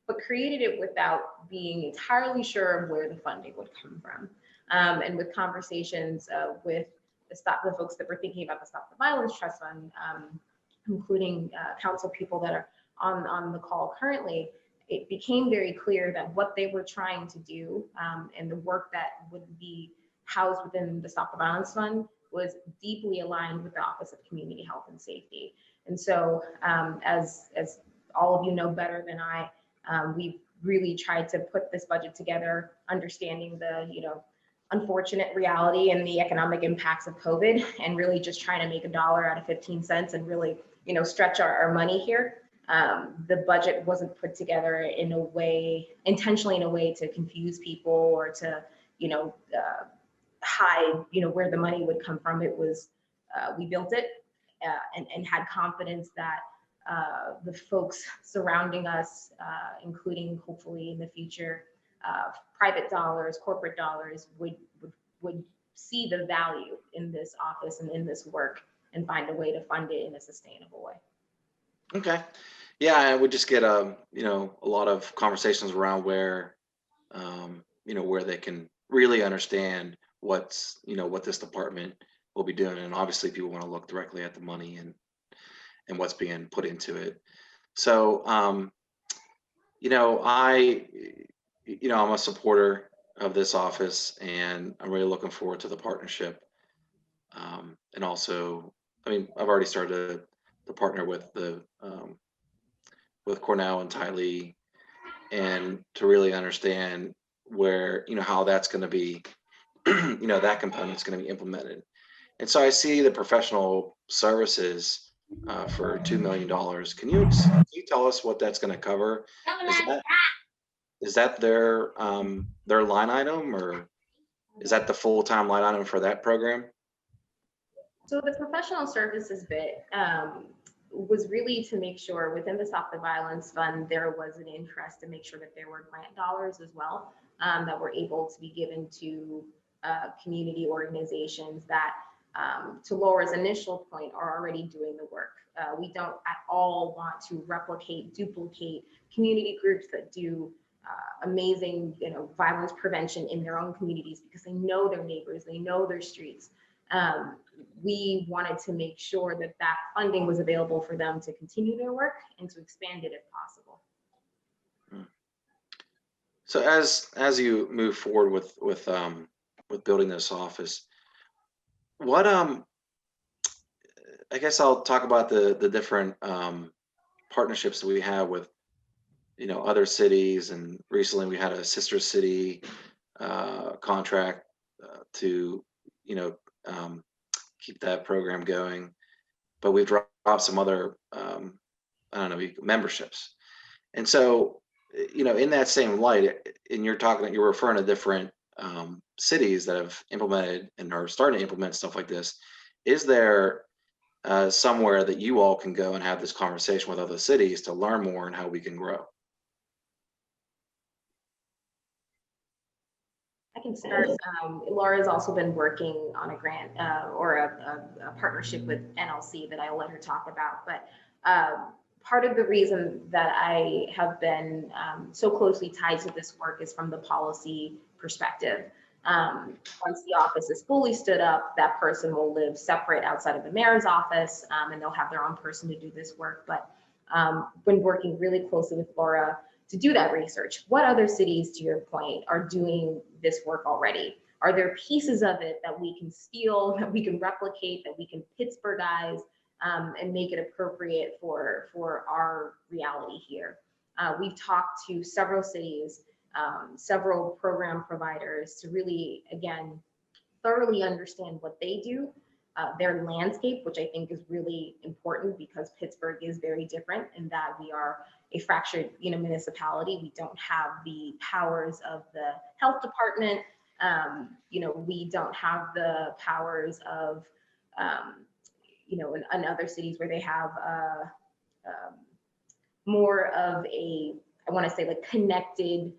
but created it without being entirely sure of where the funding would come from. And with conversations with the folks that were thinking about the Stop the Violence Trust Fund, including council people that are on the call currently, it became very clear that what they were trying to do and the work that would be housed within the Stop the Violence Fund was deeply aligned with the Office of Community Health and Safety. And so as all of you know better than I, we've really tried to put this budget together, understanding the unfortunate reality and the economic impacts of COVID, and really just trying to make $1 out of 15 cents and really stretch our money here. The budget wasn't put together intentionally in a way to confuse people or to hide where the money would come from. It was we built it and had confidence that the folks surrounding us, including hopefully in the future private dollars, corporate dollars, would see the value in this office and in this work and find a way to fund it in a sustainable way. Okay. Yeah, I would just get a lot of conversations around where where they can really understand what this department will be doing, and obviously people want to look directly at the money and what's being put into it. So I'm a supporter of this office, and I'm really looking forward to the partnership. And also, I've already started to partner with with Cornell and Tylee, and to really understand where how that's going to be, that component's going to be implemented. And so I see the professional services for $2 million. Can you tell us what that's going to cover? Is that their line item, or is that the full-time line item for that program? So the professional services bit was really to make sure within the Stop the Violence Fund, there was an interest to make sure that there were grant dollars as well that were able to be given to community organizations that, to Laura's initial point, are already doing the work. We don't at all want to duplicate community groups that do amazing, violence prevention in their own communities because they know their neighbors, they know their streets. We wanted to make sure that that funding was available for them to continue their work and to expand it if possible. So as you move forward with building this office, what I guess I'll talk about the different partnerships that we have with other cities, and recently we had a sister city contract to keep that program going, but we've dropped some other I don't know, memberships, and so in that same light, and you're referring to different cities that have implemented and are starting to implement stuff like this. Is there somewhere that you all can go and have this conversation with other cities to learn more and how we can grow? I can start. Laura's also been working on a grant or a partnership with NLC that I'll let her talk about. But part of the reason that I have been so closely tied to this work is from the policy perspective. Once the office is fully stood up, that person will live separate outside of the mayor's office, and they'll have their own person to do this work. But been working really closely with Laura to do that research. What other cities, to your point, are doing this work already? Are there pieces of it that we can steal, that we can replicate, that we can Pittsburghize, and make it appropriate for our reality here? We've talked to several cities, several program providers to really, again, thoroughly understand what they do, their landscape, which I think is really important because Pittsburgh is very different in that we are a fractured, municipality. We don't have the powers of the health department. We don't have the powers of, in other cities where they have more of a, I want to say, like connected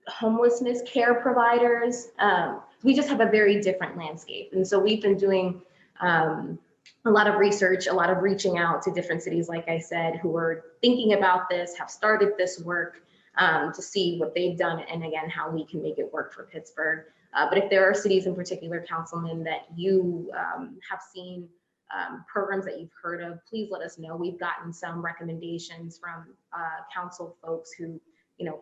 homelessness care providers. We just have a very different landscape. And so we've been doing a lot of research, a lot of reaching out to different cities, like I said, who are thinking about this, have started this work to see what they've done, and again, how we can make it work for Pittsburgh. But if there are cities in particular, Councilman, that you have seen programs that you've heard of, please let us know. We've gotten some recommendations from council folks who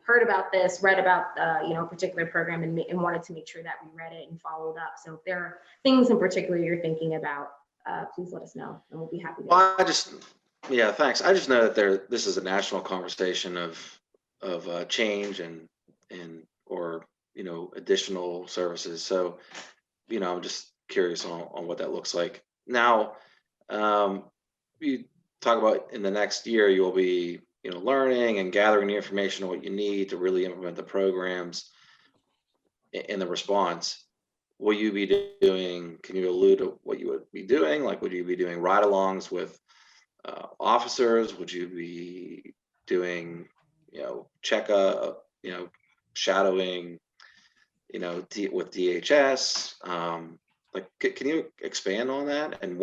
heard about this, read about a particular program, and wanted to make sure that we read it and followed up. So if there are things in particular you're thinking about, please let us know, and we'll be happy to. Well, thanks. I just know that this is a national conversation of change and or additional services. So I'm just curious on what that looks like. Now, you talk about in the next year you will be learning and gathering the information on what you need to really implement the programs and the response. Will you be doing, can you allude to what you would be doing? Like, would you be doing ride-alongs with officers? Would you be doing, checkup, shadowing, with DHS? Can you expand on that? And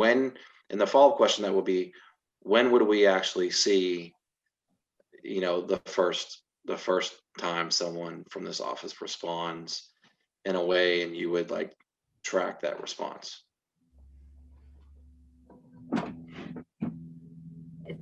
and the follow-up question that would be, when would we actually see the first time someone from this office responds in a way, and you would track that response?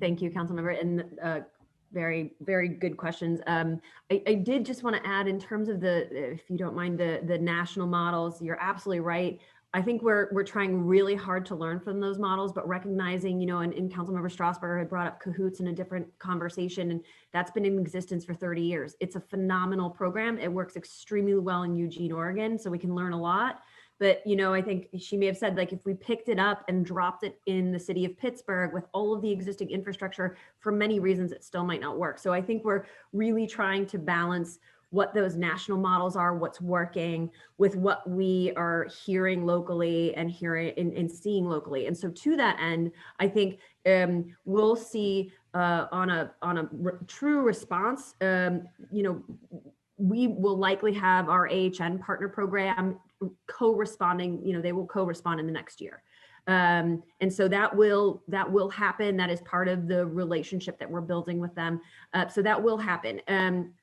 Thank you, Councilmember, and very, very good questions. I did just want to add, in terms of if you don't mind, the national models, you're absolutely right. I think we're trying really hard to learn from those models, but recognizing, and Councilmember Strasburger had brought up Cahoots in a different conversation, and that's been in existence for 30 years. It's a phenomenal program. It works extremely well in Eugene, Oregon, so we can learn a lot. But, I think she may have said, if we picked it up and dropped it in the city of Pittsburgh with all of the existing infrastructure, for many reasons, it still might not work. So I think we're really trying to balance what those national models are, what's working, with what we are hearing locally and hearing and seeing locally. And so to that end, I think we'll see on a true response, we will likely have our AHN partner program co-responding, they will co-respond in the next year. And so that will happen. That is part of the relationship that we're building with them. So that will happen.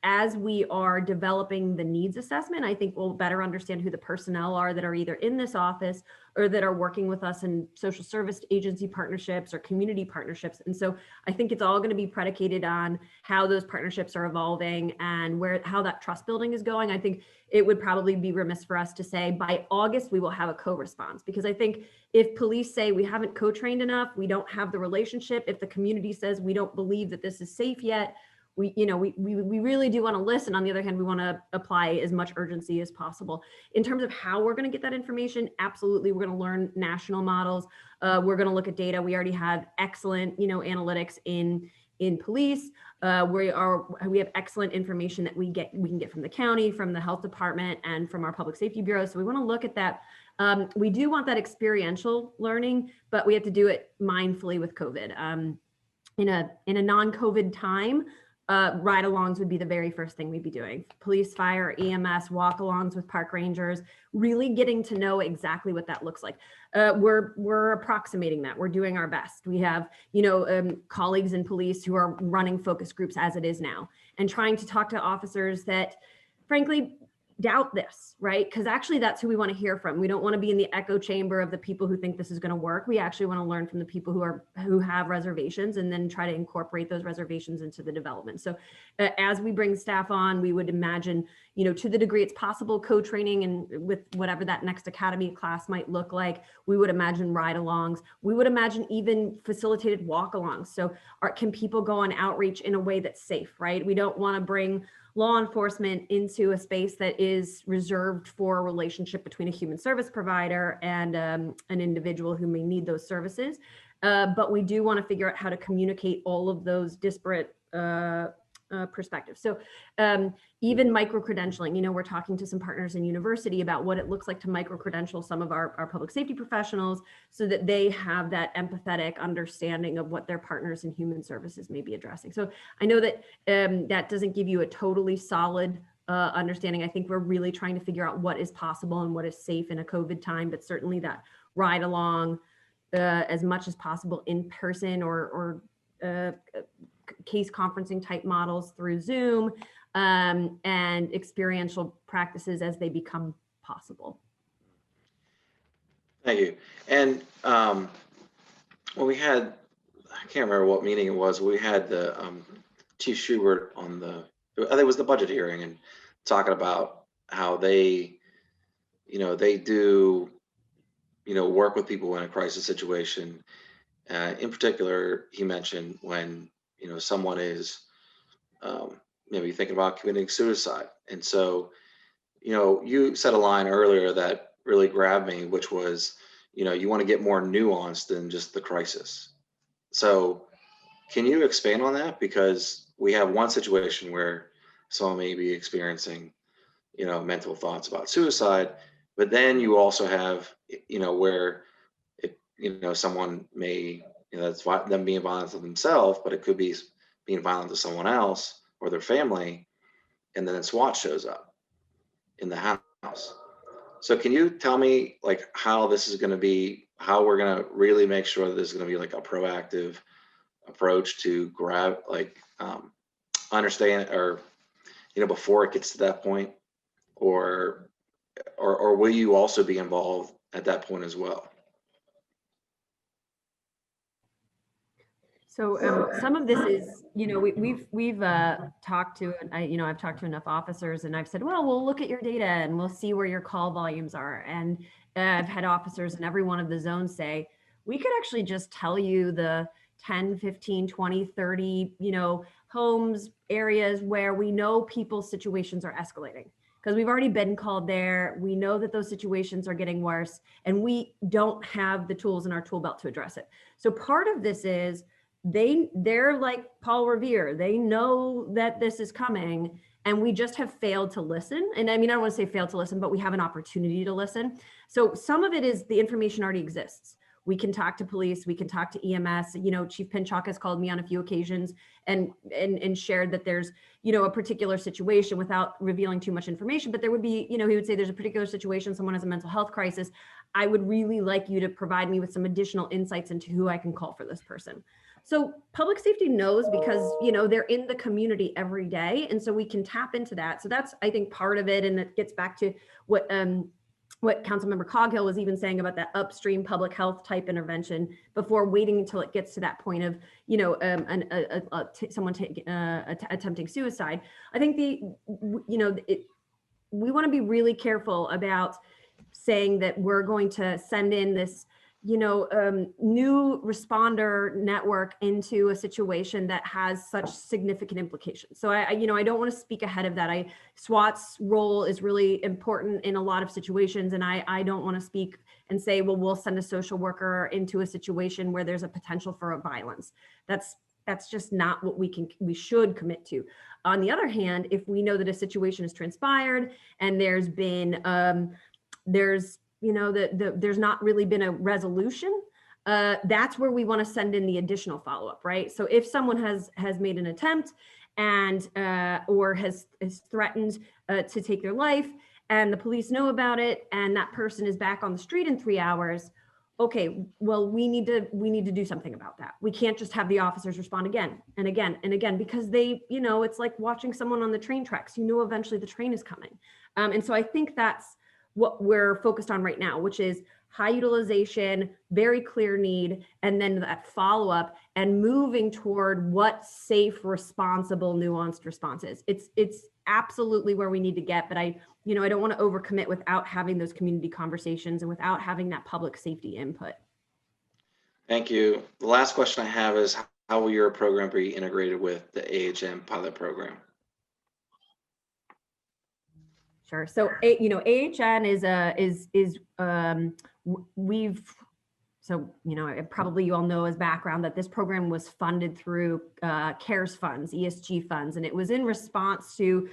As we are developing the needs assessment, I think we'll better understand who the personnel are that are either in this office or that are working with us in social service agency partnerships or community partnerships. And so I think it's all going to be predicated on how those partnerships are evolving and how that trust building is going. I think it would probably be remiss for us to say by August we will have a co-response, because I think if police say we haven't co-trained enough, we don't have the relationship, if the community says we don't believe that this is safe yet, we really do want to listen. On the other hand, we want to apply as much urgency as possible. In terms of how we're going to get that information, absolutely, we're going to learn national models. We're going to look at data. We already have excellent, analytics in police. We have excellent information that we can get from the county, from the health department, and from our public safety bureau. So we want to look at that. We do want that experiential learning, but we have to do it mindfully with COVID. In a non-COVID time, ride-alongs would be the very first thing we'd be doing. Police, fire, EMS, walk-alongs with park rangers, really getting to know exactly what that looks like. We're approximating that. We're doing our best. We have, colleagues in police who are running focus groups as it is now, and trying to talk to officers that, frankly, doubt this, right? Because actually that's who we want to hear from. We don't want to be in the echo chamber of the people who think this is going to work. We actually want to learn from the people who have reservations, and then try to incorporate those reservations into the development. So as we bring staff on, we would imagine, to the degree it's possible, co-training, and with whatever that next academy class might look like, we would imagine ride-alongs. We would imagine even facilitated walk-alongs. So can people go on outreach in a way that's safe, right? We don't want to bring law enforcement into a space that is reserved for a relationship between a human service provider and an individual who may need those services. But we do want to figure out how to communicate all of those disparate perspectives. So even micro-credentialing, we're talking to some partners in university about what it looks like to micro-credential some of our public safety professionals, so that they have that empathetic understanding of what their partners in human services may be addressing. So I know that that doesn't give you a totally solid understanding. I think we're really trying to figure out what is possible and what is safe in a COVID time, but certainly that ride along as much as possible in person or case conferencing type models through Zoom, and experiential practices as they become possible. Thank you. And when we had, I can't remember what meeting it was, we had the Chief Schubert on I think it was the budget hearing, and talking about how they do, work with people in a crisis situation. In particular, he mentioned when, someone is maybe thinking about committing suicide. And so, you said a line earlier that really grabbed me, which was, you want to get more nuanced than just the crisis. So can you expand on that? Because we have one situation where someone may be experiencing, mental thoughts about suicide, but then you also have, where someone may, that's them being violent to themselves, but it could be being violent to someone else or their family, and then SWAT shows up in the house. So can you tell me how this is going to be, how we're going to really make sure that there's going to be a proactive approach to understand, or before it gets to that point, or will you also be involved at that point as well? So some of this is, we've talked to, I've talked to enough officers, and I've said, well, we'll look at your data and we'll see where your call volumes are. And I've had officers in every one of the zones say, we could actually just tell you the 10, 15, 20, 30, homes, areas where we know people's situations are escalating, because we've already been called there. We know that those situations are getting worse, and we don't have the tools in our tool belt to address it. So part of this is, they're like Paul Revere. They know that this is coming, and we just have failed to listen. And I mean, I don't want to say failed to listen, but we have an opportunity to listen. So some of it is the information already exists. We can talk to police, we can talk to EMS. Chief Pinchuk has called me on a few occasions and shared that there's, a particular situation, without revealing too much information, but there would be, he would say there's a particular situation, someone has a mental health crisis. I would really like you to provide me with some additional insights into who I can call for this person. So public safety knows, because, they're in the community every day. And so we can tap into that. So that's, I think, part of it. And it gets back to what what Councilmember Coghill was even saying about that upstream public health type intervention before waiting until it gets to that point of, you know, someone attempting suicide. I think we want to be really careful about saying that we're going to send in this, you know, new responder network into a situation that has such significant implications. So I don't want to speak ahead of that. SWAT's role is really important in a lot of situations, and I don't want to speak and say, well, we'll send a social worker into a situation where there's a potential for a violence. That's just not what we should commit to. On the other hand, if we know that a situation has transpired and there's been there's not really been a resolution, that's where we want to send in the additional follow-up, right? So if someone has made an attempt and or has threatened to take their life, and the police know about it, and that person is back on the street in 3 hours, okay, well, we need to do something about that. We can't just have the officers respond again and again and again, because they, you know, it's like watching someone on the train tracks. You know, eventually the train is coming, and so I think that's what we're focused on right now, which is high utilization, very clear need, and then that follow-up and moving toward what safe, responsible, nuanced response is. It's absolutely where we need to get, but I don't want to overcommit without having those community conversations and without having that public safety input. Thank you. The last question I have is, how will your program be integrated with the AHM pilot program? Sure. So, AHN probably you all know as background that this program was funded through CARES funds, ESG funds, and it was in response to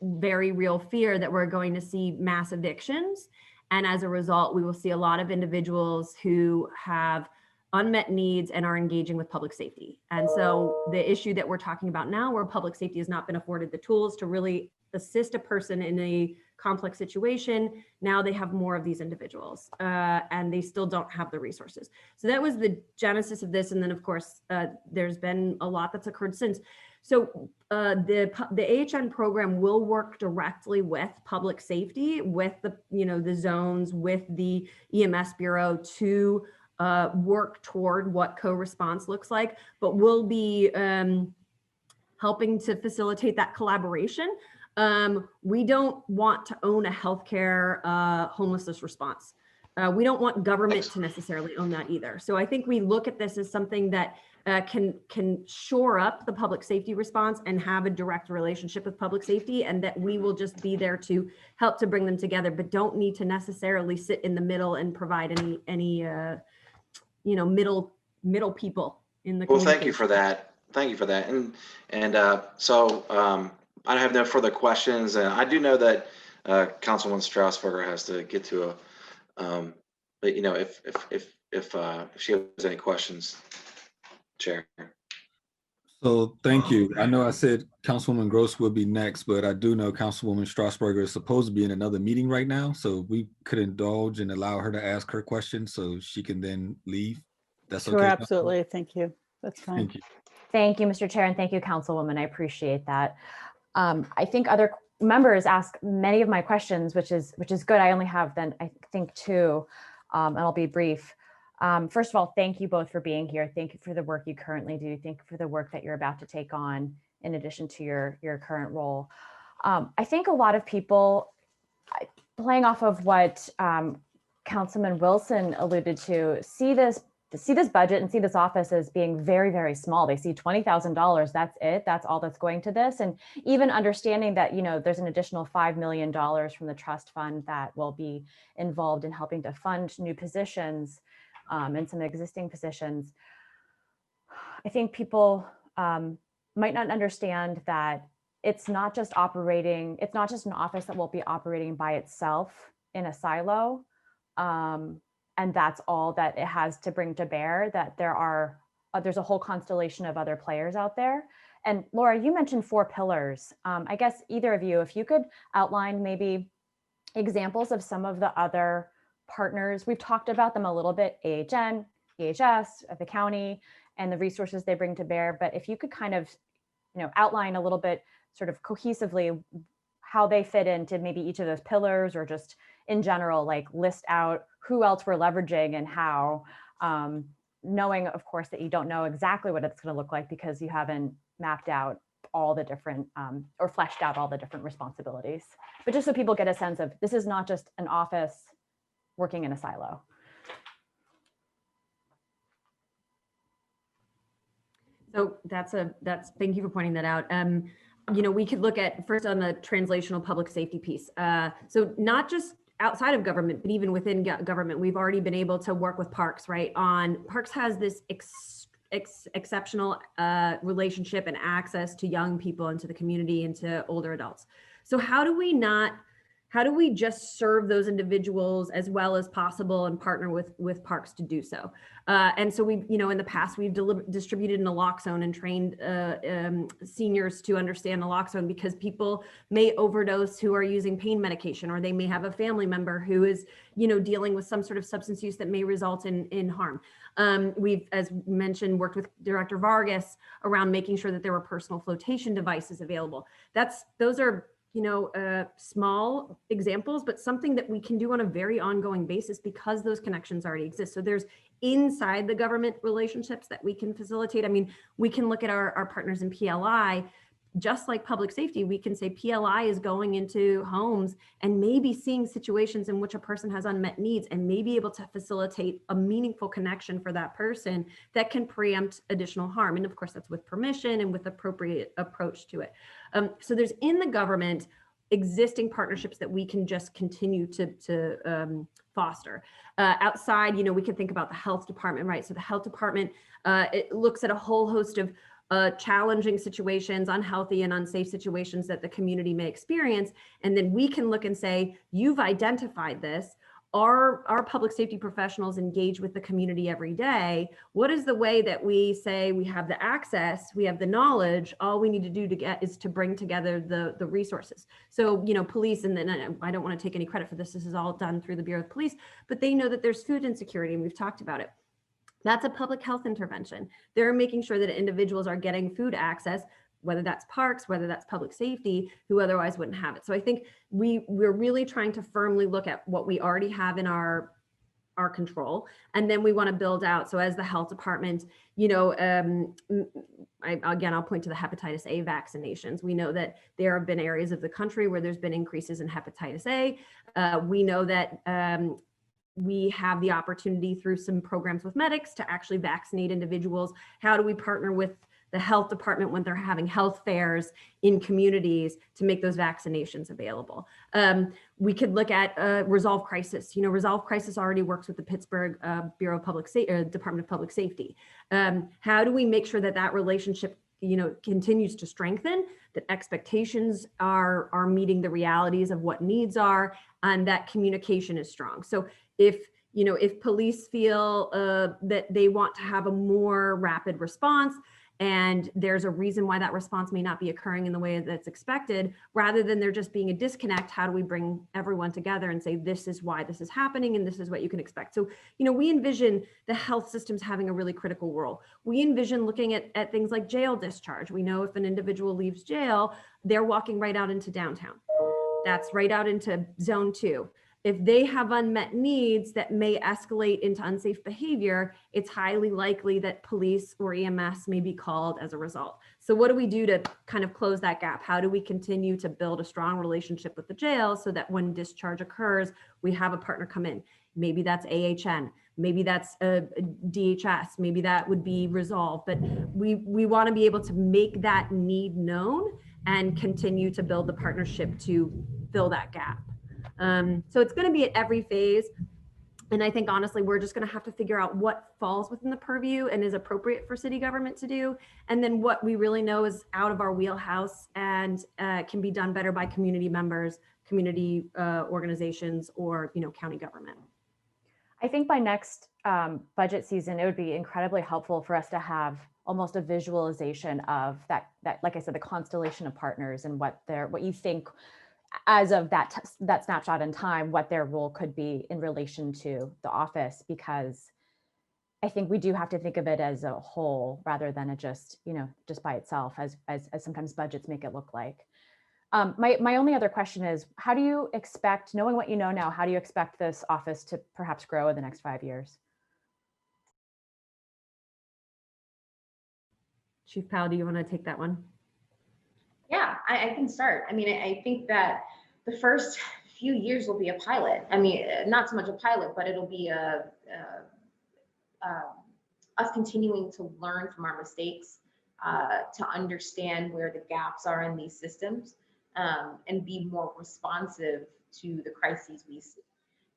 very real fear that we're going to see mass evictions. And as a result, we will see a lot of individuals who have unmet needs and are engaging with public safety. And so the issue that we're talking about now, where public safety has not been afforded the tools to really assist a person in a complex situation, now they have more of these individuals and they still don't have the resources. So that was the genesis of this. And then of course, there's been a lot that's occurred since. So the AHN program will work directly with public safety, with the zones, with the EMS Bureau to work toward what co-response looks like, but we'll be helping to facilitate that collaboration. We don't want to own a healthcare homelessness response. We don't want government to necessarily own that either. So I think we look at this as something that can shore up the public safety response and have a direct relationship with public safety, and that we will just be there to help to bring them together, but don't need to necessarily sit in the middle and provide any middle people in the Well, thank you for that. Thank you for that. So I have no further questions. And I do know that Councilwoman Strasburger has to get to but if she has any questions, Chair. So thank you. I know I said Councilwoman Gross will be next, but I do know Councilwoman Strasburger is supposed to be in another meeting right now. So we could indulge and allow her to ask her question so she can then leave. That's sure, okay. Absolutely. Thank you. That's fine. Thank you. Thank you, Mr. Chair, and thank you, Councilwoman. I appreciate that. I think other members ask many of my questions, which is good. I only have then I think two, and I'll be brief. First of all, thank you both for being here. Thank you for the work you currently do. Thank you for the work that you're about to take on in addition to your current role. I think a lot of people, playing off of what Councilman Wilson alluded to, see this budget and see this office as being very, very small. They see $20,000. That's it. That's all that's going to this. And even understanding that, there's an additional $5 million from the trust fund that will be involved in helping to fund new positions and some existing positions. I think people might not understand that it's not just an office that will be operating by itself in a silo. And that's all that it has to bring to bear, that there's a whole constellation of other players out there. And Laura, you mentioned 4 pillars. I guess either of you, if you could outline maybe examples of some of the other partners. We've talked about them a little bit, AHN, EHS, the county, and the resources they bring to bear. But if you could kind of, outline a little bit sort of cohesively how they fit into maybe each of those pillars, or just in general, like list out who else we're leveraging and how, knowing of course that you don't know exactly what it's going to look like because you haven't mapped out all the different or fleshed out all the different responsibilities, but just so people get a sense of this is not just an office working in a silo. So thank you for pointing that out. You know, we could look at first on the translational public safety piece. So not just outside of government, but even within government, we've already been able to work with Parks, right? Parks has this exceptional relationship and access to young people and to the community and to older adults. So how do we just serve those individuals as well as possible and partner with Parks to do so? And so we, you know, in the past we've distributed naloxone and trained seniors to understand naloxone because people may overdose who are using pain medication, or they may have a family member who is, you know, dealing with some sort of substance use that may result in harm. We've, as mentioned, worked with Director Vargas around making sure that there were personal flotation devices available. Those are, you know, small examples, but something that we can do on a very ongoing basis because those connections already exist. So there's inside the government relationships that we can facilitate. I mean, we can look at our partners in PLI, just like public safety. We can say PLI is going into homes and maybe seeing situations in which a person has unmet needs and may be able to facilitate a meaningful connection for that person that can preempt additional harm. And of course, that's with permission and with appropriate approach to it. So there's in the government existing partnerships that we can just continue to foster. Outside, you know, we can think about the health department, right? So the health department, it looks at a whole host of challenging situations, unhealthy and unsafe situations that the community may experience. And then we can look and say, you've identified this. Our public safety professionals engage with the community every day. What is the way that we say we have the access, we have the knowledge, all we need to do to get is to bring together the resources. So, you know, police, and then I don't want to take any credit for this, this is all done through the Bureau of Police, but they know that there's food insecurity and we've talked about it. That's a public health intervention. They're making sure that individuals are getting food access, whether that's Parks, whether that's public safety, who otherwise wouldn't have it. So I think we're really trying to firmly look at what we already have in our control, and then we want to build out. So as the health department, you know, I'll point to the hepatitis A vaccinations. We know that there have been areas of the country where there's been increases in hepatitis A. We know that we have the opportunity through some programs with medics to actually vaccinate individuals. How do we partner with the health department when they're having health fairs in communities to make those vaccinations available? We could look at Resolve Crisis. You know, Resolve Crisis already works with the Pittsburgh Bureau of Public Safety, Department of Public Safety. How do we make sure that that relationship, you know, continues to strengthen, that expectations are meeting the realities of what needs are, and that communication is strong? So if police feel that they want to have a more rapid response, and there's a reason why that response may not be occurring in the way that's expected, rather than there just being a disconnect, how do we bring everyone together and say, this is why this is happening and this is what you can expect? So, you know, we envision the health systems having a really critical role. We envision looking at things like jail discharge. We know if an individual leaves jail, they're walking right out into downtown. That's right out into zone 2. If they have unmet needs that may escalate into unsafe behavior, it's highly likely that police or EMS may be called as a result. So what do we do to kind of close that gap? How do we continue to build a strong relationship with the jail so that when discharge occurs, we have a partner come in? Maybe that's AHN, maybe that's a DHS, maybe that would be Resolve, but we want to be able to make that need known and continue to build the partnership to fill that gap. So it's going to be at every phase. And I think, honestly, we're just going to have to figure out what falls within the purview and is appropriate for city government to do. And then what we really know is out of our wheelhouse and can be done better by community members, community organizations, or, you know, county government. I think by next budget season, it would be incredibly helpful for us to have almost a visualization of that, like I said, the constellation of partners and what you think as of that snapshot in time, what their role could be in relation to the office, because I think we do have to think of it as a whole rather than just by itself, as sometimes budgets make it look like. My only other question is, how do you expect, knowing what you know now, how do you expect this office to perhaps grow in the next 5 years? Chief Powell, do you want to take that one? Yeah, I can start. I mean, I think that the first few years will be a pilot. I mean, not so much a pilot, but it'll be us continuing to learn from our mistakes, to understand where the gaps are in these systems, and be more responsive to the crises we see.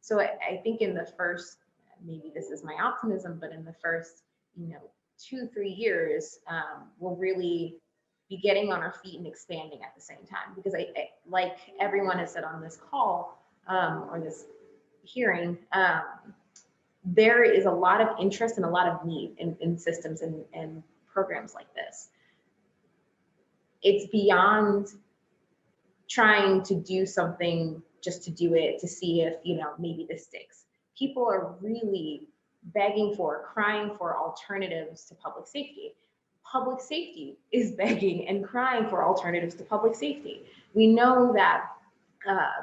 So I think in the first, maybe this is my optimism, but in the first, 2-3 years, we'll really be getting on our feet and expanding at the same time. Because I like everyone has said on this call, or this hearing, there is a lot of interest and a lot of need in systems and programs like this. It's beyond trying to do something just to do it, to see if, maybe this sticks. People are really begging for, crying for alternatives to public safety. Public safety is begging and crying for alternatives to public safety. We know that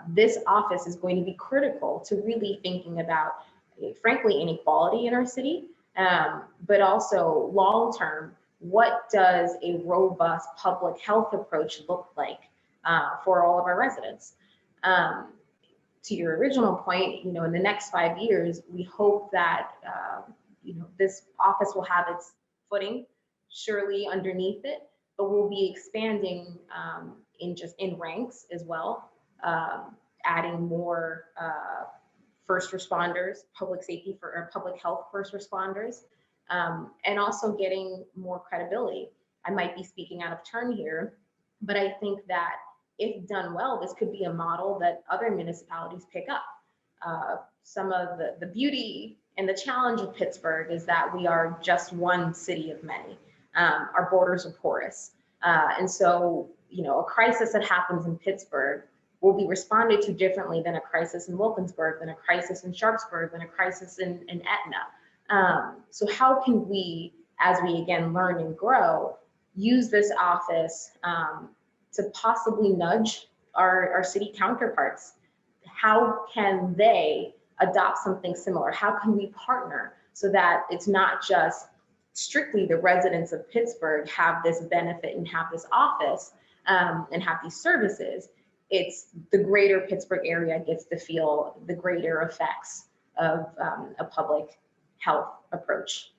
this office is going to be critical to really thinking about, frankly, inequality in our city, but also long-term, what does a robust public health approach look like for all of our residents? To your original point, in the next 5 years, we hope that this office will have its footing surely underneath it, but we'll be expanding in ranks as well, adding more first responders, public safety or public health first responders, and also getting more credibility. I might be speaking out of turn here, but I think that if done well, this could be a model that other municipalities pick up. Some of the beauty and the challenge of Pittsburgh is that we are just one city of many. Our borders are porous. And so, a crisis that happens in Pittsburgh will be responded to differently than a crisis in Wilkinsburg, than a crisis in Sharpsburg, than a crisis in Etna. So how can we, as we again learn and grow, use this office to possibly nudge our city counterparts? How can they adopt something similar? How can we partner so that it's not just strictly the residents of Pittsburgh have this benefit and have this office and have these services? It's the greater Pittsburgh area gets to feel the greater effects of a public health approach.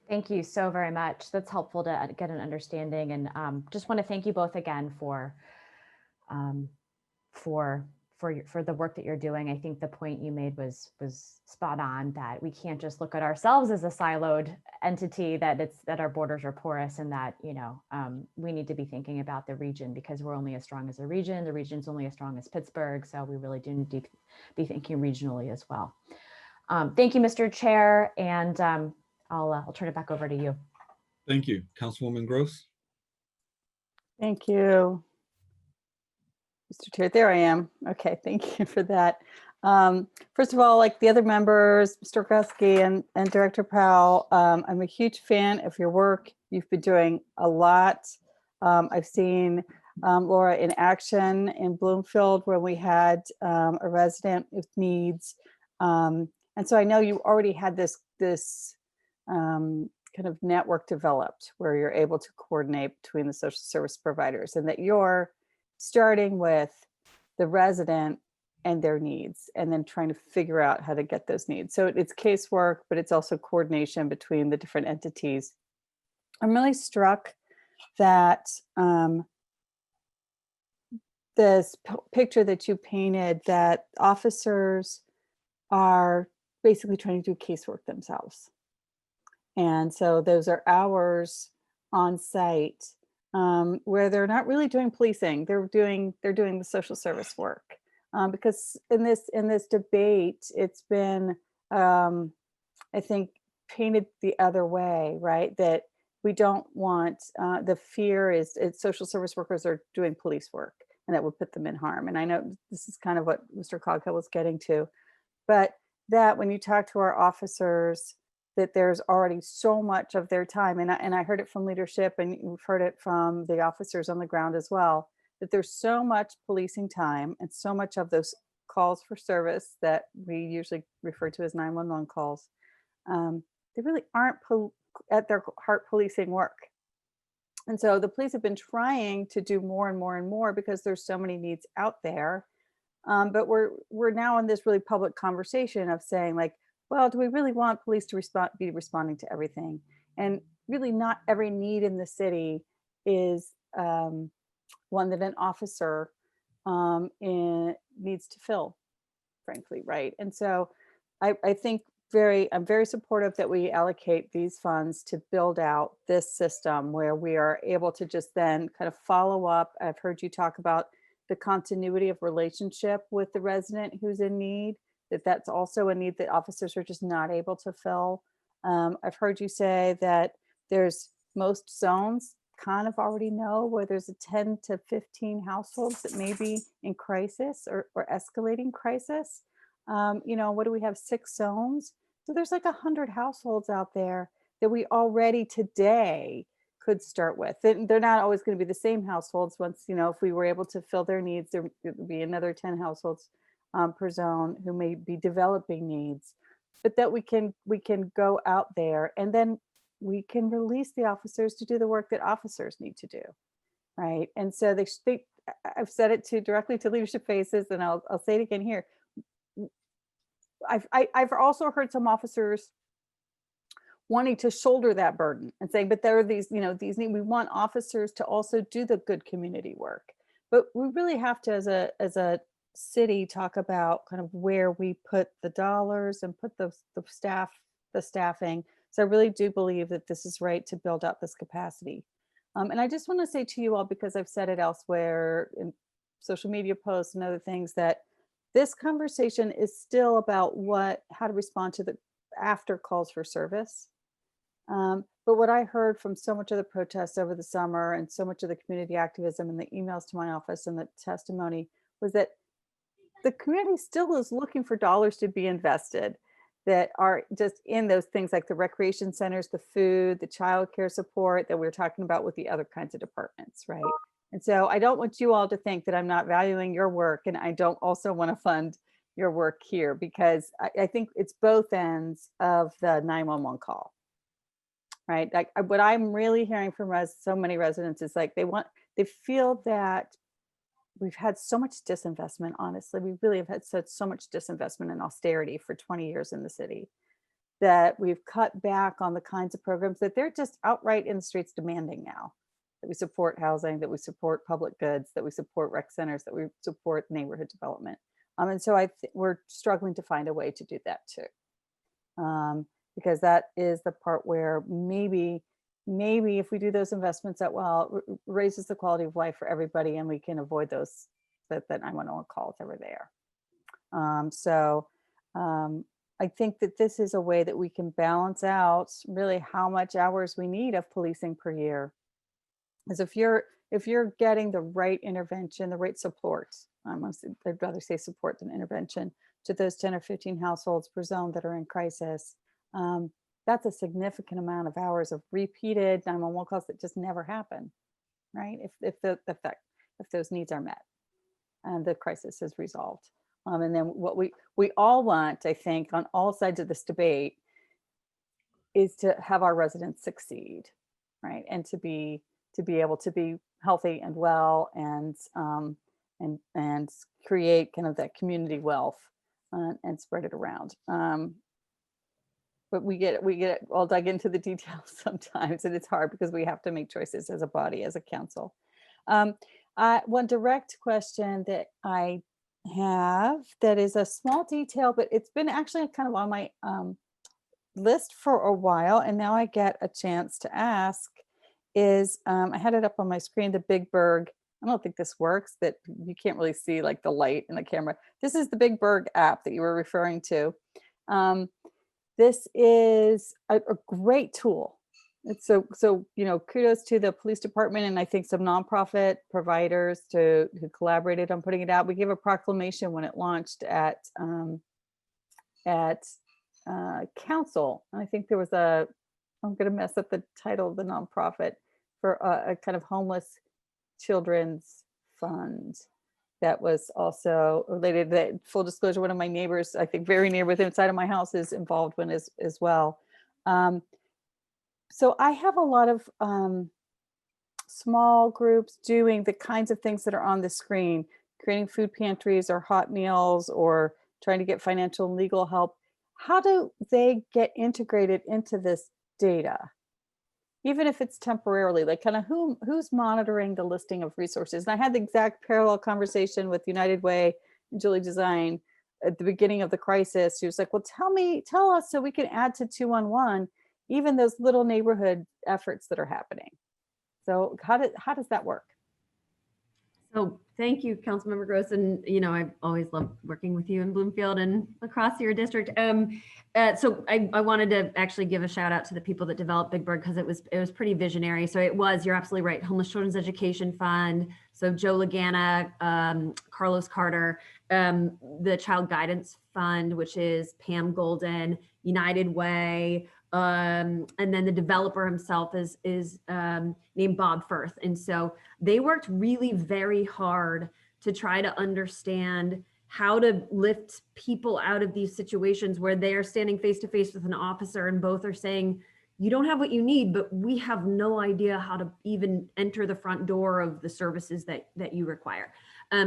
Thank you so very much. That's helpful to get an understanding, and just want to thank you both again for the work that you're doing. I think the point you made was spot on, that we can't just look at ourselves as a siloed entity, that our borders are porous, and that we need to be thinking about the region, because we're only as strong as the region. The region's only as strong as Pittsburgh, so we really do need to be thinking regionally as well. Thank you, Mr. Chair, and I'll turn it back over to you. Thank you, Councilwoman Gross. Thank you, Mr. Chair. There I am. Okay, thank you for that. First of all, like the other members, Mr. Kresge and Director Powell, I'm a huge fan of your work. You've been doing a lot. I've seen Laura in action in Bloomfield, where we had a resident with needs. And so I know you already had this kind of network developed where you're able to coordinate between the social service providers, and that you're starting with the resident and their needs, and then trying to figure out how to get those needs. So it's casework, but it's also coordination between the different entities. I'm really struck that this picture that you painted, that officers are basically trying to do casework themselves. And so those are hours on site where they're not really doing policing. They're doing the social service work. Because in this debate, it's been, I think, painted the other way, right? That we don't want, the fear is social service workers are doing police work, and that would put them in harm. And I know this is kind of what Mr. Coghill was getting to, but that when you talk to our officers, that there's already so much of their time, and I heard it from leadership, and you've heard it from the officers on the ground as well, that there's so much policing time and so much of those calls for service that we usually refer to as 911 calls, they really aren't at their heart policing work. And so the police have been trying to do more and more and more because there's so many needs out there. But we're now in this really public conversation of saying, like, well, do we really want police to be responding to everything? And really not every need in the city is one that an officer needs to fill, frankly, right? And so I think I'm very supportive that we allocate these funds to build out this system where we are able to just then kind of follow up. I've heard you talk about the continuity of relationship with the resident who's in need, that's also a need that officers are just not able to fill. I've heard you say that there's most zones kind of already know where there's a 10 to 15 households that may be in crisis or escalating crisis. What do we have, 6 zones? So there's like 100 households out there that we already today could start with. They're not always going to be the same households. Once, if we were able to fill their needs, there would be another 10 households per zone who may be developing needs, but that we can go out there and then we can release the officers to do the work that officers need to do, right? And so I've said it directly to leadership faces, and I'll say it again here. I've also heard some officers wanting to shoulder that burden and saying, but there are these we want officers to also do the good community work. But we really have to, as a city, talk about kind of where we put the dollars and put the staffing. So I really do believe that this is right to build out this capacity. And I just want to say to you all, because I've said it elsewhere in social media posts and other things, that this conversation is still about how to respond to the after calls for service. But what I heard from so much of the protests over the summer and so much of the community activism and the emails to my office and the testimony was that the community still is looking for dollars to be invested that are just in those things like the recreation centers, the food, the childcare support that we're talking about with the other kinds of departments, right? And so I don't want you all to think that I'm not valuing your work, and I don't also want to fund your work here, because I think it's both ends of the 911 call, right? Like what I'm really hearing from so many residents is like they feel that we've had so much disinvestment. Honestly, we really have had so much disinvestment and austerity for 20 years in the city that we've cut back on the kinds of programs that they're just outright in the streets demanding now. That we support housing, that we support public goods, that we support rec centers, that we support neighborhood development. And so we're struggling to find a way to do that too. Because that is the part where maybe if we do those investments that raises the quality of life for everybody, and we can avoid those that 911 calls that were there. I think that this is a way that we can balance out really how much hours we need of policing per year. Because if you're getting the right intervention, the right support, I'd rather say support than intervention, to those 10 or 15 households per zone that are in crisis, that's a significant amount of hours of repeated 911 calls that just never happen, right? If those needs are met and the crisis is resolved. And then what we all want, I think, on all sides of this debate is to have our residents succeed, right? And to be able to be healthy and well and create kind of that community wealth and spread it around. But we get all dug into the details sometimes, and it's hard because we have to make choices as a body, as a council. One direct question that I have that is a small detail, but it's been actually kind of on my list for a while, and now I get a chance to ask, is I had it up on my screen, the Big Berg. I don't think this works, that you can't really see like the light in the camera. This is the Big Berg app that you were referring to. This is a great tool. It's so kudos to the police department and I think some nonprofit providers who collaborated on putting it out. We gave a proclamation when it launched at council. And I think there was I'm going to mess up the title of the nonprofit, for a kind of homeless children's fund that was also related. That, full disclosure, one of my neighbors, I think very near within inside of my house, is involved in as well. So I have a lot of small groups doing the kinds of things that are on the screen, creating food pantries or hot meals or trying to get financial and legal help. How do they get integrated into this data? Even if it's temporarily, like kind of who's monitoring the listing of resources? And I had the exact parallel conversation with United Way and Julie Design at the beginning of the crisis. She was like, well, tell us so we can add to 211, even those little neighborhood efforts that are happening. So how does that work? So thank you, Councilmember Gross. And, I've always loved working with you in Bloomfield and across your district. So I wanted to actually give a shout out to the people that developed Big Bird, because it was pretty visionary. So you're absolutely right. Homeless Children's Education Fund. So Joe Lagana, Carlos Carter, the Child Guidance Fund, which is Pam Golden, United Way, and then the developer himself is named Bob Firth. And so they worked really very hard to try to understand how to lift people out of these situations where they are standing face to face with an officer and both are saying, you don't have what you need, but we have no idea how to even enter the front door of the services that you require.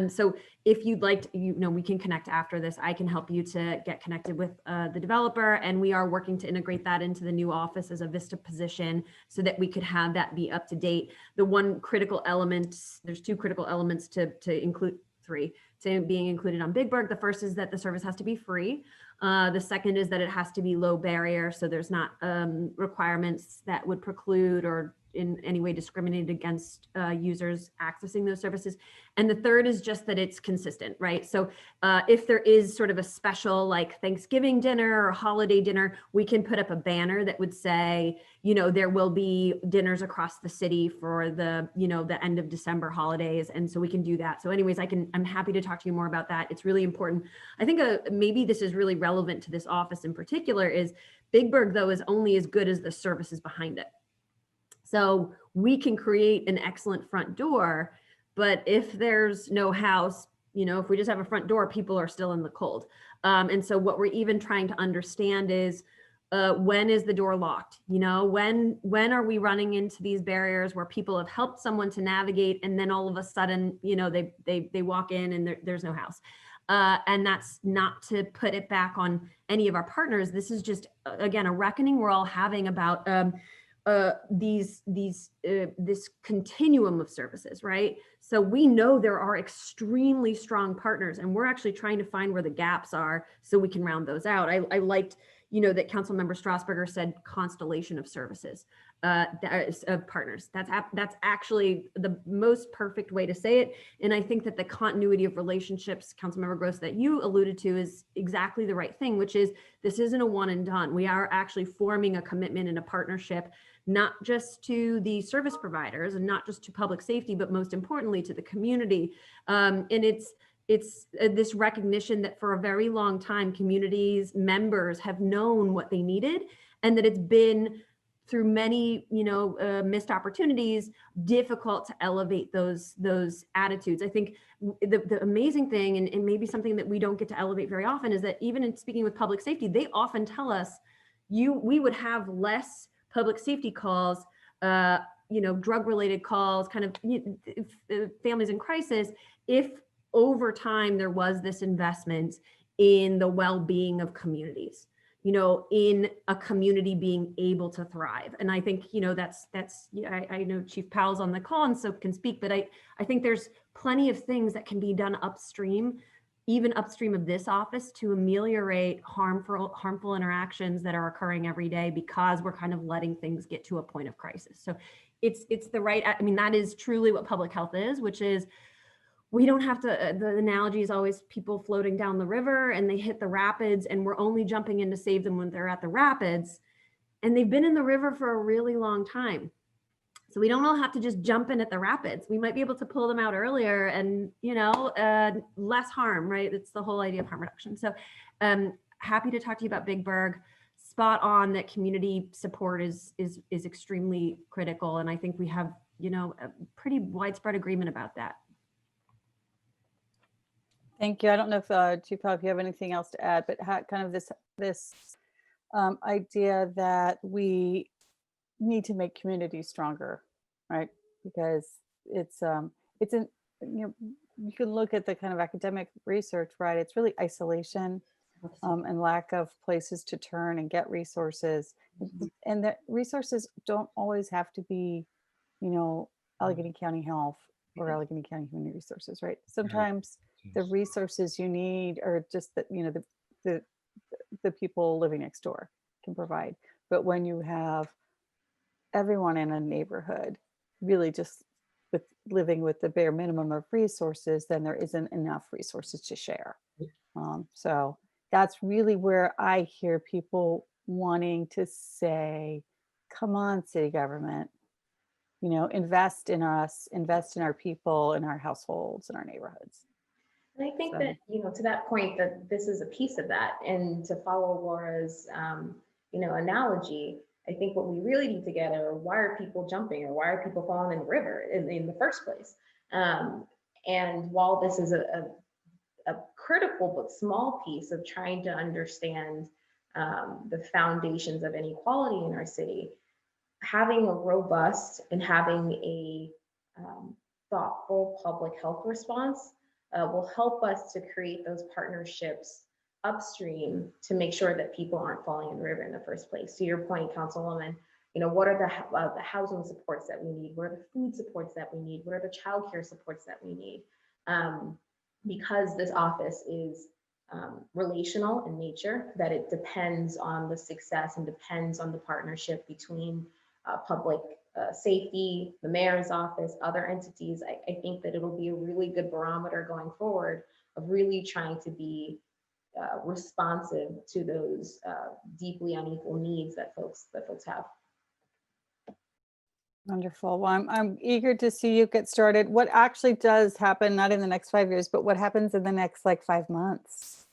So if you'd like to, we can connect after this. I can help you to get connected with the developer, and we are working to integrate that into the new office as a Vista position so that we could have that be up to date. The one critical element, there's two critical elements to include, three, to being included on Big Bird. The first is that the service has to be free. The second is that it has to be low barrier, so there's not requirements that would preclude or in any way discriminate against users accessing those services. And the third is just that it's consistent, right? So if there is sort of a special like Thanksgiving dinner or holiday dinner, we can put up a banner that would say, there will be dinners across the city for the, the end of December holidays. And so we can do that. So anyways, I'm happy to talk to you more about that. It's really important. I think maybe this is really relevant to this office in particular is Big Bird, though, is only as good as the services behind it. So we can create an excellent front door, but if there's no house, if we just have a front door, people are still in the cold. And so what we're even trying to understand is when is the door locked? When are we running into these barriers where people have helped someone to navigate and then all of a sudden, they walk in and there's no house. And that's not to put it back on any of our partners. This is just, again, a reckoning we're all having about this continuum of services, right? So we know there are extremely strong partners, and we're actually trying to find where the gaps are so we can round those out. I liked, that Councilmember Strasburger said constellation of services, of partners. That's actually the most perfect way to say it. And I think that the continuity of relationships, Councilmember Gross, that you alluded to is exactly the right thing, which is this isn't a one and done. We are actually forming a commitment and a partnership, not just to the service providers and not just to public safety, but most importantly to the community. And it's this recognition that for a very long time, communities, members have known what they needed, and that it's been through many, missed opportunities, difficult to elevate those attitudes. I think the amazing thing, and maybe something that we don't get to elevate very often, is that even in speaking with public safety, they often tell us, we would have less public safety calls, drug-related calls, kind of families in crisis, if over time there was this investment in the well-being of communities, in a community being able to thrive. And I think, I know Chief Powell's on the call and so can speak, but I think there's plenty of things that can be done upstream, even upstream of this office, to ameliorate harmful interactions that are occurring every day because we're kind of letting things get to a point of crisis. So it's the right, that is truly what public health is, which is we don't have to, the analogy is always people floating down the river and they hit the rapids and we're only jumping in to save them when they're at the rapids. And they've been in the river for a really long time. So we don't all have to just jump in at the rapids. We might be able to pull them out earlier and, less harm, right? It's the whole idea of harm reduction. So happy to talk to you about Big Bird. Spot on that community support is extremely critical. And I think we have, a pretty widespread agreement about that. Thank you. I don't know if Chief Powell, if you have anything else to add, but kind of this idea that we need to make communities stronger, right? Because it's in, you can look at the kind of academic research, right? It's really isolation and lack of places to turn and get resources, and that resources don't always have to be, Allegheny County Health or Allegheny County Human Resources, right? Sometimes the resources you need are just that, the people living next door can provide. But when you have everyone in a neighborhood really just living with the bare minimum of resources, then there isn't enough resources to share. So that's really where I hear people wanting to say, come on, city government, invest in us, invest in our people, in our households, in our neighborhoods. And I think that, to that point, that this is a piece of that. And to follow Laura's, analogy, I think what we really need to get are, why are people jumping, or why are people falling in the river in the first place? And while this is a critical but small piece of trying to understand the foundations of inequality in our city, having a robust and having a thoughtful public health response will help us to create those partnerships upstream to make sure that people aren't falling in the river in the first place. To your point, Councilwoman, what are the housing supports that we need? What are the food supports that we need? What are the childcare supports that we need? Because this office is relational in nature, that it depends on the success and depends on the partnership between public safety, the mayor's office, other entities. I think that it'll be a really good barometer going forward of really trying to be responsive to those deeply unequal needs that folks have. Wonderful. Well, I'm eager to see you get started. What actually does happen, not in the next 5 years, but what happens in the next 5 months?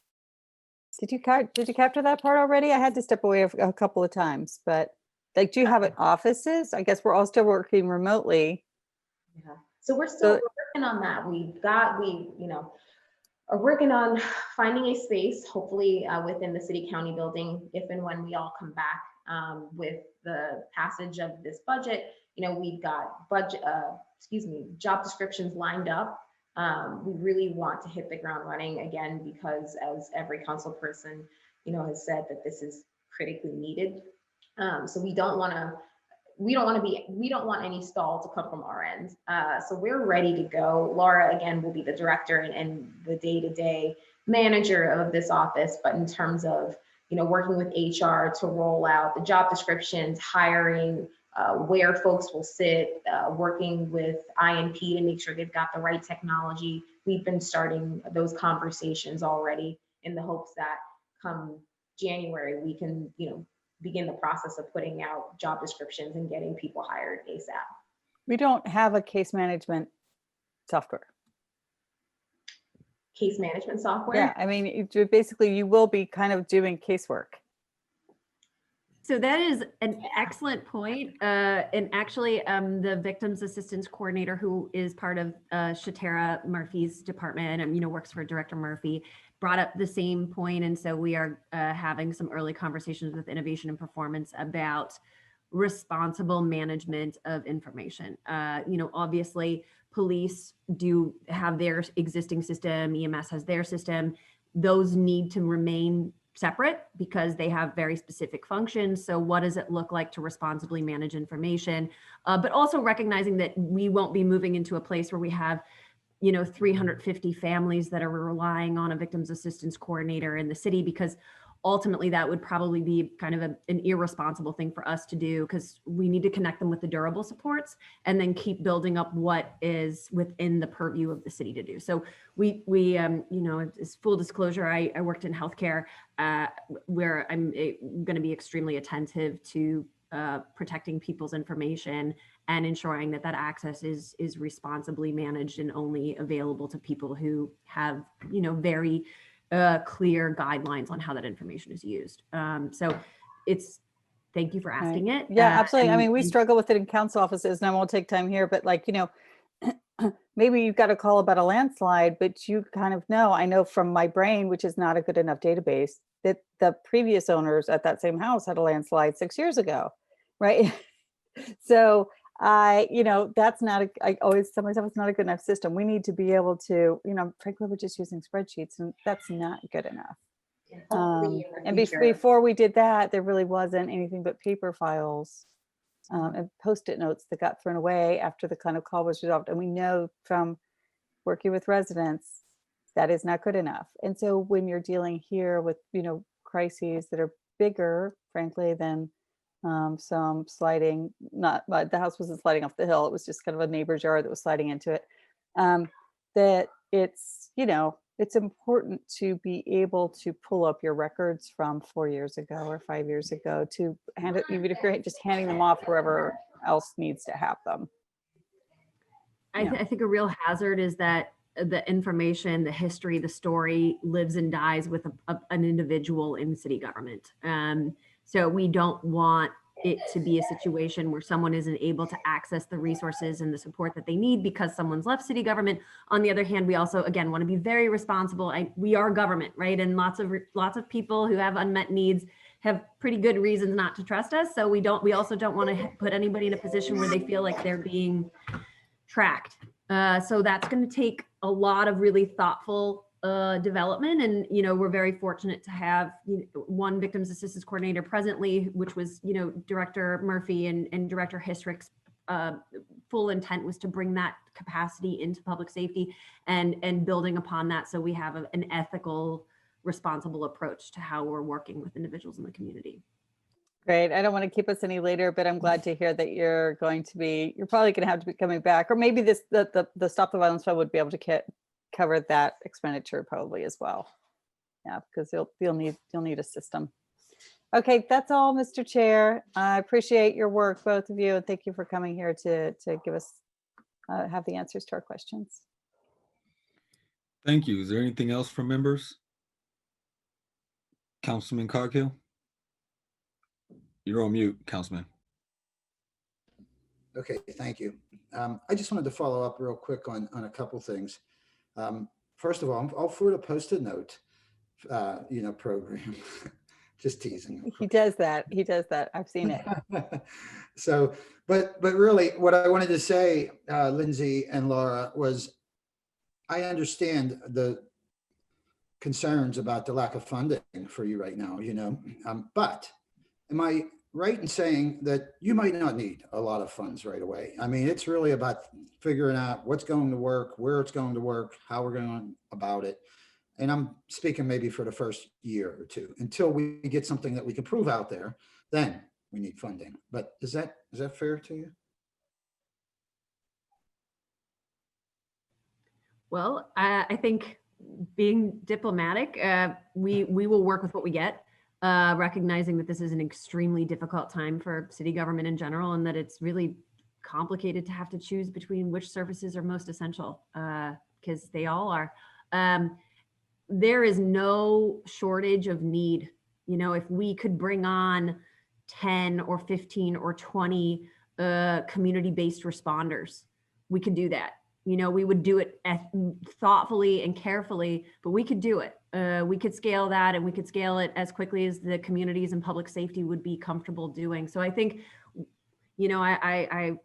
Did you capture that part already? I had to step away a couple of times, but do you have offices? I guess we're all still working remotely. Yeah. So we're working on that. We are working on finding a space, hopefully within the city county building, if and when we all come back with the passage of this budget. We've got job descriptions lined up. We really want to hit the ground running again, because as every council person, has said, that this is critically needed. So we don't want any stall to come from our end. So we're ready to go. Laura, again, will be the director and the day-to-day manager of this office. But in terms of, working with HR to roll out the job descriptions, hiring, where folks will sit, working with INP to make sure they've got the right technology. We've been starting those conversations already in the hopes that come January, we can, begin the process of putting out job descriptions and getting people hired ASAP. We don't have a case management software. Case management software? Yeah, I mean, basically you will be kind of doing casework. So that is an excellent point. And actually, the Victims Assistance Coordinator, who is part of Shatara Murphy's department and works for Director Murphy, brought up the same point. And so we are having some early conversations with Innovation and Performance about responsible management of information. Obviously, police do have their existing system, EMS has their system. Those need to remain separate because they have very specific functions. So what does it look like to responsibly manage information? But also recognizing that we won't be moving into a place where we have 350 families that are relying on a victims assistance coordinator in the city, because ultimately that would probably be kind of an irresponsible thing for us to do, because we need to connect them with the durable supports and then keep building up what is within the purview of the city to do. So we it's full disclosure, I worked in healthcare where I'm going to be extremely attentive to protecting people's information and ensuring that access is responsibly managed and only available to people who have, very clear guidelines on how that information is used. So thank you for asking it. Yeah, absolutely. I mean, we struggle with it in council offices, and I won't take time here, but maybe you've got a call about a landslide, but you kind of know, I know from my brain, which is not a good enough database, that the previous owners at that same house had a landslide 6 years ago, right? So that's not, I always tell myself it's not a good enough system. We need to be able to, frankly, we're just using spreadsheets and that's not good enough. And before we did that, there really wasn't anything but paper files and Post-it notes that got thrown away after the kind of call was resolved. And we know from working with residents, that is not good enough. And so when you're dealing here with, crises that are bigger, frankly, than some sliding, but the house wasn't sliding off the hill. It was just kind of a neighbor's yard that was sliding into it. That it's, it's important to be able to pull up your records from 4 years ago or 5 years ago to hand it, even if you're just handing them off wherever else needs to have them. I think a real hazard is that the information, the history, the story lives and dies with an individual in city government. So we don't want it to be a situation where someone isn't able to access the resources and the support that they need because someone's left city government. On the other hand, we also, again, want to be very responsible. We are government, right? And lots of people who have unmet needs have pretty good reasons not to trust us. So we also don't want to put anybody in a position where they feel like they're being tracked. So that's going to take a lot of really thoughtful development. And, we're very fortunate to have one victims assistance coordinator presently, which was, Director Murphy and Director Histrick's full intent was to bring that capacity into public safety and building upon that. So we have an ethical, responsible approach to how we're working with individuals in the community. Great. I don't want to keep us any later, but I'm glad to hear that you're probably going to have to be coming back, or maybe the Stop the Violence Fund would be able to cover that expenditure probably as well. Yeah, because you'll need a system. Okay, that's all, Mr. Chair. I appreciate your work, both of you, and thank you for coming here to give us have the answers to our questions. Thank you. Is there anything else from members? Councilman Coghill? You're on mute, Councilman. Okay, thank you. I just wanted to follow up real quick on a couple things. First of all, I'm all for the Post-it note, program. Just teasing. He does that. I've seen it. So, but really, what I wanted to say, Lindsay and Laura, was I understand the concerns about the lack of funding for you right now. But am I right in saying that you might not need a lot of funds right away? I mean, it's really about figuring out what's going to work, where it's going to work, how we're going about it. And I'm speaking maybe for the first year or two until we get something that we can prove out there, then we need funding. But is that fair to you? Well, I think being diplomatic, we will work with what we get. Recognizing that this is an extremely difficult time for city government in general, and that it's really complicated to have to choose between which services are most essential, because they all are. There is no shortage of need. If we could bring on 10 or 15 or 20 community-based responders, we could do that. We would do it thoughtfully and carefully, but we could do it. We could scale that, and we could scale it as quickly as the communities and public safety would be comfortable doing. So I think, I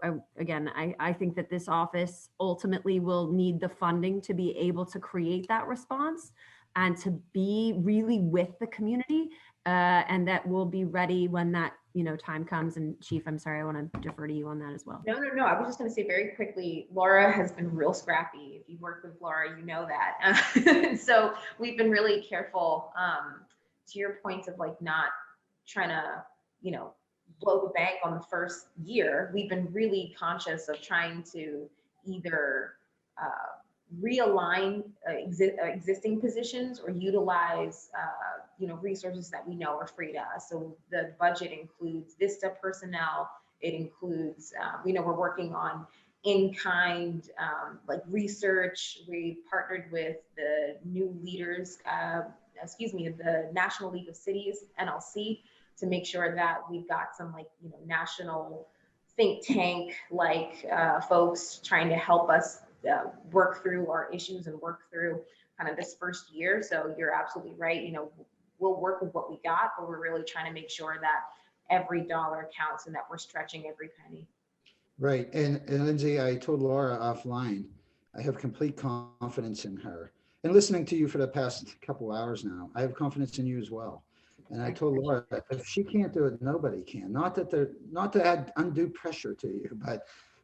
think that this office ultimately will need the funding to be able to create that response and to be really with the community, and that we'll be ready when that time comes. And Chief, I'm sorry, I want to defer to you on that as well. No. I was just going to say very quickly, Laura has been real scrappy. If you've worked with Laura, you know that. So we've been really careful, to your point of not trying to, blow the bank on the first year. We've been really conscious of trying to either realign existing positions or utilize resources that we know are free to us. So the budget includes Vista personnel. It includes we're working on in-kind research. We partnered with the new leaders, the National League of Cities, NLC, to make sure that we've got some national think tank folks trying to help us work through our issues and work through kind of this first year. So you're absolutely right. You know, we'll work with what we got, but we're really trying to make sure that every dollar counts and that we're stretching every penny. Right. And Lindsay, I told Laura offline, I have complete confidence in her. And listening to you for the past couple hours now, I have confidence in you as well. And I told Laura, if she can't do it, nobody can. Not to add undue pressure to you,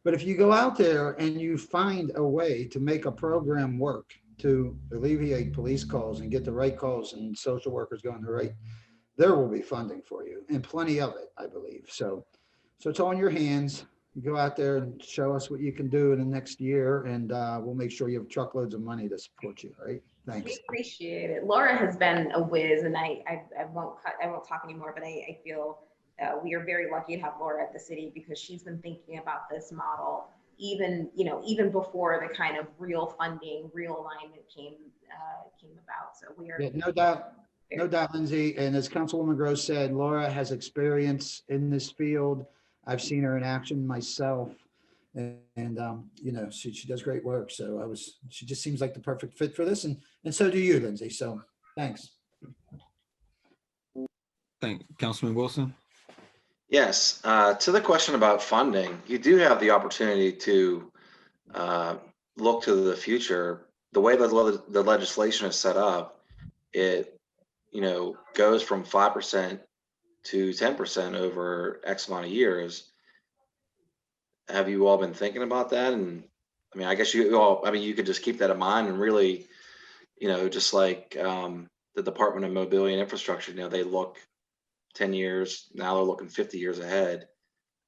but if you go out there and you find a way to make a program work to alleviate police calls and get the right calls and social workers going the right, there will be funding for you and plenty of it, I believe. So it's all in your hands. You go out there and show us what you can do in the next year, and we'll make sure you have truckloads of money to support you. Right? Thanks. We appreciate it. Laura has been a whiz, and I won't talk anymore, but I feel we are very lucky to have Laura at the city because she's been thinking about this model even before the kind of real funding, real alignment came about. So we are no doubt, Lindsay. And as Councilwoman Gross said, Laura has experience in this field. I've seen her in action myself, and she does great work. So she just seems like the perfect fit for this, and so do you, Lindsay. So thanks. Thank Councilman Wilson. Yes, to the question about funding, you do have the opportunity to look to the future. The way that the legislation is set up, it goes from 5% to 10% over X amount of years. Have you all been thinking about that? And I mean, I guess you could just keep that in mind and really, just like the Department of Mobility and Infrastructure, they look 10 years, now they're looking 50 years ahead.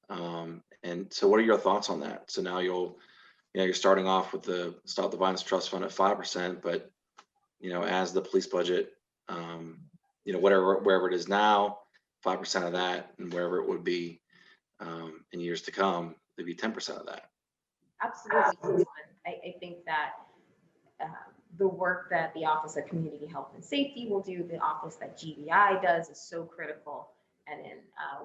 And so what are your thoughts on that? So now you're starting off with the Stop the Violence Trust Fund at 5%, but, as the police budget, wherever it is now, 5% of that, and wherever it would be in years to come, it'd be 10% of that. Absolutely. I think that the work that the Office of Community Health and Safety will do, the office that GBI does, is so critical. And then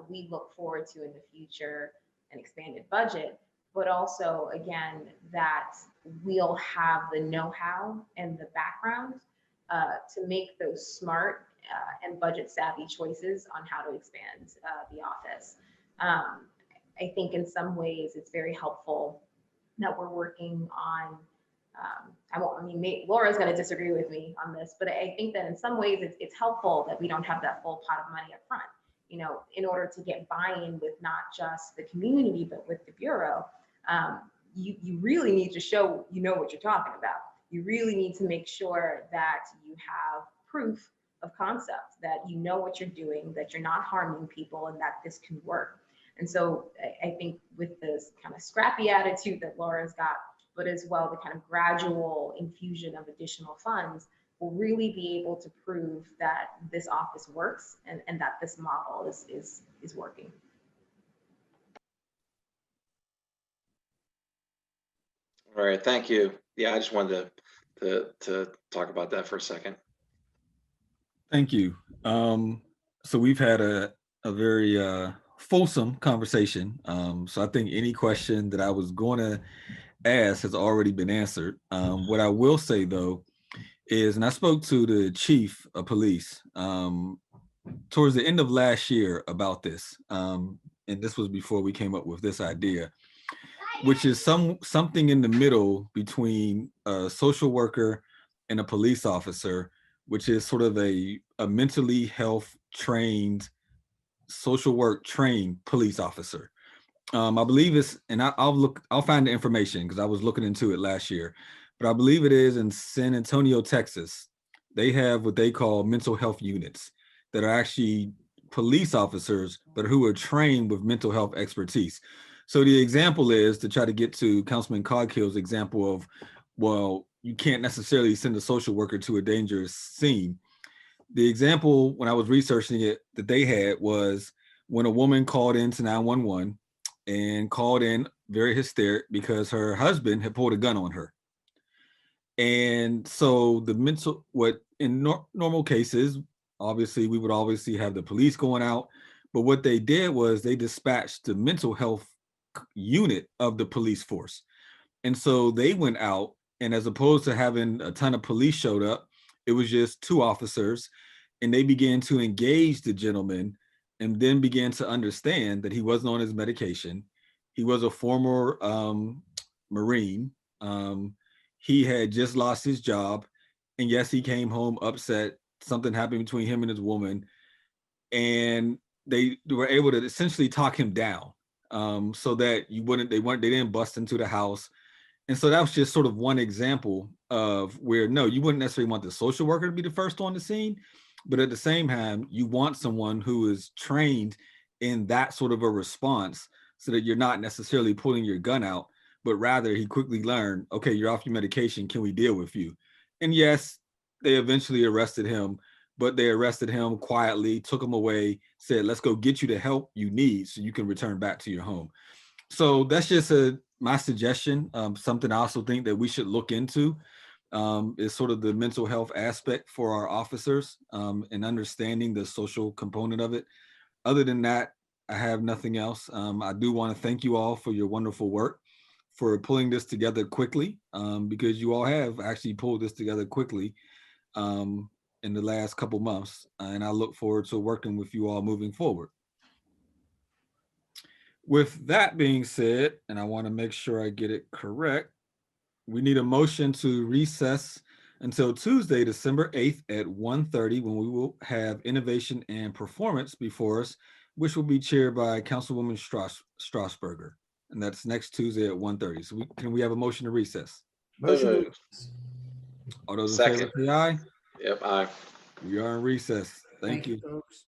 we look forward to in the future an expanded budget, but also, again, that we'll have the know-how and the background to make those smart and budget savvy choices on how to expand the office. I think in some ways it's very helpful that we're working on, Laura's going to disagree with me on this, but I think that in some ways it's helpful that we don't have that full pot of money up front, in order to get buy-in with not just the community, but with the Bureau. You really need to show what you're talking about. You really need to make sure that you have proof of concept, that you know what you're doing, that you're not harming people, and that this can work. And so I think with this kind of scrappy attitude that Laura's got, but as well the kind of gradual infusion of additional funds, will really be able to prove that this office works and that this model is working. All right, thank you. Yeah, I just wanted to talk about that for a second. Thank you. So we've had a very fulsome conversation. So I think any question that I was going to ask has already been answered. What I will say though is, and I spoke to the chief of police towards the end of last year about this, and this was before we came up with this idea, which is something in the middle between a social worker and a police officer, which is sort of a mentally health trained, social work trained police officer. I believe it's, and I'll find the information because I was looking into it last year, but I believe it is in San Antonio, Texas. They have what they call mental health units that are actually police officers, but who are trained with mental health expertise. So the example is, to try to get to Councilman Coghill's example of, well, you can't necessarily send a social worker to a dangerous scene. The example, when I was researching it, that they had was when a woman called into 911 and called in very hysteric because her husband had pulled a gun on her. And so what in normal cases, obviously we would obviously have the police going out, but what they did was they dispatched the mental health unit of the police force. And so they went out, and as opposed to having a ton of police showed up, it was just 2 officers, and they began to engage the gentleman and then began to understand that he wasn't on his medication. He was a former Marine. He had just lost his job. And yes, he came home upset. Something happened between him and his woman. And they were able to essentially talk him down, so that they didn't bust into the house. And so that was just sort of one example of where, no, you wouldn't necessarily want the social worker to be the first on the scene, but at the same time, you want someone who is trained in that sort of a response, so that you're not necessarily pulling your gun out, but rather he quickly learned, okay, you're off your medication. Can we deal with you? And yes, they eventually arrested him, but they arrested him quietly, took him away, said, let's go get you the help you need so you can return back to your home. So that's just my suggestion. Something I also think that we should look into is sort of the mental health aspect for our officers, and understanding the social component of it. Other than that, I have nothing else. I do want to thank you all for your wonderful work, for pulling this together quickly, because you all have actually pulled this together quickly in the last couple months. And I look forward to working with you all moving forward. With that being said, and I want to make sure I get it correct, we need a motion to recess until Tuesday, December 8th at 1:30, when we will have innovation and performance before us, which will be chaired by Councilwoman Strasburger. And that's next Tuesday at 1:30. So can we have a motion to recess? Motion. All those in favor say aye. Yep, aye. We are in recess. Thank you. Folks.